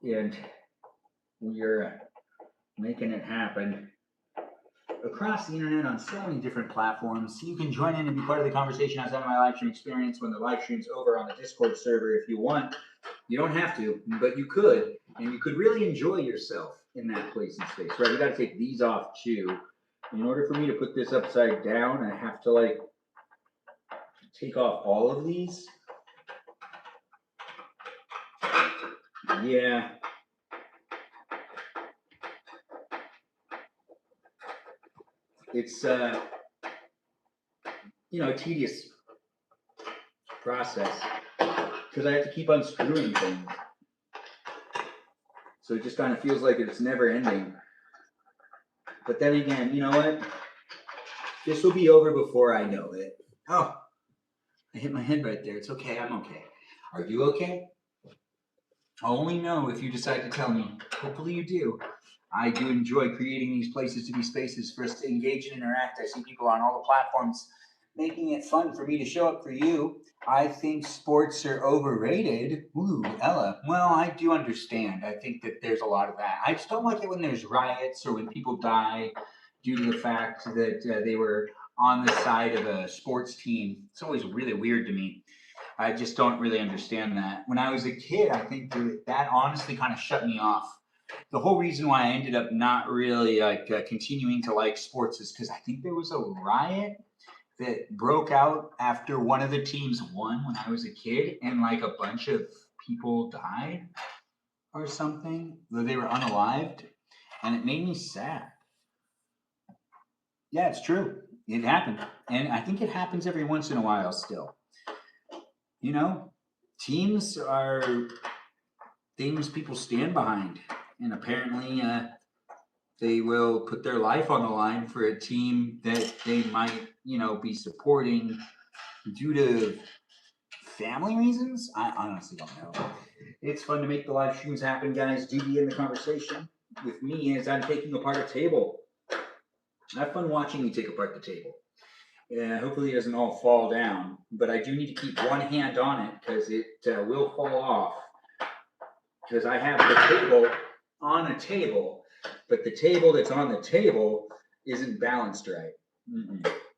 And we're making it happen across the internet on so many different platforms. You can join in and be part of the conversation outside of my live stream experience when the live stream's over on the Discord server if you want. You don't have to, but you could, and you could really enjoy yourself in that place and space. Right, we got to take these off too. In order for me to put this upside down, I have to like take off all of these. Yeah. It's a tedious process because I have to keep unscrewing things. So it just kind of feels like it's never ending. But then again, you know what? This will be over before I know it. Oh, I hit my head right there. It's okay. I'm okay. Are you okay? I'll only know if you decide to tell me. Hopefully you do. I do enjoy creating these places to be spaces for us to engage and interact. I see people on all the platforms making it fun for me to show up for you. I think sports are overrated. Ooh, Ella. Well, I do understand. I think that there's a lot of that. I just don't like it when there's riots or when people die due to the fact that they were on the side of a sports team. It's always really weird to me. I just don't really understand that. When I was a kid, I think that honestly kind of shut me off. The whole reason why I ended up not really continuing to like sports is because I think there was a riot that broke out after one of the teams won when I was a kid, and like a bunch of people died or something, though they were unalived, and it made me sad. Yeah, it's true. It happened, and I think it happens every once in a while still. Teams are things people stand behind, and apparently they will put their life on the line for a team that they might, be supporting due to family reasons. I honestly don't know. It's fun to make the live streams happen, guys. Do be in the conversation with me as I'm taking apart a table. Have fun watching me take apart the table. Hopefully it doesn't all fall down, but I do need to keep one hand on it because it will fall off. Because I have the table on a table, but the table that's on the table isn't balanced right.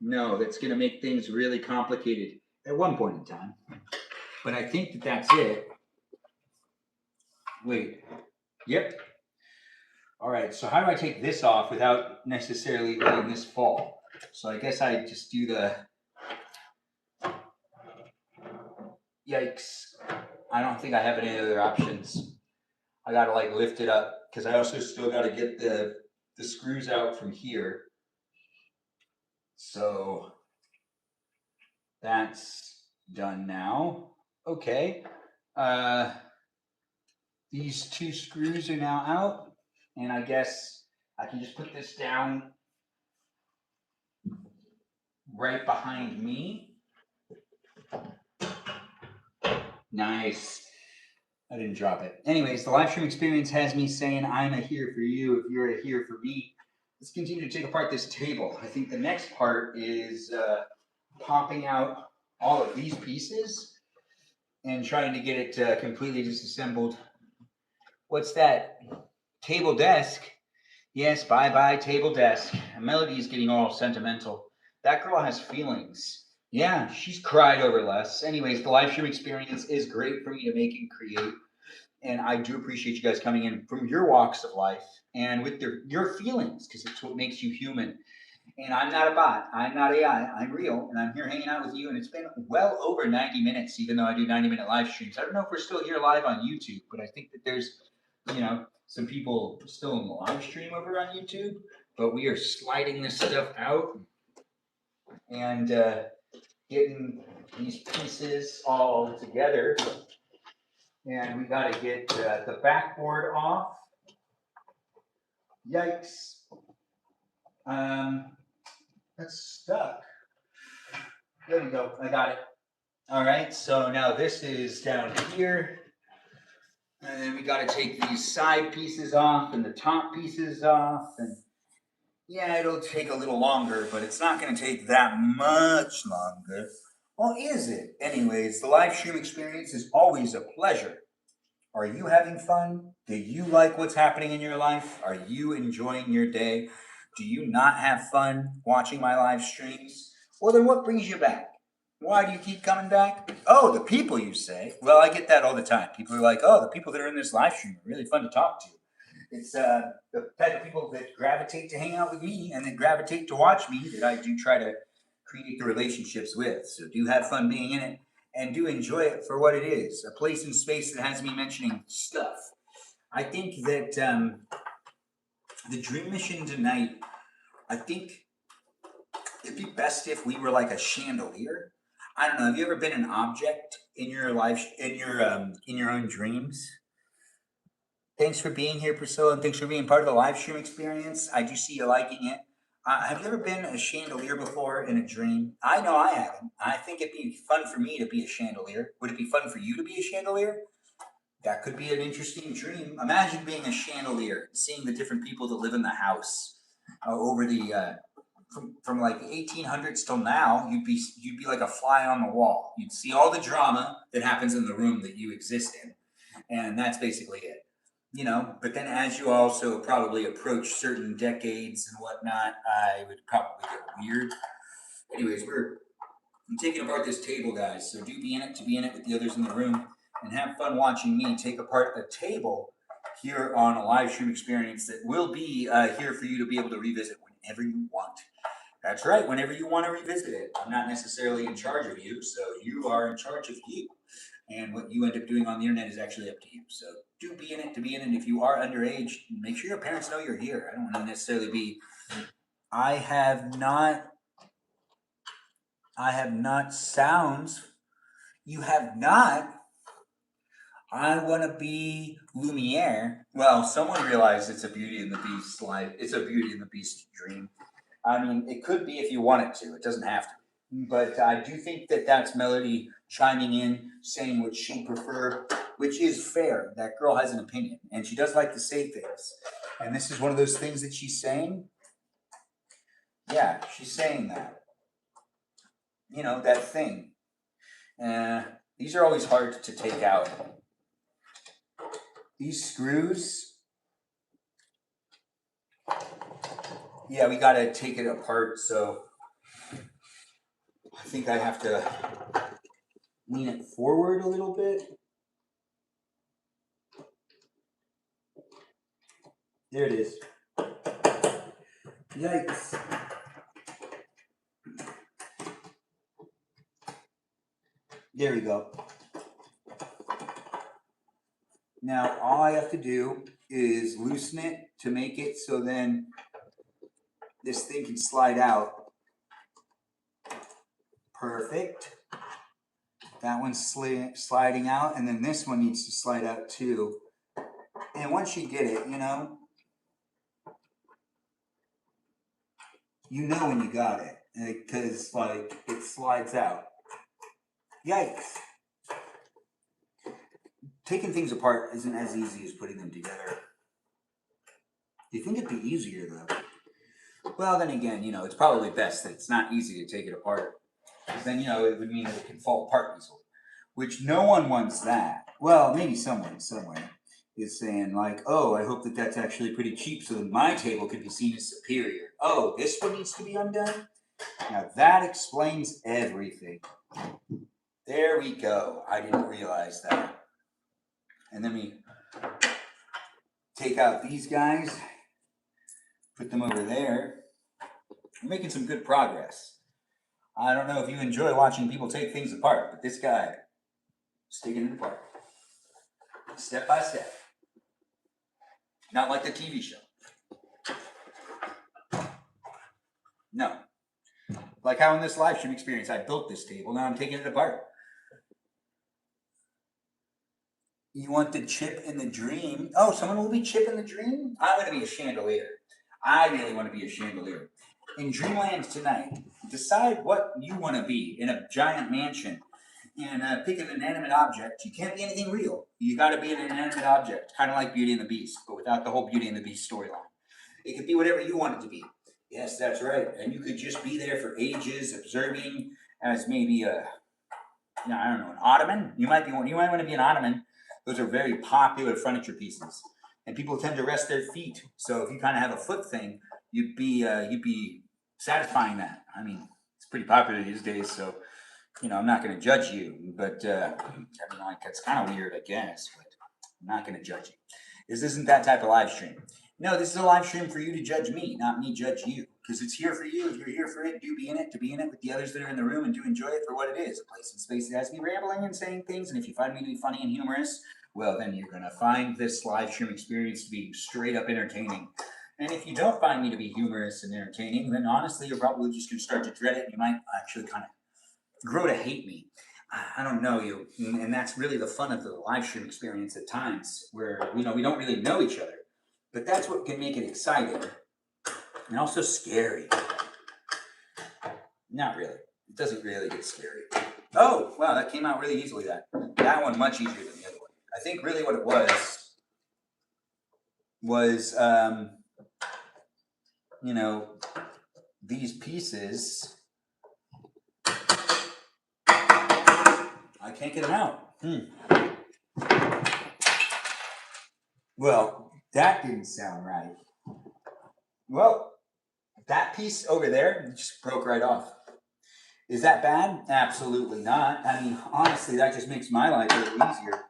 No, that's going to make things really complicated at one point in time. But I think that that's it. Wait. Yep. All right, so how do I take this off without necessarily letting this fall? So I guess I just do the... Yikes. I don't think I have any other options. I gotta like lift it up because I also still gotta get the screws out from here. So that's done now. Okay. These two screws are now out, and I guess I can just put this down right behind me. Nice. I didn't drop it. Anyways, the live stream experience has me saying I'm a here for you if you're a here for me. Let's continue to take apart this table. I think the next part is popping out all of these pieces and trying to get it completely disassembled. What's that? Table desk? Yes, bye-bye table desk. Melody is getting all sentimental. That girl has feelings. Yeah, she's cried over less. Anyways, the live stream experience is great for me to make and create. And I do appreciate you guys coming in from your walks of life and with your feelings, because it's what makes you human. And I'm not a bot. I'm not AI. I'm real. And I'm here hanging out with you. And it's been well over 90 minutes, even though I do 90-minute live streams. I don't know if we're still here live on YouTube, but I think that there's, some people still in the live stream over on YouTube. But we are sliding this stuff out and getting these pieces all together. And we got to get the backboard off. Yikes. That's stuck. There we go. I got it. All right. So now this is down here. And then we got to take these side pieces off and the top pieces off. And yeah, it'll take a little longer, but it's not going to take that much longer. Or is it? Anyways, the live stream experience is always a pleasure. Are you having fun? Do you like what's happening in your life? Are you enjoying your day? Do you not have fun watching my live streams? Well, then what brings you back? Why do you keep coming back? Oh, the people, you say. Well, I get that all the time. People are like, oh, the people that are in this live stream are really fun to talk to. It's the type of people that gravitate to hang out with me and then gravitate to watch me that I do try to create the relationships with. So do have fun being in it. And do enjoy it for what it is, a place and space that has me mentioning stuff. I think that the dream mission tonight, I think it'd be best if we were like a chandelier. I don't know. Have you ever been an object in your life, in your own dreams? Thanks for being here, Priscilla, and thanks for being part of the live stream experience. I do see you liking it. Have you ever been a chandelier before in a dream? I know I haven't. I think it'd be fun for me to be a chandelier. Would it be fun for you to be a chandelier? That could be an interesting dream. Imagine being a chandelier, seeing the different people that live in the house over the from like the 1800s till now. You'd be like a fly on the wall. You'd see all the drama that happens in the room that you exist in, and that's basically it. But then as you also probably approach certain decades and whatnot, I would probably get weird. Anyways, I'm taking apart this table, guys, so do be in it to be in it with the others in the room and have fun watching me take apart a table here on a live stream experience that will be here for you to be able to revisit whenever you want. That's right, whenever you want to revisit it. I'm not necessarily in charge of you, so you are in charge of you. And what you end up doing on the internet is actually up to you. So do be in it to be in it. If you are underage, make sure your parents know you're here. I don't want to necessarily be. I have not sounds. You have not. I want to be Lumiere. Well, someone realized it's a Beauty and the Beast life. It's a Beauty and the Beast dream. I mean, it could be if you want it to. It doesn't have to. But I do think that that's Melody chiming in, saying what she prefer which is fair. That girl has an opinion, and she does like to say things. And this is one of those things that she's saying. Yeah, she's saying that. You know, that thing. These are always hard to take out. These screws, yeah, we gotta take it apart, so I think I have to lean it forward a little bit. There it is. Yikes. There we go. Now, all I have to do is loosen it to make it so then this thing can slide out. Perfect. That one's sliding out, and then this one needs to slide out too. And once you get it, you know when you got it, because like it slides out. Yikes. Taking things apart isn't as easy as putting them together. You think it'd be easier though? Well, then again, you know, it's probably best that it's not easy to take it apart. Because then, you know, it would mean that it can fall apart easily. Which no one wants that. Well, maybe someone somewhere is saying like, oh, I hope that that's actually pretty cheap so that my table could be seen as superior. Oh, this one needs to be undone? Now that explains everything. There we go. I didn't realize that. And then we take out these guys, put them over there. We're making some good progress. I don't know if you enjoy watching people take things apart, but this guy is taking it apart. Step by step. Not like the TV show. No. Like how in this live stream experience, I built this table, now I'm taking it apart. You want the chip in the dream? Oh, someone will be chip in the dream? I'm going to be a chandelier. I really want to be a chandelier. In Dreamland tonight, decide what you want to be in a giant mansion and pick an inanimate object. You can't be anything real. You got to be an inanimate object, kind of like Beauty and the Beast, but without the whole Beauty and the Beast storyline. It could be whatever you want it to be. Yes, that's right. And you could just be there for ages, observing as maybe I don't know, an ottoman. You might want to be an ottoman. Those are very popular furniture pieces, and people tend to rest their feet. So if you kind of have a foot thing, you'd be satisfying that. I mean, it's pretty popular these days, so you know I'm not going to judge you, but I mean, like that's kind of weird, I guess. But I'm not going to judge you. This isn't that type of live stream. No, this is a live stream for you to judge me, not me judge you. Because it's here for you. If you're here for it, do be in it, to be in it with the others that are in the room and do enjoy it for what it is. A place and space that has me rambling and saying things. And if you find me to be funny and humorous, well, then you're going to find this live stream experience to be straight up entertaining. And if you don't find me to be humorous and entertaining, then honestly, you're probably just going to start to dread it. And you might actually kind of grow to hate me. I don't know you. And that's really the fun of the live stream experience at times where, you know, we don't really know each other. But that's what can make it exciting. And also scary. Not really. It doesn't really get scary. Oh, wow, that came out really easily, that one much easier than the other one. I think really what it was, you know, these pieces, I can't get them out. Well, that didn't sound right. Well, that piece over there just broke right off. Is that bad? Absolutely not. I mean, honestly, that just makes my life a little easier.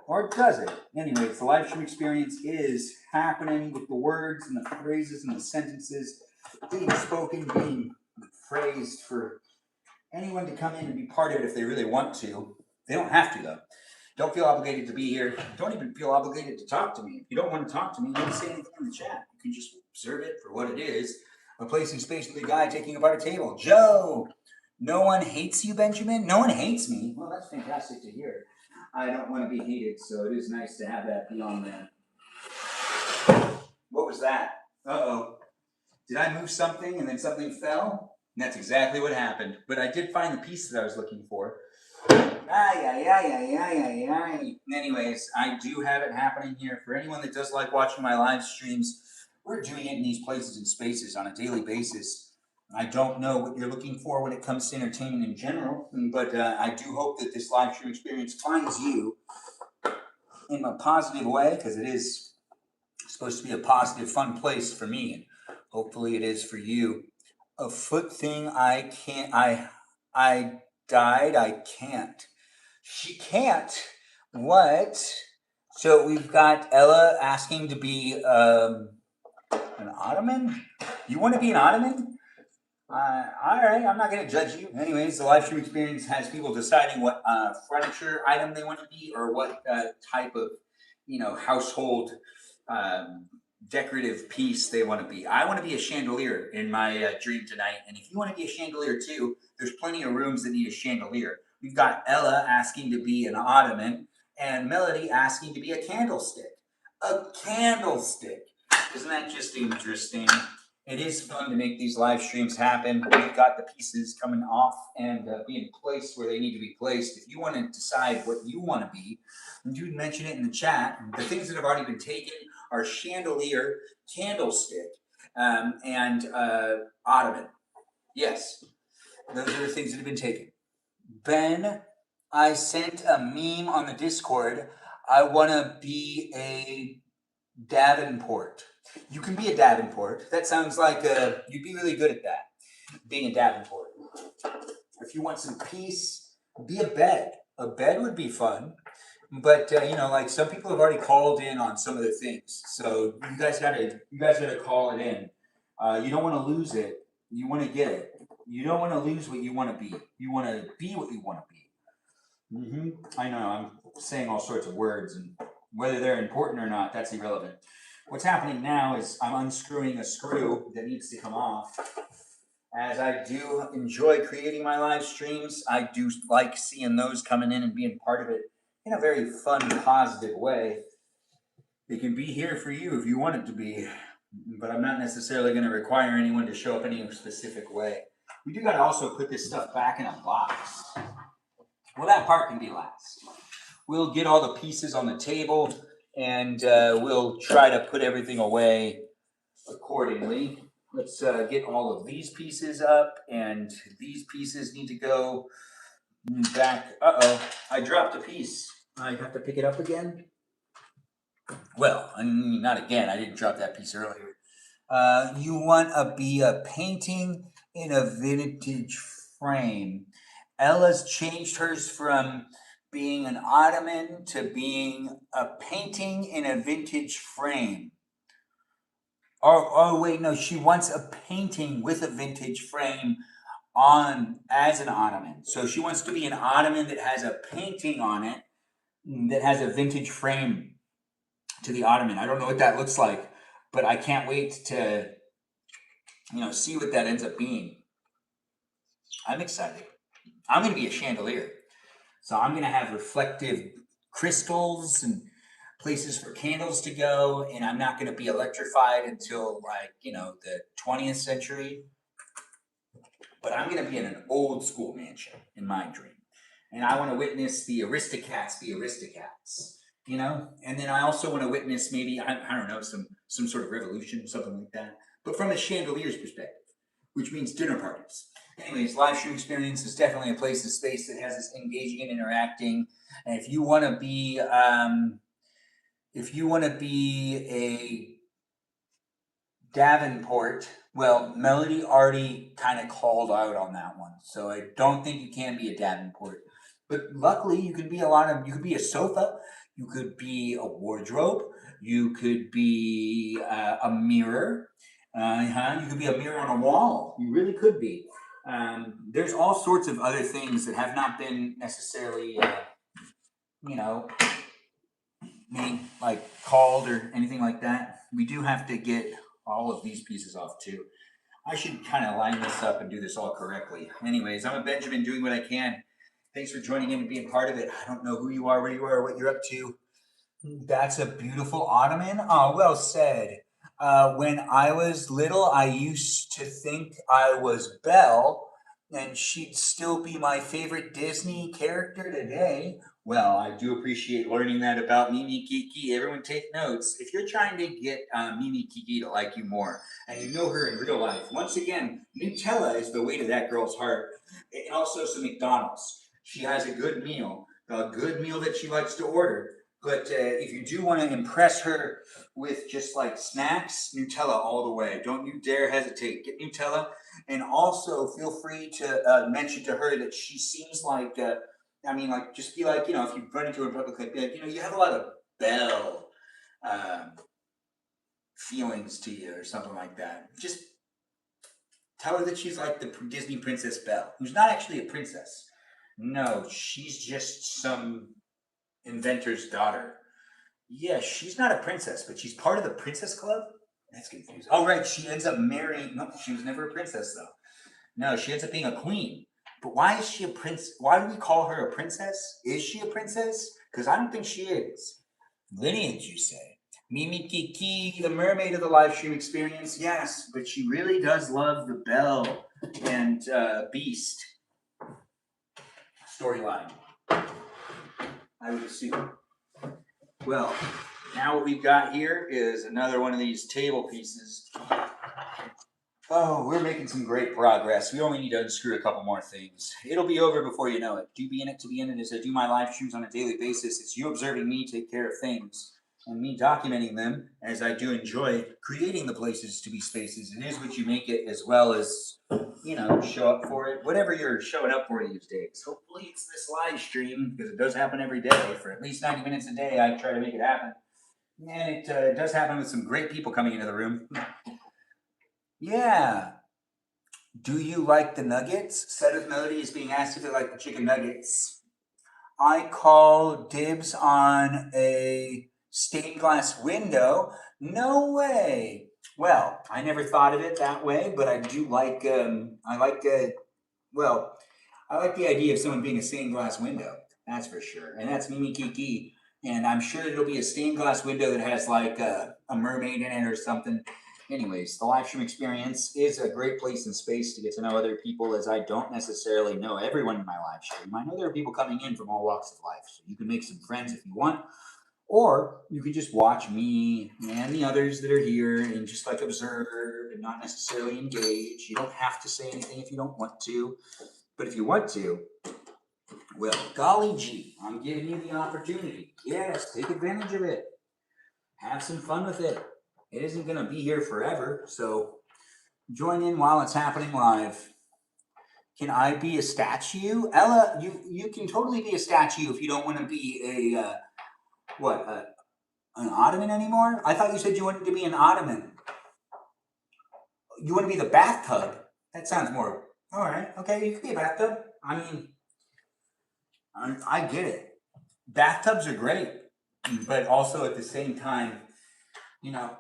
Or does it? Anyways, the live stream experience is happening with the words and the phrases and the sentences being spoken, being phrased for anyone to come in and be part of it if they really want to. They don't have to, though. Don't feel obligated to be here. Don't even feel obligated to talk to me. If you don't want to talk to me, don't say anything in the chat. You can just observe it for what it is. A place and space with a guy taking apart a table. Joe! No one hates you, Benjamin? No one hates me? Well, that's fantastic to hear. I don't want to be hated, so it is nice to have that beyond that. What was that? Uh-oh. Did I move something and then something fell? And that's exactly what happened. But I did find the piece that I was looking for. Anyways, I do have it happening here. For anyone that does like watching my live streams, we're doing it in these places and spaces on a daily basis. I don't know what you're looking for when it comes to entertainment in general, but I do hope that this live stream experience finds you in a positive way, because it is supposed to be a positive, fun place for me, and hopefully it is for you. A foot thing I can't. I died. I can't. She can't. What? So we've got Ella asking to be an ottoman. You want to be an ottoman? All right, I'm not going to judge you. Anyways, the live stream experience has people deciding what furniture item they want to be, or what type of, household decorative piece they want to be. I want to be a chandelier in my dream tonight, and if you want to be a chandelier too, there's plenty of rooms that need a chandelier. We've got Ella asking to be an ottoman, and Melody asking to be a candlestick. A candlestick. Isn't that just interesting? It is fun to make these live streams happen. We've got the pieces coming off and being placed where they need to be placed. If you want to decide what you want to be, you can mention it in the chat. The things that have already been taken are chandelier, candlestick, and ottoman. Yes, those are the things that have been taken. Ben, I sent a meme on the Discord. I want to be a Davenport. You can be a Davenport. That sounds like you'd be really good at that, being a Davenport. If you want some peace, be a bed. A bed would be fun. But like some people have already called in on some of the things, so you guys gotta call it in. You don't want to lose it. You want to get it. You don't want to lose what you want to be. You want to be what you want to be. I know I'm saying all sorts of words, and whether they're important or not, that's irrelevant. What's happening now is I'm unscrewing a screw that needs to come off. As I do enjoy creating my live streams, I do like seeing those coming in and being part of it in a very fun, positive way. It can be here for you if you want it to be, but I'm not necessarily going to require anyone to show up any specific way. We do got to also put this stuff back in a box. Well, that part can be last. We'll get all the pieces on the table, and we'll try to put everything away accordingly. Let's get all of these pieces up, and these pieces need to go back. Uh-oh, I dropped a piece. I have to pick it up again? Well, not again. I didn't drop that piece earlier. You want to be a painting in a vintage frame. Ella's changed hers from being an ottoman to being a painting in a vintage frame. Oh wait, no, she wants a painting with a vintage frame on as an ottoman. So she wants to be an ottoman that has a painting on it that has a vintage frame to the ottoman. I don't know what that looks like, but I can't wait to see what that ends up being. I'm excited. I'm going to be a chandelier. So I'm going to have reflective crystals and places for candles to go, and I'm not going to be electrified until the 20th century. But I'm going to be in an old school mansion in my dream. And I want to witness the Aristocats be Aristocats, And then I also want to witness maybe, I don't know, some sort of revolution, something like that. But from a chandelier's perspective, which means dinner parties. Anyways, live stream experience is definitely a place and space that has us engaging and interacting. And if you want to be, a Davenport, well, Melody already kind of called out on that one, so I don't think you can be a Davenport. But luckily, you could be you could be a sofa, you could be a wardrobe, you could be a mirror, you could be a mirror on a wall. You really could be. There's all sorts of other things that have not been necessarily, made called or anything like that. We do have to get all of these pieces off too. I should kind of line this up and do this all correctly. Anyways, I'm a Benjamin doing what I can. Thanks for joining in and being part of it. I don't know who you are, where you are, what you're up to. That's a beautiful ottoman. Oh, well said. When I was little, I used to think I was Belle, and she'd still be my favorite Disney character today. Well, I do appreciate learning that about Mimi Kiki. Everyone take notes. If you're trying to get Mimi Kiki to like you more, and you know her in real life, once again, Nutella is the way to that girl's heart. And also some McDonald's. She has a good meal that she likes to order. But if you do want to impress her with just like snacks, Nutella all the way. Don't you dare hesitate. Get Nutella. And also feel free to mention to her that she seems like, like, just be like, if you run into her in public, like, be like, you have a lot of Belle um, feelings to you or something like that. Just tell her that she's like the Disney Princess Belle, who's not actually a princess. No, she's just some inventor's daughter. Yeah, she's not a princess, but she's part of the Princess Club? That's confusing. Oh, right, she ends up marrying. No, she was never a princess, though. No, she ends up being a queen. But why is she a prince? Why do we call her a princess? Is she a princess? Because I don't think she is. Lineage, you say? Mimi Kiki, the mermaid of the live stream experience? Yes, but she really does love the Belle and Beast storyline, I would assume. Well, now what we've got here is another one of these table pieces. Oh, we're making some great progress. We only need to unscrew a couple more things. It'll be over before you know it. Do be in it to be in it as I do my live streams on a daily basis. It's you observing me take care of things and me documenting them as I do enjoy creating the places to be spaces. It is what you make it, as well as, show up for it. Whatever you're showing up for these days. Hopefully it's this live stream, because it does happen every day. For at least 90 minutes a day, I try to make it happen. And it does happen with some great people coming into the room. Yeah. Do you like the nuggets? Set of Melody is being asked if they like the chicken nuggets. I call dibs on a stained glass window. No way. Well, I never thought of it that way, but I do like. I like the idea of someone being a stained glass window. That's for sure, and that's Mimi Kiki. And I'm sure it'll be a stained glass window that has like a mermaid in it or something. Anyways, the live stream experience is a great place and space to get to know other people, as I don't necessarily know everyone in my live stream. I know there are people coming in from all walks of life, so you can make some friends if you want, or you can just watch me and the others that are here and just like observe and not necessarily engage. You don't have to say anything if you don't want to, but if you want to, well, golly gee, I'm giving you the opportunity. Yes, take advantage of it. Have some fun with it. It isn't going to be here forever, so join in while it's happening live. Can I be a statue? Ella, you can totally be a statue if you don't want to be an ottoman anymore? I thought you said you wanted to be an ottoman. You want to be the bathtub? That sounds more, all right, okay, you could be a bathtub. I mean, I get it. Bathtubs are great, but also at the same time,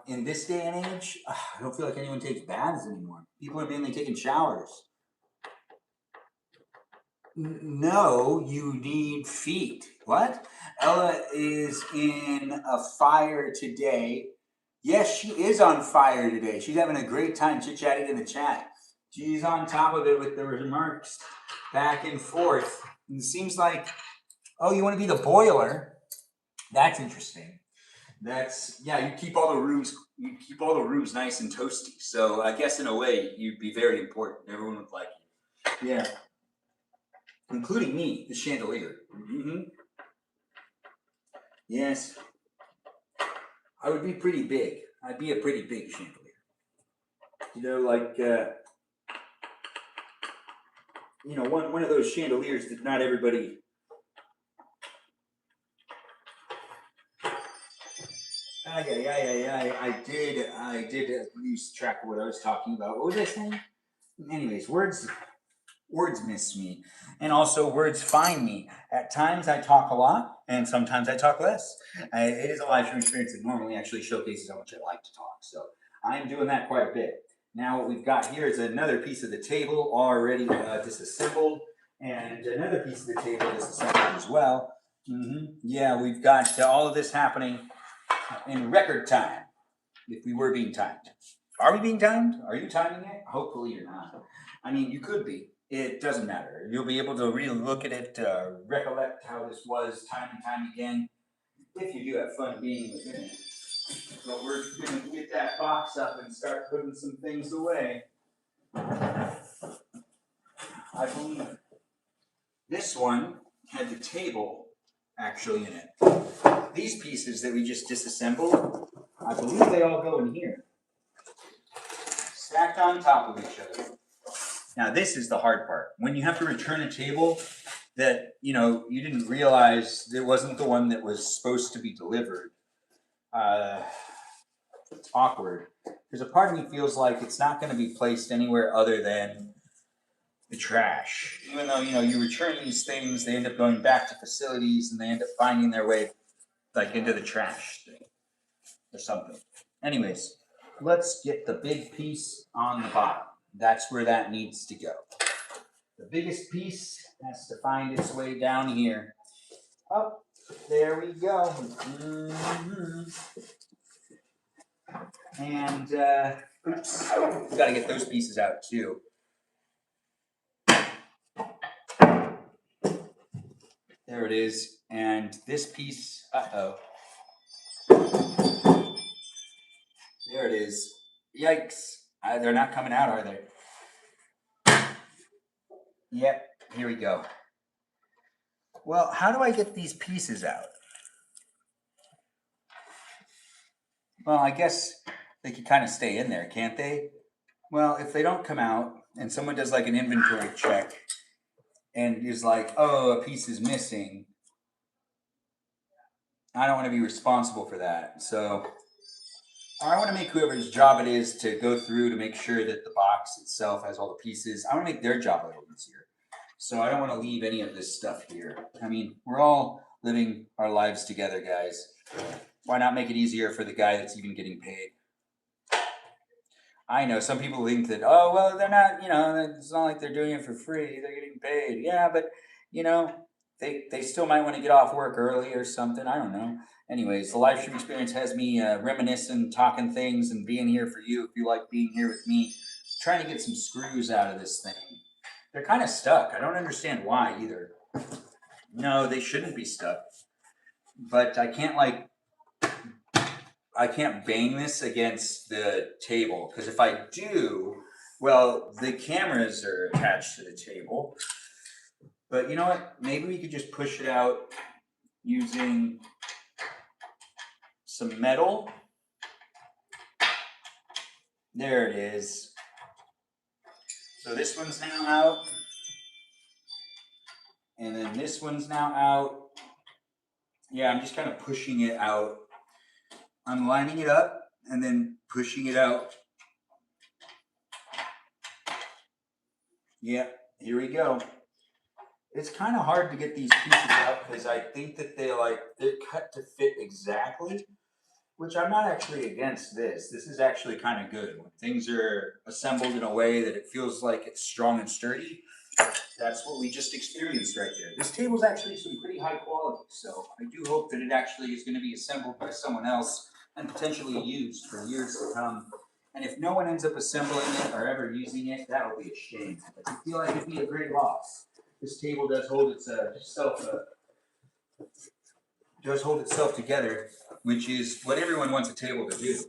in this day and age, I don't feel like anyone takes baths anymore. People are mainly taking showers. No, you need feet. What? Ella is in a fire today. Yes, she is on fire today. She's having a great time chit-chatting in the chat. She's on top of it with the remarks back and forth. And it seems like, oh, you want to be the boiler? That's interesting. You keep all the rooms nice and toasty. So I guess in a way you'd be very important. Everyone would like you. Yeah. Including me, the chandelier. Mm-hmm. Yes. I would be pretty big. I'd be a pretty big chandelier. One of those chandeliers that not everybody. I did lose track of what I was talking about. What was I saying? Anyways, words miss me, and also words find me. At times I talk a lot, and sometimes I talk less. It is a live stream experience that normally actually showcases how much I like to talk, so I'm doing that quite a bit. Now what we've got here is another piece of the table already disassembled, and another piece of the table disassembled as well. Yeah, we've got all of this happening in record time, if we were being timed. Are we being timed? Are you timing it? Hopefully you're not. I mean, you could be. it doesn't matter. You'll be able to really look at it, recollect how this was time and time again, if you do have fun being within it. But we're going to get that box up and start putting some things away. I believe this one had the table actually in it. These pieces that we just disassembled, I believe they all go in here, stacked on top of each other. Now this is the hard part. When you have to return a table that you didn't realize it wasn't the one that was supposed to be delivered, it's awkward. Because a part of me feels like it's not going to be placed anywhere other than the trash. Even though you return these things, they end up going back to facilities and they end up finding their way like into the trash thing or something. Anyways, let's get the big piece on the bottom. That's where that needs to go. The biggest piece has to find its way down here. Oh, there we go. And oops, we got to get those pieces out too. There it is. And this piece, there it is. Yikes. They're not coming out, are they? Yep, here we go. Well, how do I get these pieces out? Well, I guess they could kind of stay in there, can't they? Well, if they don't come out and someone does like an inventory check and is like, oh, a piece is missing, I don't want to be responsible for that. So I want to make whoever's job it is to go through to make sure that the box itself has all the pieces. I want to make their job a little easier. So I don't want to leave any of this stuff here. I mean, we're all living our lives together, guys. Why not make it easier for the guy that's even getting paid? I know some people think that, oh, well, they're not, it's not like they're doing it for free. They're getting paid. Yeah, but, they still might want to get off work early or something. I don't know. Anyways, the live stream experience has me reminiscing, talking things, and being here for you if you like being here with me. I'm trying to get some screws out of this thing. They're kind of stuck. I don't understand why either. No, they shouldn't be stuck. But I can't bang this against the table, because if I do, well, the cameras are attached to the table. But you know what? Maybe we could just push it out using some metal. There it is. So this one's now out. And then this one's now out. Yeah, I'm just kind of pushing it out. I'm lining it up and then pushing it out. Yeah, here we go. It's kind of hard to get these pieces out because I think that they're cut to fit exactly, which I'm not actually against this. This is actually kind of good. When things are assembled in a way that it feels like it's strong and sturdy, that's what we just experienced right there. This table's actually some pretty high quality, so I do hope that it actually is going to be assembled by someone else and potentially used for years to come. And if no one ends up assembling it or ever using it, that would be a shame. But I feel like it'd be a great loss. This table does hold itself together, which is what everyone wants a table to do.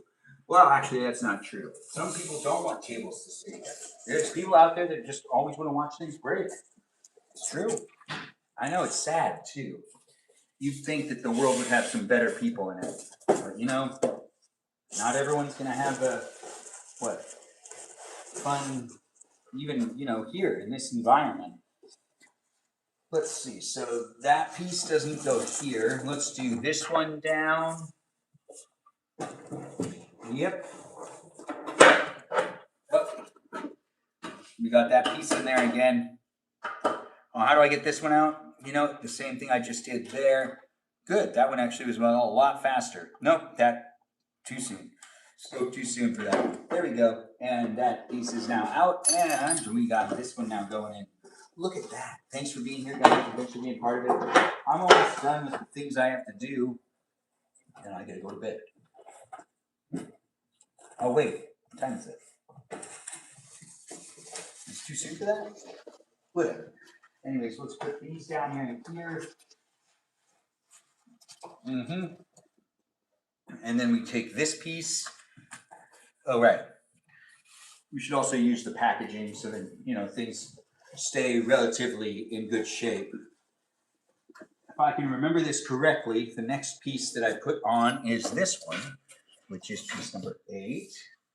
Well, actually, that's not true. Some people don't want tables to stay together. There's people out there that just always want to watch things break. It's true. I know it's sad too. You'd think that the world would have some better people in it, but not everyone's gonna have fun, even here in this environment. Let's see, so that piece doesn't go here. Let's do this one down. Yep. Oh. We got that piece in there again. Oh, how do I get this one out? The same thing I just did there. Good, that one actually was a lot faster. Nope, that too soon. Spoke too soon for that. There we go. And that piece is now out, and we got this one now going in. Look at that. Thanks for being here, guys. Thanks for being part of it. I'm almost done with the things I have to do, and I gotta go to bed. Oh, wait. What time is it? It's too soon for that? whatever. Anyways, let's put these down here and here. And then we take this piece. Oh, right. We should also use the packaging so that, you know, things stay relatively in good shape. If I can remember this correctly, the next piece that I put on is this one, which is piece number 8.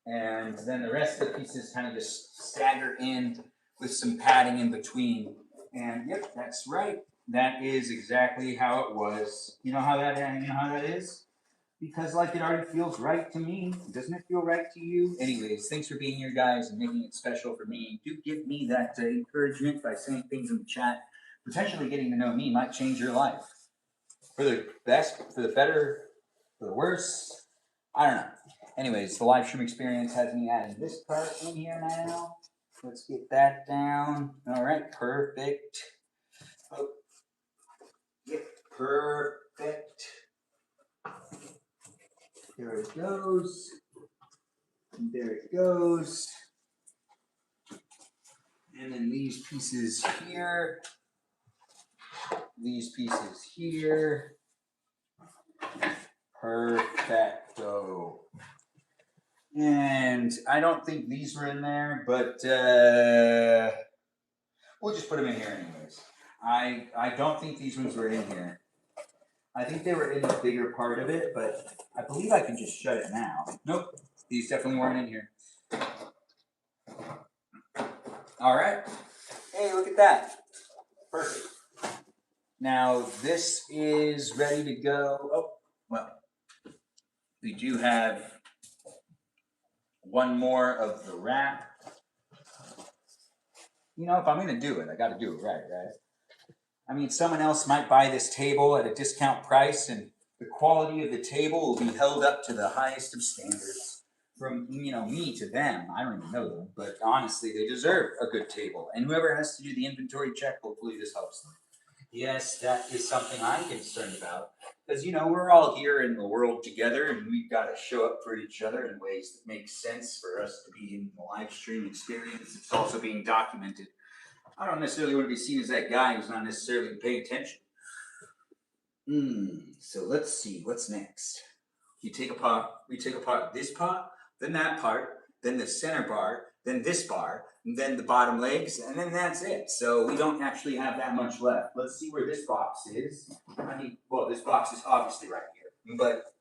And then the rest of the pieces kind of just stagger in with some padding in between. And yep, that's right. That is exactly how it was. You know how that is? Because like it already feels right to me. Doesn't it feel right to you? Anyways, thanks for being here, guys, and making it special for me. Do give me that encouragement by saying things in the chat. Potentially getting to know me might change your life. For the best, for the better, for the worse. I don't know. Anyways, the live stream experience has me adding this part in here now. Let's get that down. All right, perfect. Oh, yep, perfect. There it goes. And there it goes. And then these pieces here. These pieces here. Perfecto. And I don't think these were in there, but we'll just put them in here anyways. I don't think these ones were in here. I think they were in the bigger part of it, but I believe I can just shut it now. Nope, these definitely weren't in here. All right. Hey, look at that. Perfect. Now this is ready to go. Oh, well, we do have one more of the wrap. You know, if I'm going to do it, I got to do it right? I mean, someone else might buy this table at a discount price, and the quality of the table will be held up to the highest of standards. From, you know, me to them. I don't even know them, but honestly, they deserve a good table. And whoever has to do the inventory check, hopefully this helps them. Yes, that is something I'm concerned about. Because, you know, we're all here in the world together, and we've got to show up for each other in ways that make sense for us to be in the live stream experience. It's also being documented. I don't necessarily want to be seen as that guy who's not necessarily paying attention. So let's see, what's next? We take apart this part, then that part, then the center bar, then this bar, and then the bottom legs, and then that's it. So we don't actually have that much left. Let's see where this box is. I mean, well, this box is obviously right here, but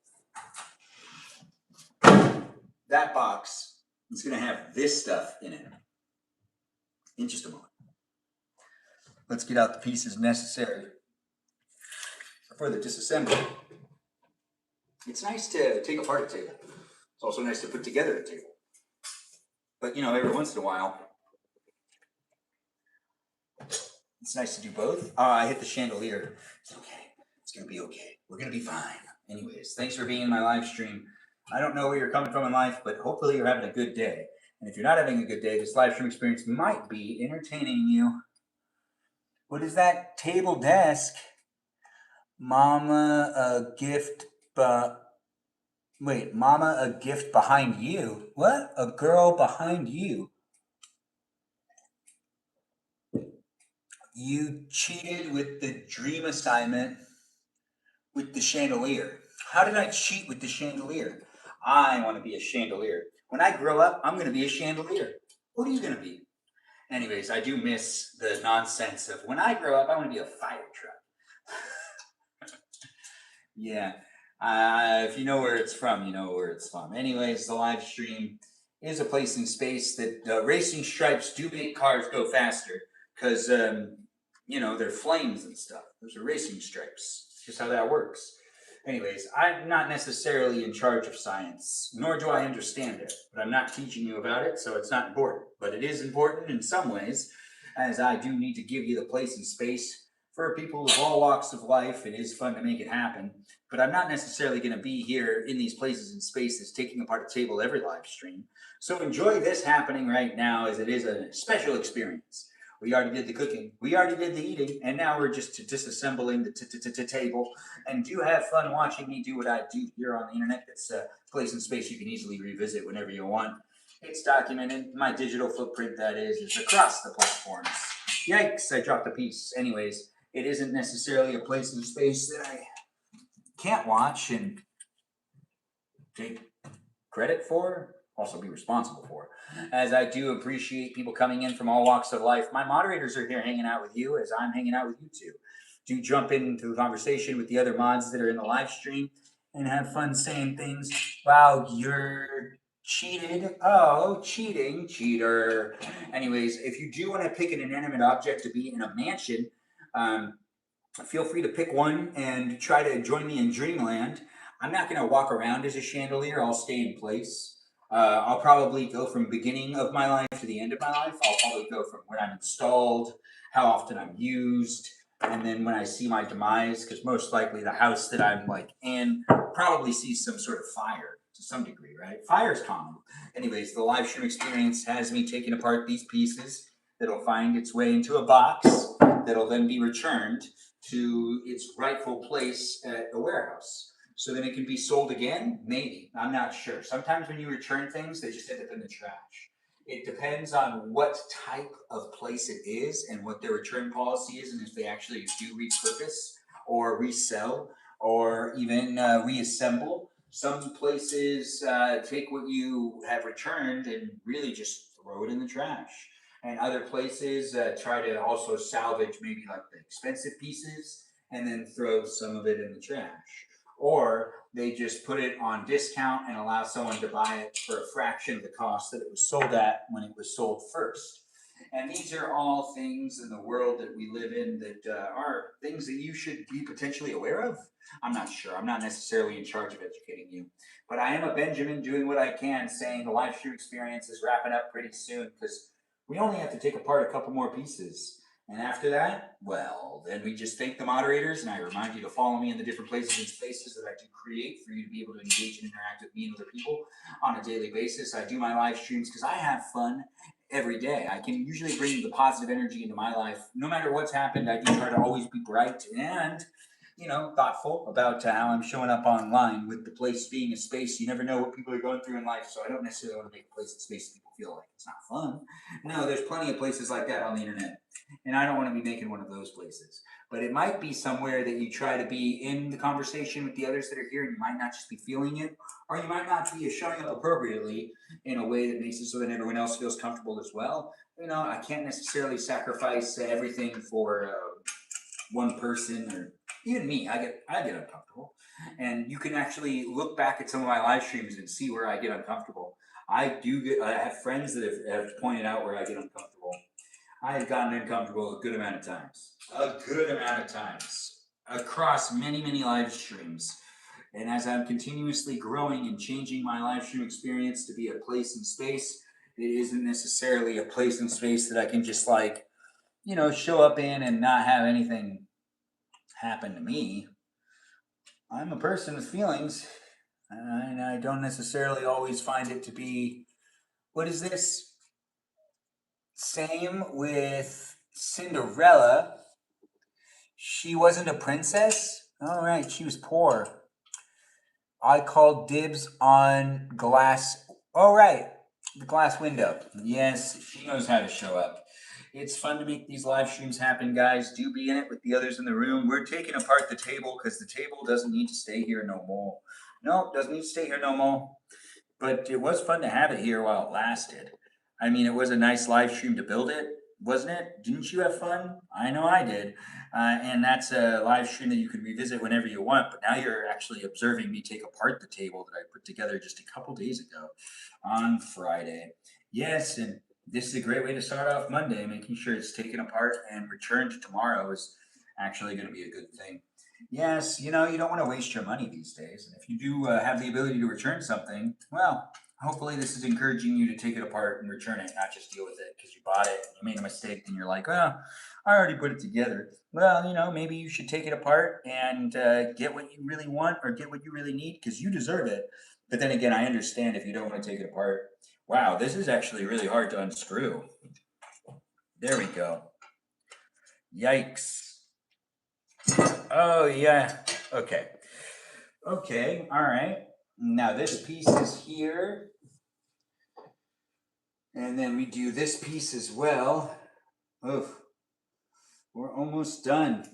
that box is going to have this stuff in it in just a moment. Let's get out the pieces necessary for the disassembly. It's nice to take apart a table. It's also nice to put together a table. But, you know, every once in a while, it's nice to do both. I hit the chandelier. It's okay. It's going to be okay. We're going to be fine. Anyways, thanks for being in my live stream. I don't know where you're coming from in life, but hopefully you're having a good day. And if you're not having a good day, this live stream experience might be entertaining you. What is that? Table desk. Mama, a gift, wait, Mama, a gift behind you? What? A girl behind you? You cheated with the dream assignment with the chandelier. How did I cheat with the chandelier? I want to be a chandelier. When I grow up, I'm going to be a chandelier. What are you going to be? Anyways, I do miss the nonsense of when I grow up, I want to be a fire truck. Yeah. If you know where it's from, you know where it's from. Anyways, the live stream is a place in space that racing stripes do make cars go faster because, you know, they're flames and stuff. Those are racing stripes. It's just how that works. Anyways, I'm not necessarily in charge of science, nor do I understand it, but I'm not teaching you about it, so it's not important. But it is important in some ways, as I do need to give you the place and space for people of all walks of life. It is fun to make it happen, but I'm not necessarily going to be here in these places and spaces taking apart a table every live stream. So enjoy this happening right now, as it is a special experience. We already did the cooking, we already did the eating, and now we're just disassembling the table. And do have fun watching me do what I do here on the internet. It's a place and space you can easily revisit whenever you want. It's documented. My digital footprint, that is across the platforms. Yikes, I dropped a piece. Anyways, it isn't necessarily a place in space that I can't watch and take credit for, also be responsible for, as I do appreciate people coming in from all walks of life. My moderators are here hanging out with you as I'm hanging out with you two. Do jump into the conversation with the other mods that are in the live stream and have fun saying things. Wow, you're cheated. Oh, cheating, cheater. Anyways, if you do want to pick an inanimate object to be in a mansion, feel free to pick one and try to join me in Dreamland. I'm not going to walk around as a chandelier. I'll stay in place. I'll probably go from beginning of my life to the end of my life. I'll probably go from when I'm installed, how often I'm used, and then when I see my demise, because most likely the house that I'm like in probably sees some sort of fire to some degree, right? Fire is common. Anyways, the live stream experience has me taking apart these pieces that'll find its way into a box that'll then be returned to its rightful place at a warehouse. So then it can be sold again? Maybe. I'm not sure. Sometimes when you return things, they just end up in the trash. It depends on what type of place it is and what their return policy is, and if they actually do repurpose or resell or even reassemble. Some places take what you have returned and really just throw it in the trash. And other places try to also salvage maybe like the expensive pieces and then throw some of it in the trash. Or they just put it on discount and allow someone to buy it for a fraction of the cost that it was sold at when it was sold first. And these are all things in the world that we live in that are things that you should be potentially aware of. I'm not sure. I'm not necessarily in charge of educating you. But I am a Benjamin doing what I can, saying the live stream experience is wrapping up pretty soon because we only have to take apart a couple more pieces. And after that, well, then we just thank the moderators, and I remind you to follow me in the different places and spaces that I do create for you to be able to engage and interact with me and other people on a daily basis. I do my live streams because I have fun every day. I can usually bring the positive energy into my life. No matter what's happened, I do try to always be bright and thoughtful about how I'm showing up online with the place being a space. You never know what people are going through in life, so I don't necessarily want to make a place and space that people feel like it's not fun. No, there's plenty of places like that on the internet, and I don't want to be making one of those places. But it might be somewhere that you try to be in the conversation with the others that are here, and you might not just be feeling it, or you might not be showing up appropriately in a way that makes it so that everyone else feels comfortable as well. I can't necessarily sacrifice everything for one person or even me. I get uncomfortable, and you can actually look back at some of my live streams and see where I get uncomfortable. I have friends that have pointed out where I get uncomfortable. I have gotten uncomfortable a good amount of times. Across many live streams. And as I'm continuously growing and changing my live stream experience to be a place and space, it isn't necessarily a place and space that I can just show up in and not have anything happen to me. I'm a person with feelings, and I don't necessarily always find it to be. What is this? Same with Cinderella. She wasn't a princess? All right, she was poor. I called dibs on glass. Oh, right, the glass window. Yes, she knows how to show up. It's fun to make these live streams happen, guys. Do be in it with the others in the room. We're taking apart the table because the table doesn't need to stay here no more. Nope, doesn't need to stay here no more. But it was fun to have it here while it lasted. I mean, it was a nice live stream to build it, wasn't it? Didn't you have fun? I know I did. And that's a live stream that you can revisit whenever you want. But now you're actually observing me take apart the table that I put together just a couple days ago on Friday. Yes, and this is a great way to start off Monday. Making sure it's taken apart and returned tomorrow is actually going to be a good thing. Yes, you don't want to waste your money these days. And if you do have the ability to return something, well, hopefully this is encouraging you to take it apart and return it, not just deal with it because you bought it and you made a mistake and you're like, well, I already put it together. Well, maybe you should take it apart and get what you really want or get what you really need because you deserve it. But then again, I understand if you don't want to take it apart. Wow, this is actually really hard to unscrew. There we go. Yikes. Oh, yeah. Okay. Okay, all right. Now this piece is here. And then we do this piece as well. Oof. We're almost done.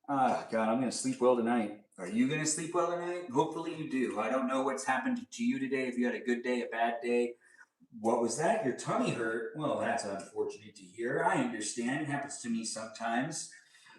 Ah, God, I'm going to sleep well tonight. Are you going to sleep well tonight? Hopefully you do. I don't know what's happened to you today, if you had a good day, a bad day. What was that? Your tummy hurt? Well, that's unfortunate to hear. I understand. It happens to me sometimes.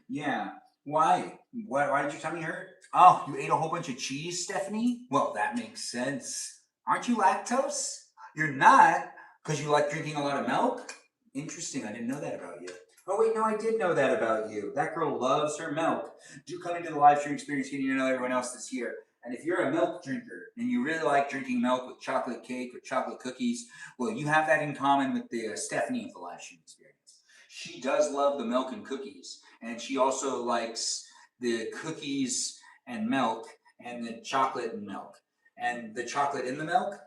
Yeah. Why? Why did your tummy hurt? Oh, you ate a whole bunch of cheese, Stephanie? Well, that makes sense. Aren't you lactose? You're not, because you like drinking a lot of milk? Interesting. I didn't know that about you. Oh, wait, no, I did know that about you. That girl loves her milk. Do come into the live stream experience getting to know everyone else that's here. And if you're a milk drinker and you really like drinking milk with chocolate cake or chocolate cookies, well, you have that in common with the Stephanie of the live stream experience. She does love the milk and cookies, and she also likes the cookies and milk and the chocolate and milk. And the chocolate in the milk?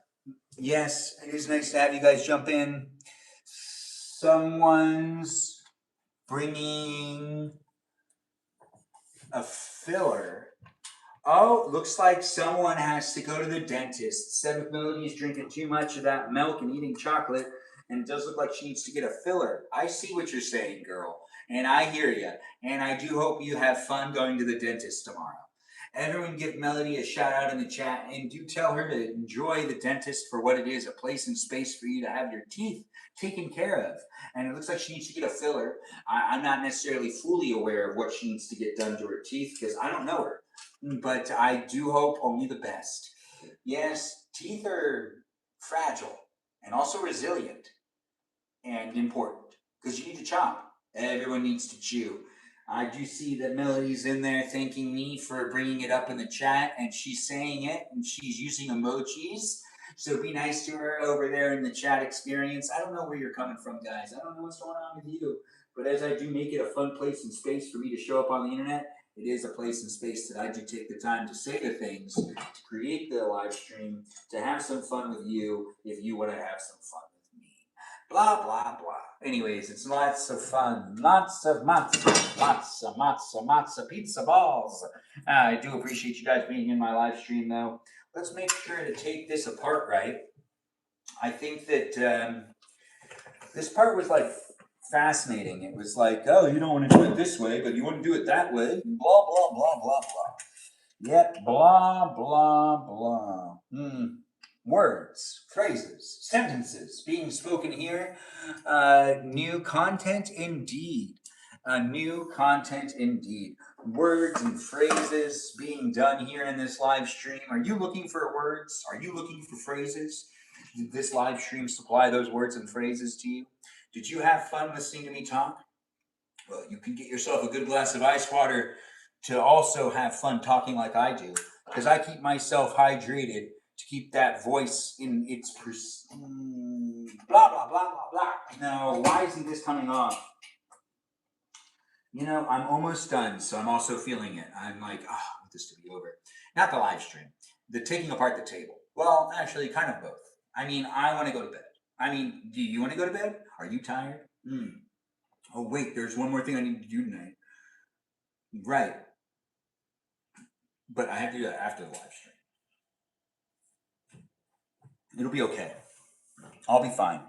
Yes, it is nice to have you guys jump in. Someone's bringing a filler. Oh, looks like someone has to go to the dentist. Said Melody's drinking too much of that milk and eating chocolate, and it does look like she needs to get a filler. I see what you're saying, girl, and I hear you. And I do hope you have fun going to the dentist tomorrow. Everyone give Melody a shout out in the chat, and do tell her to enjoy the dentist for what it is, a place and space for you to have your teeth taken care of. And it looks like she needs to get a filler. I'm not necessarily fully aware of what she needs to get done to her teeth because I don't know her. But I do hope only the best. Yes, teeth are fragile and also resilient and important because you need to chop. Everyone needs to chew. I do see that Melody's in there thanking me for bringing it up in the chat, and she's saying it, and she's using emojis. So be nice to her over there in the chat experience. I don't know where you're coming from, guys. I don't know what's going on with you. But as I do make it a fun place and space for me to show up on the internet, it is a place and space that I do take the time to say the things, to create the live stream, to have some fun with you if you want to have some fun with me. Blah, blah, blah. Anyways, it's lots of fun. Lots of matzo pizza balls. I do appreciate you guys being in my live stream, though. Let's make sure to take this apart right. I think that this part was like fascinating. It was like, oh, you don't want to do it this way, but you want to do it that way. Blah, blah, blah, blah, blah. Yep, blah, blah, blah. Words, phrases, sentences being spoken here. New content indeed. New content indeed. Words and phrases being done here in this live stream. Are you looking for words? Are you looking for phrases? Did this live stream supply those words and phrases to you? Did you have fun listening to me talk? Well, you can get yourself a good glass of ice water to also have fun talking like I do, because I keep myself hydrated to keep that voice in its blah, blah, blah, blah, blah. Now, why isn't this coming off? You know, I'm almost done, so I'm also feeling it. I'm like, I want this to be over. Not the live stream, the taking apart the table. Well, actually, kind of both. I mean, I want to go to bed. I mean, do you want to go to bed? Are you tired? Oh, wait, there's one more thing I need to do tonight. Right. But I have to do that after the live stream. It'll be okay. I'll be fine.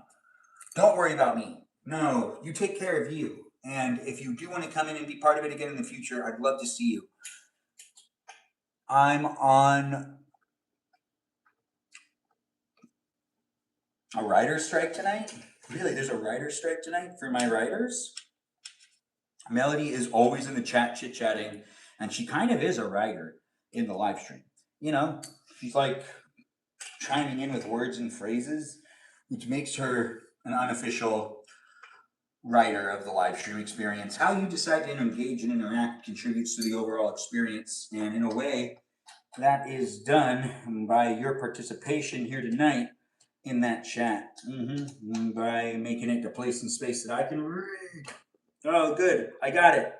Don't worry about me. No, you take care of you. And if you do want to come in and be part of it again in the future, I'd love to see you. I'm on a writer's strike tonight. Really, there's a writer's strike tonight for my writers? Melody is always in the chat chit-chatting, and she kind of is a writer in the live stream. You know, she's like chiming in with words and phrases, which makes her an unofficial writer of the live stream experience. How you decide to engage and interact contributes to the overall experience, and in a way, that is done by your participation here tonight in that chat, by making it the place and space that I can read. Oh, good, I got it.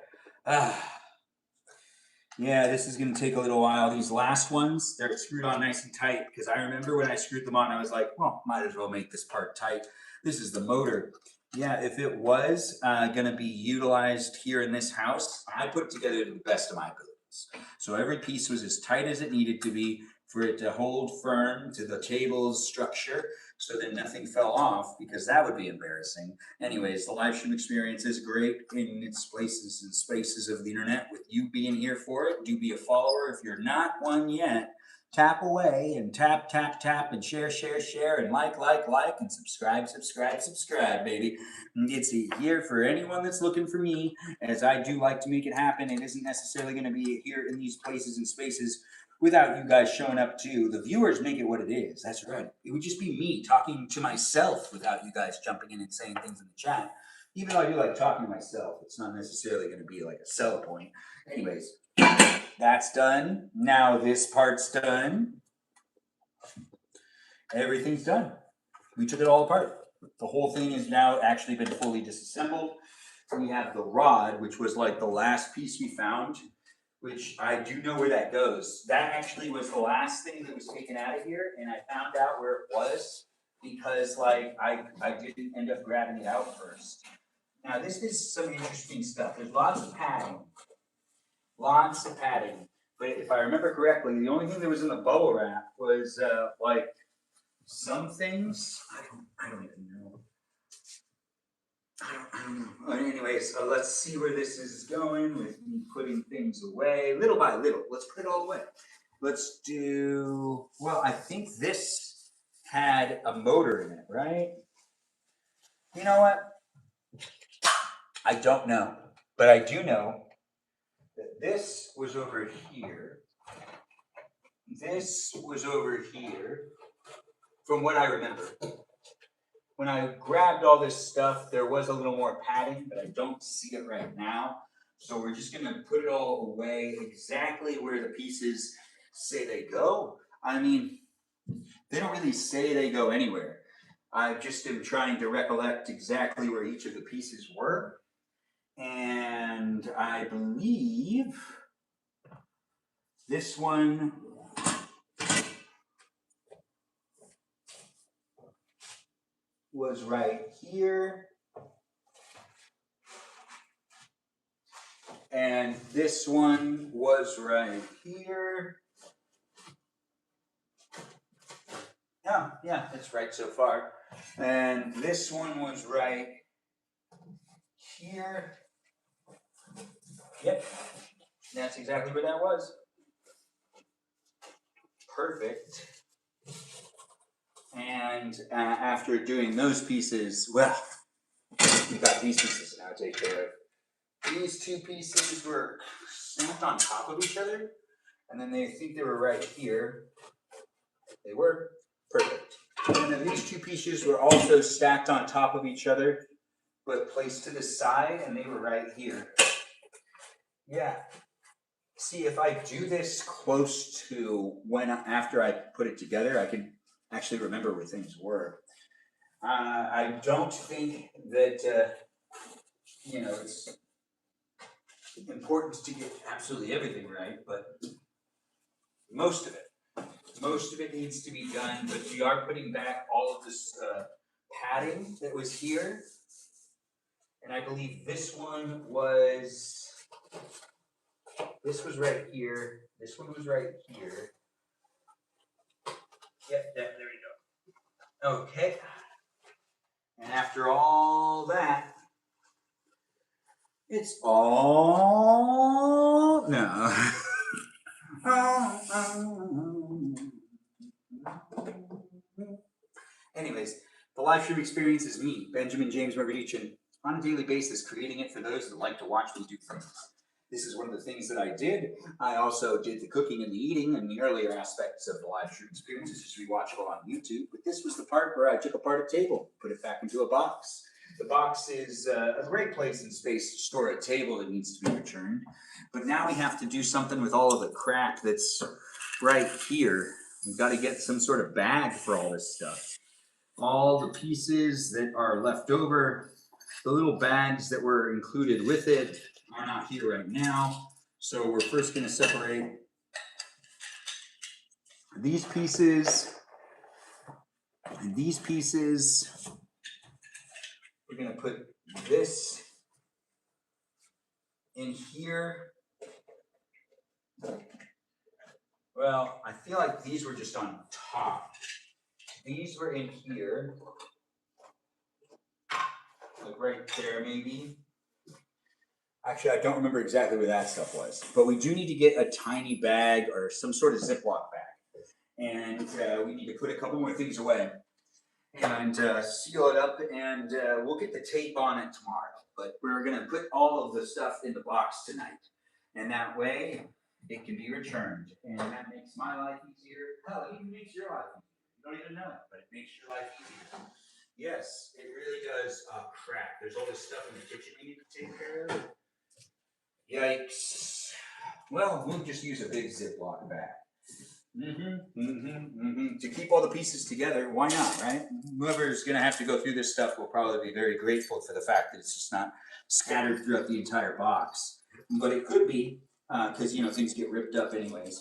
Yeah, this is going to take a little while. These last ones, they're screwed on nice and tight, because I remember when I screwed them on, I was like, well, might as well make this part tight. This is the motor. Yeah, if it was going to be utilized here in this house, I put it together to the best of my abilities. So every piece was as tight as it needed to be for it to hold firm to the table's structure so that nothing fell off, because that would be embarrassing. Anyways, the live stream experience is great in its places and spaces of the internet. With you being here for it, do be a follower. If you're not one yet, tap away and tap, tap, tap, and share, share, share, and like, and subscribe, baby. And it's here for anyone that's looking for me, as I do like to make it happen. It isn't necessarily going to be here in these places and spaces without you guys showing up too. The viewers make it what it is. That's right. It would just be me talking to myself without you guys jumping in and saying things in the chat. Even though I do like talking to myself, it's not necessarily going to be like a sell point. Anyways, that's done. Now this part's done. Everything's done. We took it all apart. The whole thing has now actually been fully disassembled. We have the rod, which was like the last piece we found, which I do know where that goes. That actually was the last thing that was taken out of here, and I found out where it was because like I didn't end up grabbing it out first. Now this is some interesting stuff. There's lots of padding. Lots of padding. But if I remember correctly, the only thing that was in the bubble wrap was like some things. I don't even know. I don't know. Anyways, let's see where this is going with me putting things away little by little. Let's put it all away. Let's do, well, I think this had a motor in it, right? You know what? I don't know, but I do know that this was over here. This was over here, from what I remember. When I grabbed all this stuff, there was a little more padding, but I don't see it right now. So we're just gonna put it all away exactly where the pieces say they go. I mean, they don't really say they go anywhere. I just am trying to recollect exactly where each of the pieces were. And I believe this one was right here. And this one was right here. Yeah, it's right so far. And this one was right here. Yep, that's exactly where that was. Perfect. And after doing those pieces, well, we got these pieces now to take care of. These two pieces were stacked on top of each other, and then they think they were right here. They were. Perfect. And then these two pieces were also stacked on top of each other, but placed to the side, and they were right here. Yeah. See, if I do this close to after I put it together, I can actually remember where things were. I don't think that, it's important to get absolutely everything right, but most of it needs to be done. But we are putting back all of this padding that was here, and I believe this one was. This was right here. This one was right here. Yep, there we go. Okay. And after all that, it's all no. Anyways, the live stream experience is me, Benjamin James Magrdichian, on a daily basis, creating it for those that like to watch me do things. This is one of the things that I did. I also did the cooking and the eating and the earlier aspects of the live stream experience. It's just rewatchable on YouTube. But this was the part where I took apart a table, put it back into a box. The box is a great place and space to store a table that needs to be returned. But now we have to do something with all of the crap that's right here. We've got to get some sort of bag for all this stuff. All the pieces that are left over, the little bags that were included with it, are not here right now. So we're first going to separate these pieces and these pieces. We're going to put this in here. Well, I feel like these were just on top. These were in here. Like right there, maybe. Actually, I don't remember exactly where that stuff was. But we do need to get a tiny bag or some sort of Ziploc bag. And we need to put a couple more things away. And seal it up, and we'll get the tape on it tomorrow. But we're going to put all of the stuff in the box tonight. And that way, it can be returned. And that makes my life easier. Hell, it even makes your life easier. You don't even know it, but it makes your life easier. Yes, it really does. Oh, crap. There's all this stuff in the kitchen we need to take care of. Yikes. Well, we'll just use a big Ziploc bag. To keep all the pieces together, why not, right? Whoever's going to have to go through this stuff will probably be very grateful for the fact that it's just not scattered throughout the entire box. But it could be, because, you know, things get ripped up anyways.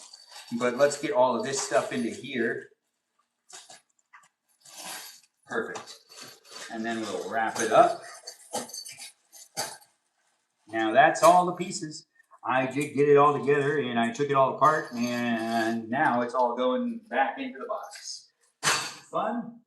But let's get all of this stuff into here. Perfect. And then we'll wrap it up. Now that's all the pieces. I did get it all together and I took it all apart, and now it's all going back into the box. Fun,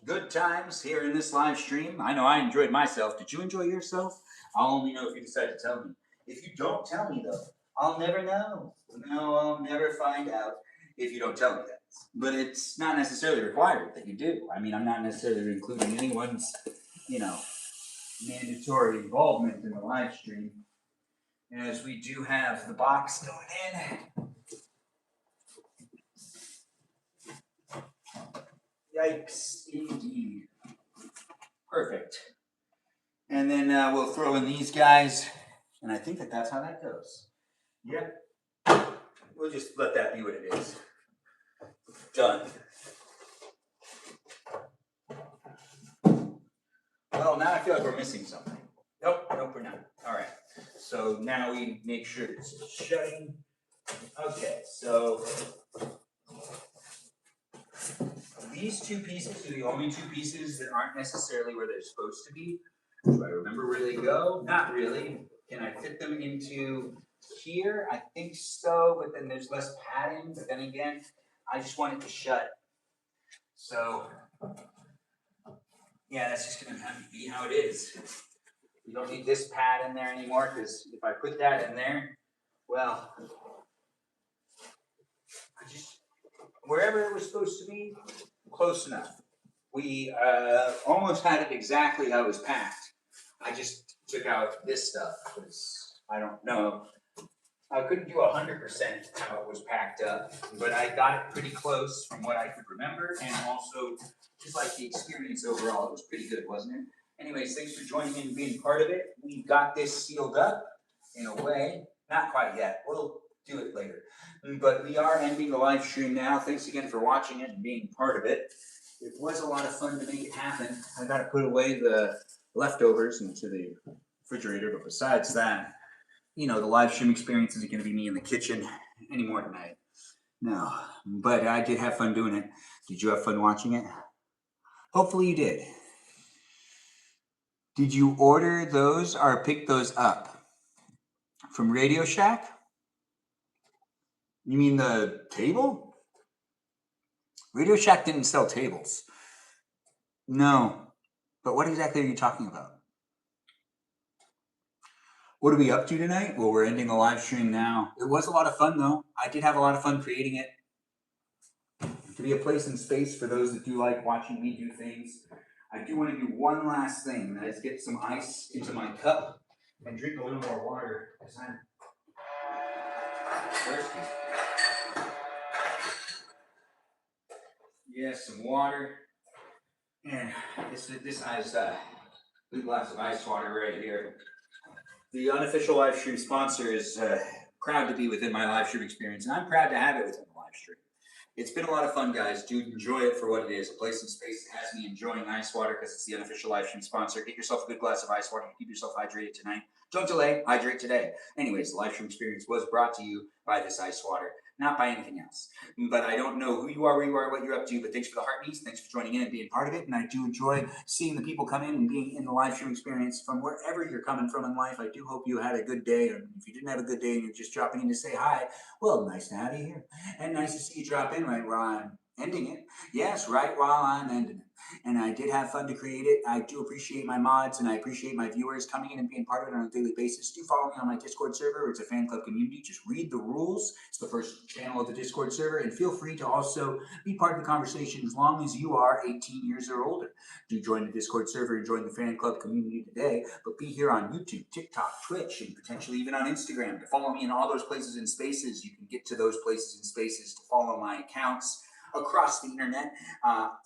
good times here in this live stream. I know I enjoyed myself. Did you enjoy yourself? I'll only know if you decide to tell me. If you don't tell me though, I'll never know. No, I'll never find out if you don't tell me that. But it's not necessarily required that you do. I mean, I'm not necessarily including anyone's, you know, mandatory involvement in the live stream. As we do have the box going in. Yikes, indeed. Perfect. And then we'll throw in these guys. And I think that that's how that goes. Yep. We'll just let that be what it is. Done. Well, now I feel like we're missing something. Nope, we're not. All right. So now we make sure it's shutting. Okay, so these two pieces are the only two pieces that aren't necessarily where they're supposed to be. Do I remember where they go? Not really. Can I fit them into here? I think so, but then there's less padding. But then again, I just want it to shut. So, yeah, that's just going to have to be how it is. You don't need this pad in there anymore, because if I put that in there, well, wherever it was supposed to be, close enough. We almost had it exactly how it was packed. I just took out this stuff because I don't know. I couldn't do 100% how it was packed up, but I got it pretty close from what I could remember, and also just like the experience overall, it was pretty good, wasn't it? Anyways, thanks for joining in and being part of it. We've got this sealed up in a way. Not quite yet. We'll do it later. But we are ending the live stream now. Thanks again for watching it and being part of it. It was a lot of fun to make it happen. I got to put away the leftovers into the refrigerator, but besides that, you know, the live stream experience isn't going to be me in the kitchen anymore tonight. No, but I did have fun doing it. Did you have fun watching it? Hopefully you did. Did you order those or pick those up from Radio Shack? You mean the table? Radio Shack didn't sell tables. No, but what exactly are you talking about? What are we up to tonight? Well, we're ending the live stream now. It was a lot of fun, though. I did have a lot of fun creating it. To be a place and space for those that do like watching me do things. I do want to do one last thing, that is get some ice into my cup and drink a little more water, because I'm thirsty. Yes, some water. And this has a big glass of ice water right here. The unofficial live stream sponsor is proud to be within my live stream experience, and I'm proud to have it within the live stream. It's been a lot of fun, guys. Do enjoy it for what it is. A place and space that has me enjoying ice water because it's the unofficial live stream sponsor. Get yourself a good glass of ice water to keep yourself hydrated tonight. Don't delay. Hydrate today. Anyways, the live stream experience was brought to you by this ice water. not by anything else. But I don't know who you are, where you are, what you're up to, but thanks for the heartbeats. Thanks for joining in and being part of it. And I do enjoy seeing the people come in and being in the live stream experience from wherever you're coming from in life. I do hope you had a good day. And if you didn't have a good day and you're just dropping in to say hi, well, nice to have you here. And nice to see you drop in right where I'm ending it. Yes, right while I'm ending it. And I did have fun to create it. I do appreciate my mods and I appreciate my viewers coming in and being part of it on a daily basis. Do follow me on my Discord server. It's a fan club community. Just read the rules. It's the first channel of the Discord server. And feel free to also be part of the conversation as long as you are 18 years or older. Do join the Discord server and join the fan club community today. But be here on YouTube, TikTok, Twitch, and potentially even on Instagram. To follow me in all those places and spaces, you can get to those places and spaces to follow my accounts across the internet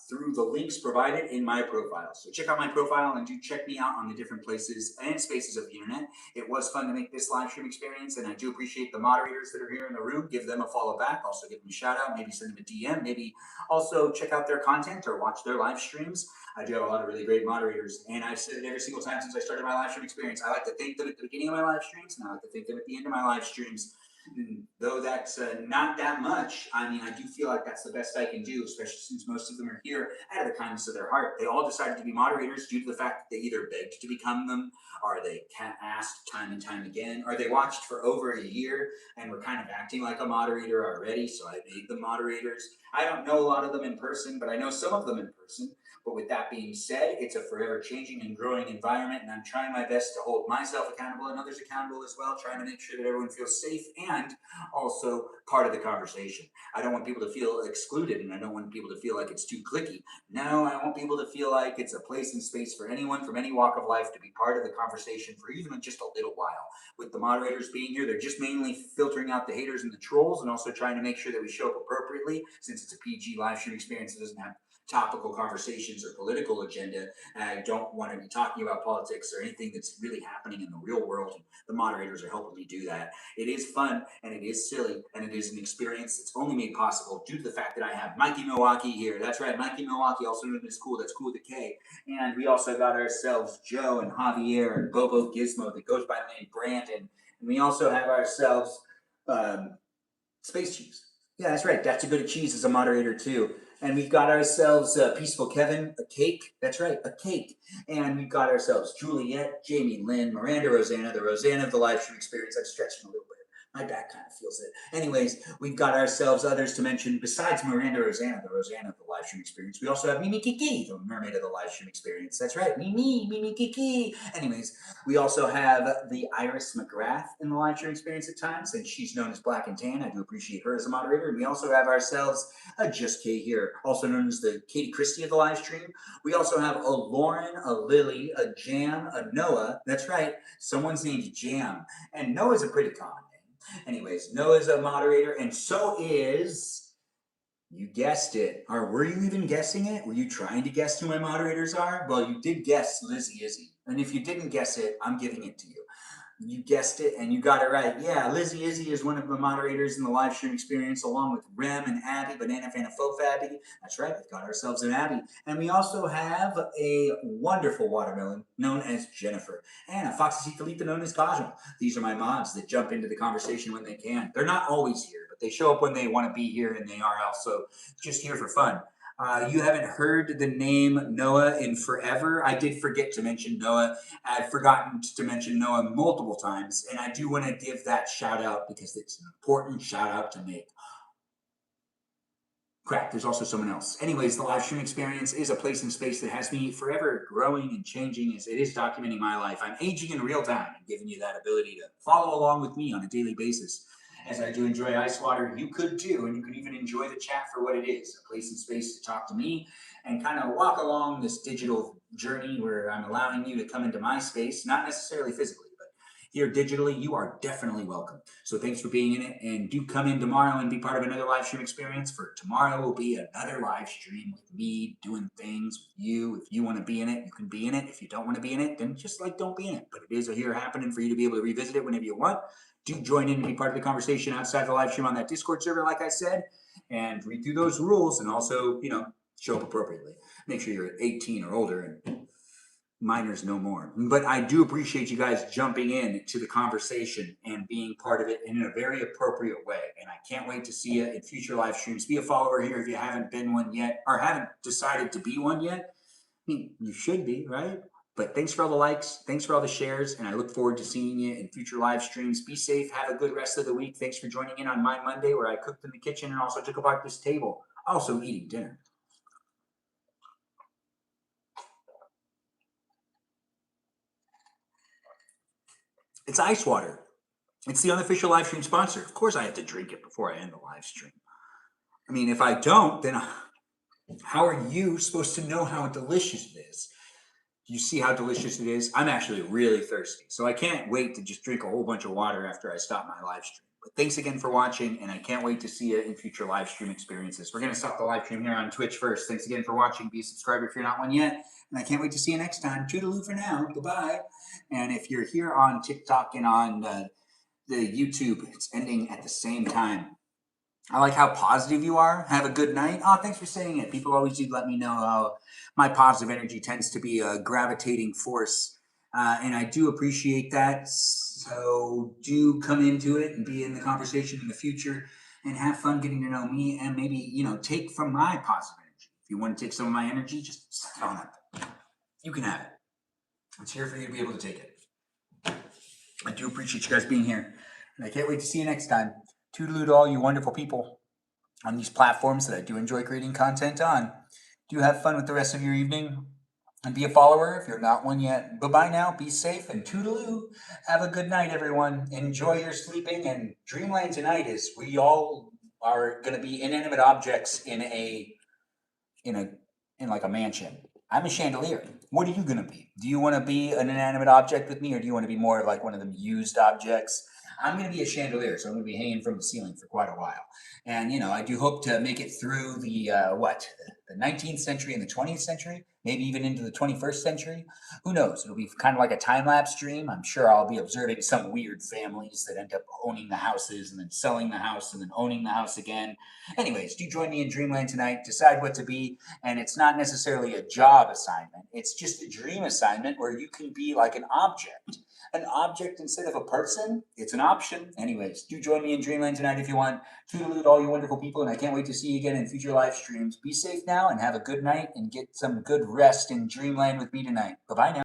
through the links provided in my profile. So check out my profile and do check me out on the different places and spaces of the internet. It was fun to make this live stream experience, and I do appreciate the moderators that are here in the room. Give them a follow back. Also give them a shout out. Maybe send them a DM. Maybe also check out their content or watch their live streams. I do have a lot of really great moderators, and I've said it every single time since I started my live stream experience. I like to thank them at the beginning of my live streams, and I like to thank them at the end of my live streams. And though that's not that much, I mean, I do feel like that's the best I can do, especially since most of them are here out of the kindness of their heart. They all decided to be moderators due to the fact that they either begged to become them, or they asked time and time again, or they watched for over a year and were kind of acting like a moderator already, so I made them moderators. I don't know a lot of them in person, but I know some of them in person. But with that being said, it's a forever changing and growing environment, and I'm trying my best to hold myself accountable and others accountable as well, trying to make sure that everyone feels safe and also part of the conversation. I don't want people to feel excluded, and I don't want people to feel like it's too cliquey. No, I want people to feel like it's a place and space for anyone from any walk of life to be part of the conversation for even just a little while. With the moderators being here, they're just mainly filtering out the haters and the trolls, and also trying to make sure that we show up appropriately, since it's a PG live stream experience. It doesn't have topical conversations or political agenda. I don't want to be talking about politics or anything that's really happening in the real world. And the moderators are helping me do that. It is fun and it is silly and it is an experience that's only made possible due to the fact that I have Mikey Milwaukee here. That's right, Mikey Milwaukee, also known as Cool. That's Cool with a K. And we also got ourselves Joe and Javier and Bobo Gizmo that goes by the name Brandon. And we also have ourselves Space Cheese. Yeah, that's right. That's a good cheese as a moderator too. And we've got ourselves Peaceful Kevin, a cake. That's right, a cake. And we've got ourselves Juliet, Jamie Lynn, Miranda Rosanna, the Rosanna of the live stream experience. I'm stretching a little bit. My back kind of feels it. Anyways, we've got ourselves others to mention besides Miranda Rosanna, the Rosanna of the live stream experience. We also have Mimi Kiki, the mermaid of the live stream experience. That's right, Mimi Kiki. Anyways, we also have the Iris McGrath in the live stream experience at times, and she's known as Black and Tan. I do appreciate her as a moderator. And we also have ourselves a Just K here, also known as the Katie Christie of the live stream. We also have a Lauren, a Lily, a Jam, a Noah. That's right, someone's named Jam. And Noah's a pretty common name. Anyways, Noah's a moderator, and so is, you guessed it, or were you even guessing it? Were you trying to guess who my moderators are? Well, you did guess Lizzie Izzy, and if you didn't guess it, I'm giving it to you. You guessed it, and you got it right. Yeah, Lizzie Izzy is one of the moderators in the live stream experience, along with Rem and Abby, Banana Fana Faux Abby. That's right, we've got ourselves an Abby. And we also have a wonderful watermelon known as Jennifer, and a Foxy known as Cosmo. These are my mods that jump into the conversation when they can. They're not always here, but they show up when they want to be here, and they are also just here for fun. You haven't heard the name Noah in forever. I did forget to mention Noah. I've forgotten to mention Noah multiple times, and I do want to give that shout out because it's an important shout out to make. Crap, there's also someone else. Anyways, the live stream experience is a place and space that has me forever growing and changing as it is documenting my life. I'm aging in real time and giving you that ability to follow along with me on a daily basis. As I do enjoy ice water, you could too, and you could even enjoy the chat for what it is, a place and space to talk to me and kind of walk along this digital journey where I'm allowing you to come into my space, not necessarily physically, but here digitally, you are definitely welcome. So thanks for being in it, and do come in tomorrow and be part of another live stream experience, for tomorrow will be another live stream with me doing things with you. If you want to be in it, you can be in it. If you don't want to be in it, then just don't be in it. But it is here happening for you to be able to revisit it whenever you want. Do join in and be part of the conversation outside the live stream on that Discord server, like I said, and read through those rules and also, show up appropriately. Make sure you're 18 or older and minors no more. But I do appreciate you guys jumping in to the conversation and being part of it in a very appropriate way. And I can't wait to see you in future live streams. Be a follower here if you haven't been one yet or haven't decided to be one yet. I mean, you should be, right? But thanks for all the likes. Thanks for all the shares. And I look forward to seeing you in future live streams. Be safe. Have a good rest of the week. Thanks for joining in on my Monday where I cooked in the kitchen and also took apart this table. Also eating dinner. It's ice water. It's the unofficial live stream sponsor. Of course I have to drink it before I end the live stream. I mean, if I don't, then how are you supposed to know how delicious it is? You see how delicious it is? I'm actually really thirsty, so I can't wait to just drink a whole bunch of water after I stop my live stream. But thanks again for watching, and I can't wait to see you in future live stream experiences. We're going to stop the live stream here on Twitch first. Thanks again for watching. Be a subscriber if you're not one yet, and I can't wait to see you next time. Toodaloo for now. Goodbye. And if you're here on TikTok and on the YouTube, it's ending at the same time. I like how positive you are. Have a good night. Oh, thanks for saying it. People always do let me know how my positive energy tends to be a gravitating force. And I do appreciate that. So do come into it and be in the conversation in the future and have fun getting to know me and maybe, take from my positive energy. If you want to take some of my energy, just suck on it. You can have it. It's here for you to be able to take it. I do appreciate you guys being here. And I can't wait to see you next time. Toodaloo to all you wonderful people on these platforms that I do enjoy creating content on. Do have fun with the rest of your evening and be a follower if you're not one yet. Bye-bye now. Be safe and toodaloo. Have a good night, everyone. Enjoy your sleeping. And Dreamland tonight is we all are going to be inanimate objects in like a mansion. I'm a chandelier. What are you going to be? Do you want to be an inanimate object with me, or do you want to be more like one of them used objects? I'm going to be a chandelier, so I'm going to be hanging from the ceiling for quite a while. And, I do hope to make it through the 19th century and the 20th century, maybe even into the 21st century. Who knows? It'll be kind of like a time-lapse stream. I'm sure I'll be observing some weird families that end up owning the houses and then selling the house and then owning the house again. Anyways, do join me in Dreamland tonight. Decide what to be. And it's not necessarily a job assignment. It's just a dream assignment where you can be like an object. An object instead of a person. It's an option. Anyways, do join me in Dreamland tonight if you want. Toodaloo to all you wonderful people, and I can't wait to see you again in future live streams. Be safe now and have a good night and get some good rest in Dreamland with me tonight. Bye-bye now.